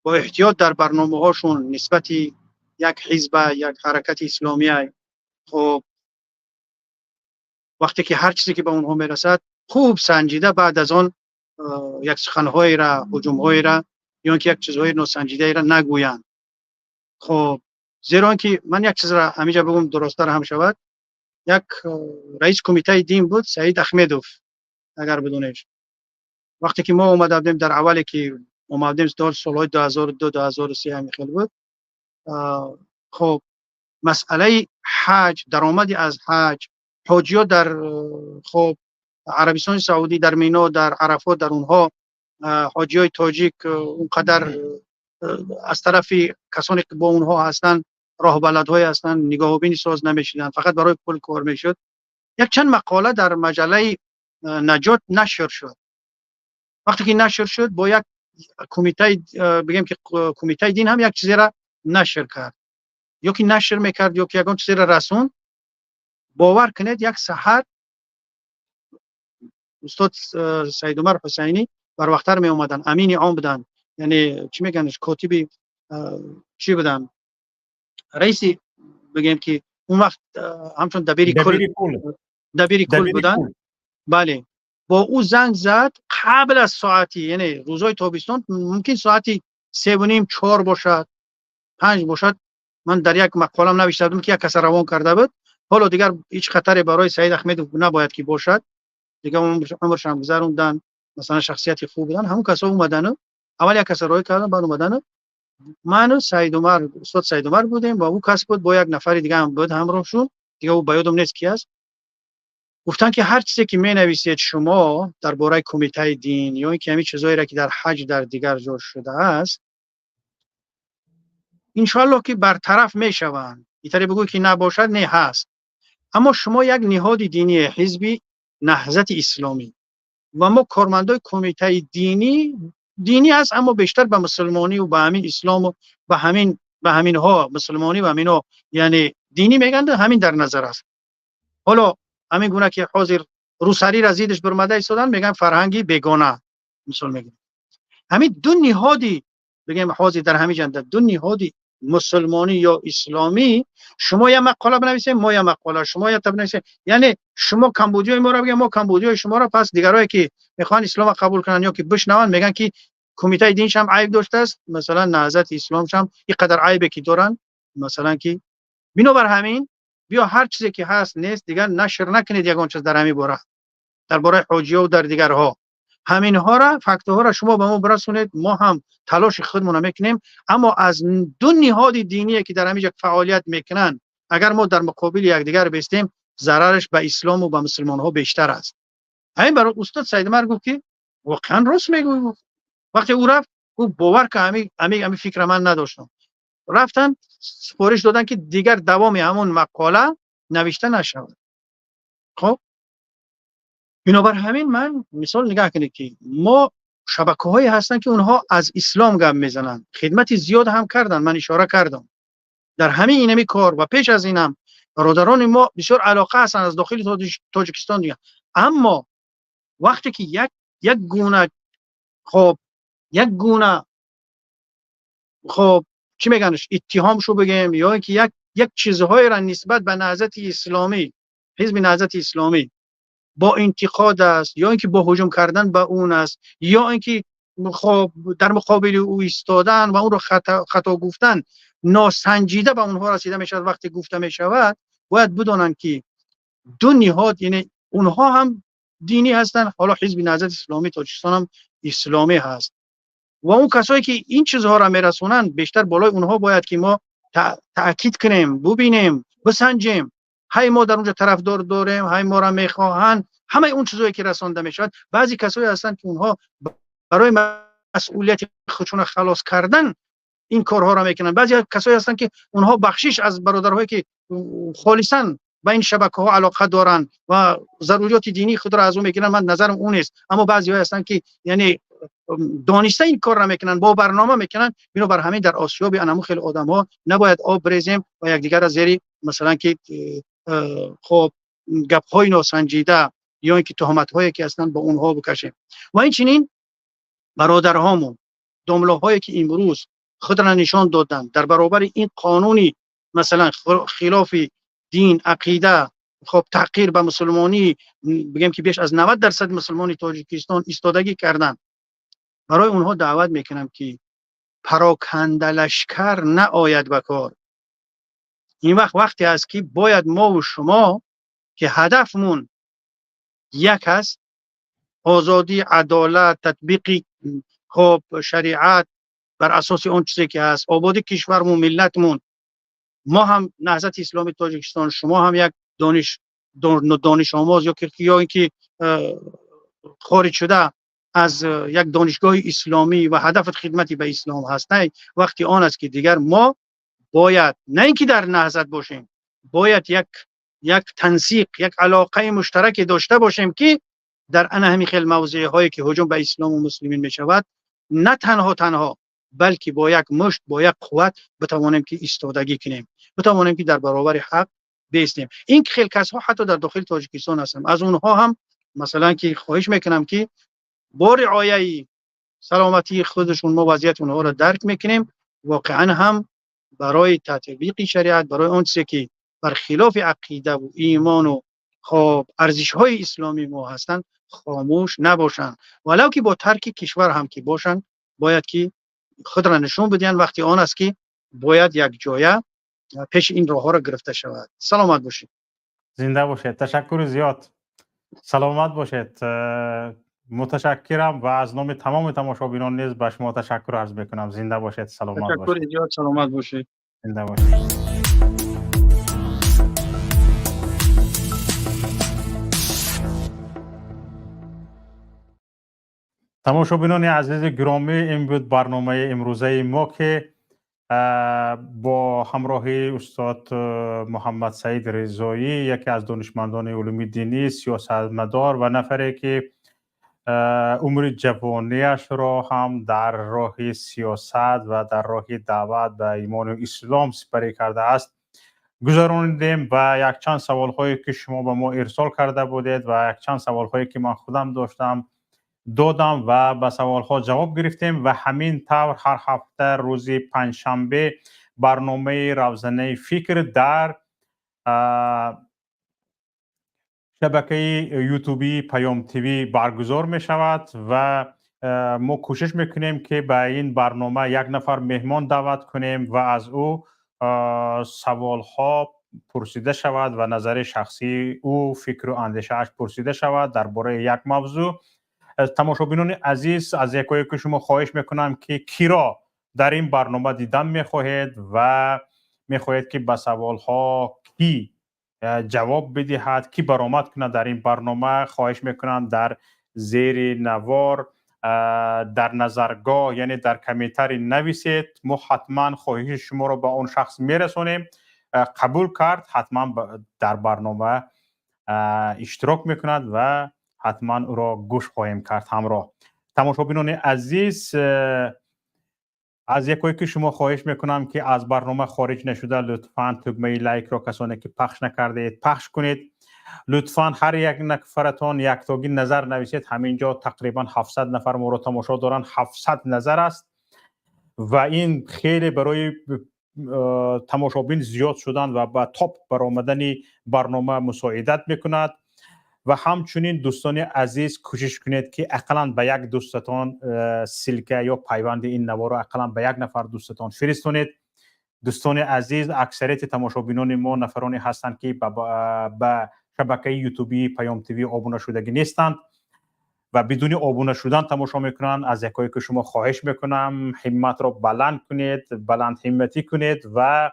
با احتیاط در برنامه‌هاشون نسبت یک حزب، یک حرکت اسلامی، خب وقتی که هر چیزی که به اونها میرسد خوب سنجیده بعد از آن یک سخن‌های را، هجوم‌های را یا اینکه یک چیزهای ناسنجیده را نگویند. خب زیرا که من یک چیز را همیشه بگم درست‌تر هم شود، یک رئیس کمیته دین بود، سعید احمدوف، اگر بدونیش. وقتی که ما اومده بودیم در اولی که اومدیم در سالهای 2002 2003 همین خیلی بود. خب مسئله حج، درآمدی از حج، حاجی‌ها در خب عربستان سعودی، در مینا، در عرفات، در اونها حاجی‌های تاجیک اونقدر از طرف کسانی که با اونها هستن راه بلدهای هستن نگاه و بینی ساز نمیشدن، فقط برای پول کار میشد. یک چند مقاله در مجله نجات نشر شد. وقتی که نشر شد با یک کمیته، بگیم که کمیته دین هم یک چیزی را نشر کرد، یا که نشر میکرد یا که یکان چیزی را رسون. باور کنید یک سحر استاد سید عمر حسینی بر وقتر می اومدن، امین عام بودن، یعنی چی میگنش کاتب چی بودن، رئیسی بگیم که اون وقت همچون دبیری کل بودن. بله، با او زنگ زد قبل از ساعتی، یعنی روزهای تابستان ممکن ساعتی 3:30 4 باشد 5 باشد. من در یک مقالم نوشته بودم که یک کس روان کرده بود، حالا دیگر هیچ خطری برای سید احمد نباید که باشد، دیگه عمرش هم گذروندن، مثلا شخصیت خوب بودن، همون کسا اومدن، اول یک کس رای کردن، بعد اومدن. من و سید عمر، استاد سید عمر بودیم، با او کس بود، با یک نفر دیگه هم بود همراهشون، دیگه او بیادم نیست کی است. گفتن که هر چیزی که می نویسید شما درباره کمیته دین یا اینکه همین چیزایی را که در حج در دیگر جور شده است انشالله که برطرف می شوند. اینطوری بگو که نباشد، نه هست. اما شما یک نهاد دینی حزبی نهضت اسلامی و ما کارمندای کمیته دینی است، اما بیشتر به مسلمانی و به همین اسلام و به همین ها مسلمانی و همینا یعنی دینی میگن، همین در نظر است. حالا همین گونه که حاضر روسری را زیدش برمده ایستادن میگن فرهنگی بیگانه مثال میگن. همین دو نهادی بگیم حاضر در همین جنده، دو نهادی مسلمانی یا اسلامی، شما یه مقاله بنویسید ما یه مقاله، شما یه بنویسید، یعنی شما کمبودیای ما را بگید ما کمبودیای شما را، پس دیگرایی که میخوان اسلام قبول کنن یا که بشنون میگن که کمیته دینش هم عیب داشته است، مثلا نهضت اسلامش هم اینقدر عیبی که دارن، مثلا که بنابر همین بیا هر چیزی که هست نیست دیگر نشر نکنید یگان چیز در همین باره، درباره حاجی‌ها و در دیگرها، همین ها را فاکتورها را شما به ما برسونید، ما هم تلاش خودمون میکنیم. اما از دو نهاد دینی که در همین فعالیت میکنن اگر ما در مقابل یکدیگر بیستیم ضررش به اسلام و به مسلمان ها بیشتر است. همین برای استاد سید عمر گفت که واقعا راست میگه. وقتی او رفت گفت باور که همین فکر من نداشتم. رفتن سفارش دادن که دیگر دوام همون مقاله نوشته نشود. خب بنابر همین من مثال نگاه کنید که ما شبکه‌هایی هستن که اونها از اسلام گپ میزنن، خدمت زیاد هم کردن، من اشاره کردم در همین اینمی کار و پیش از اینم برادران ما بسیار علاقه هستن از داخل تاجیکستان دیگه. اما وقتی که یک گونه چی میگنش اتهام شو بگیم یا اینکه یک چیزهایی را نسبت به نهضت اسلامی، حزب نهضت اسلامی با انتقاد است یا اینکه با هجوم کردن به اون است یا اینکه در مقابل او ایستادن و اون رو خطا گفتن ناسنجیده به اونها رسیده میشه، وقتی گفته میشود باید بدونن که دو نهاد یعنی اونها هم دینی هستن، حالا حزب نهضت اسلامی تاجیکستان هم اسلامی هست و اون کسایی که این چیزها را میرسونن بیشتر بالای اونها باید که ما تأکید کنیم، ببینیم، بسنجیم. های ما در اونجا طرفدار داریم، های ما را میخواهن، همه اون چیزایی که رسانده میشد. بعضی کسایی هستن که اونها برای مسئولیت خودشون خلاص کردن این کارها را میکنن. بعضی کسایی هستن که اونها بخشش از برادرهایی که خالصا به این شبکه‌ها علاقه دارن و ضروریات دینی خود را از اون میگیرن، من نظرم اون است. اما بعضی هستن که یعنی دانسته این کار را میکنن، با برنامه میکنن. بنابر همین در آسیاب انمو خیلی آدم‌ها نباید آب بریزیم و یکدیگر از زیر مثلا که خب گپ‌های ناسنجیده یا اینکه تهمت‌هایی که اصلا با اونها بکشیم. و این چنین برادرهامون داملاهایی که امروز خود را نشان دادن در برابر این قانونی مثلا خلاف دین، عقیده، خب تحقیر به مسلمانی، بگیم که بیش از 90% مسلمانی تاجیکستان ایستادگی کردن، برای اونها دعوت میکنم که پراکنده لشکر نه آید به کار. این وقتی است که باید ما و شما که هدفمون یک است، آزادی، عدالت، تطبیق خب شریعت بر اساس اون چیزی که هست آباد کشورمون ملتمون. ما هم نهضت اسلامی تاجیکستان، شما هم یک دانش آموز یا اینکه خارج شده از یک دانشگاه اسلامی و هدف خدمتی به اسلام هست، نه وقتی آن است که دیگر ما باید نه اینکه در نهضت باشیم، باید یک تنسیق، یک علاقه مشترک داشته باشیم که در همین خیل موضوع هایی که هجوم به اسلام و مسلمین می شود نه تنها بلکه با یک مشت، با یک قوت بتوانیم که ایستادگی کنیم، بتوانیم که در برابر حق بیستیم. این خیلی کس ها حتی در داخل تاجیکستان هستن، از اونها هم مثلا که خواهش میکنم که با رعایت سلامتی خودشون ما وضعیت اونها را درک میکنیم، واقعا هم برای تطبیق شریعت، برای اون چیزی که برخلاف عقیده و ایمان و خب ارزش های اسلامی ما هستند خاموش نباشند، ولو که با ترک کشور هم که باشند باید که خود را نشون بدین وقتی آن است که باید یک جایه پیش این راه ها را گرفته شود. سلامت باشید. زنده باشید. تشکر زیاد. سلامت باشید. متشکرم و از نام تمام تماشابینان نیز به شما تشکر عرض میکنم. زنده باشید. سلامت باشید. تشکر زیاد. سلامت باشید. زنده باشید. تماشابینان عزیز گرامی، این بود برنامه امروزه ما که با همراهی استاد محمد سعید رضایی، یکی از دانشمندان علوم دینی، سیاستمدار و نفری که عمر جوانیش را هم در راه سیاست و در راه دعوت به ایمان و اسلام سپری کرده است گذراندیم و یک چند سوال هایی که شما به ما ارسال کرده بودید و یک چند سوال هایی که من خودم داشتم دادم و به سوال ها جواب گرفتیم و همین طور هر هفته روز پنجشنبه برنامه روزانه فکر در شبکه یوتیوبی پیام تیوی برگزار می شود و ما کوشش میکنیم که به این برنامه یک نفر مهمان دعوت کنیم و از او سوال ها پرسیده شود و نظر شخصی او، فکر و اندیشه‌اش پرسیده شود درباره یک موضوع. تماشابینان عزیز، از یکایی که شما خواهش میکنم که کی را در این برنامه دیدن میخواهید و میخواهید که به سوال ها کی جواب بدهد، کی برآمد کنه در این برنامه، خواهش میکنم در زیر نوار در نظرگاه یعنی در کامنتر نویسید. ما حتما خواهش شما را به اون شخص میرسونیم. قبول کرد حتما در برنامه اشتراک میکند و حتما او را گوش خواهیم کرد. همراه تماشابینان عزیز، از یکایی که شما خواهش میکنم که از برنامه خارج نشده لطفاً تگمه لایک را کسانی که پخش نکردید پخش کنید. لطفاً هر یک نفرتان یک تاگی نظر نویسید. همینجا تقریبا 700 نفر ما را تماشا دارند. 700 نظر است و این خیلی برای تماشابین زیاد شدن و به تاپ برآمدن برنامه مساعدت میکند. و همچنین دوستان عزیز کوشش کنید که اقلا به یک دوستتان سلکه یا پیوند این نوار را اقلا به یک نفر دوستتان فرستونید. دوستان عزیز، اکثریت تماشابینان ما نفرانی هستند که به شبکه یوتیوبی پیام تیوی آبونه شدگی نیستند و بدون آبونه شدن تماشا میکنند. از یکایی که شما خواهش میکنم همت را بلند کنید، بلند همتی کنید و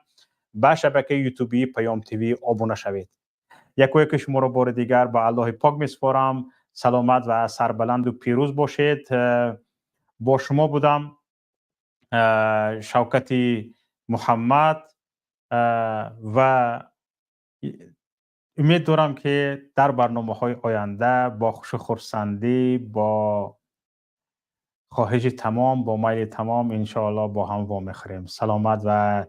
به شبکه یوتیوبی پیام تیوی آبونه شوید. یکوی که شما را بار دیگر به الله پاک میسپارم. سلامت و سربلند و پیروز باشید. با شما بودم شوکت محمد و امید دارم که در برنامه‌های آینده با خوش و خرسندی، با خواهش تمام، با میل تمام انشاءالله با هم وامیخوریم. سلامت و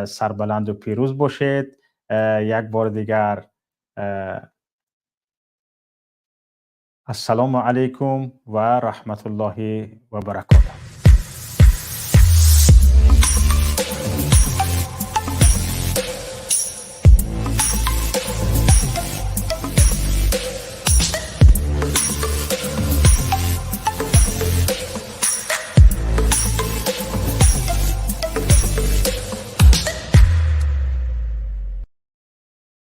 سربلند و پیروز باشید. یک بار دیگر السلام علیکم و رحمت الله و برکاته.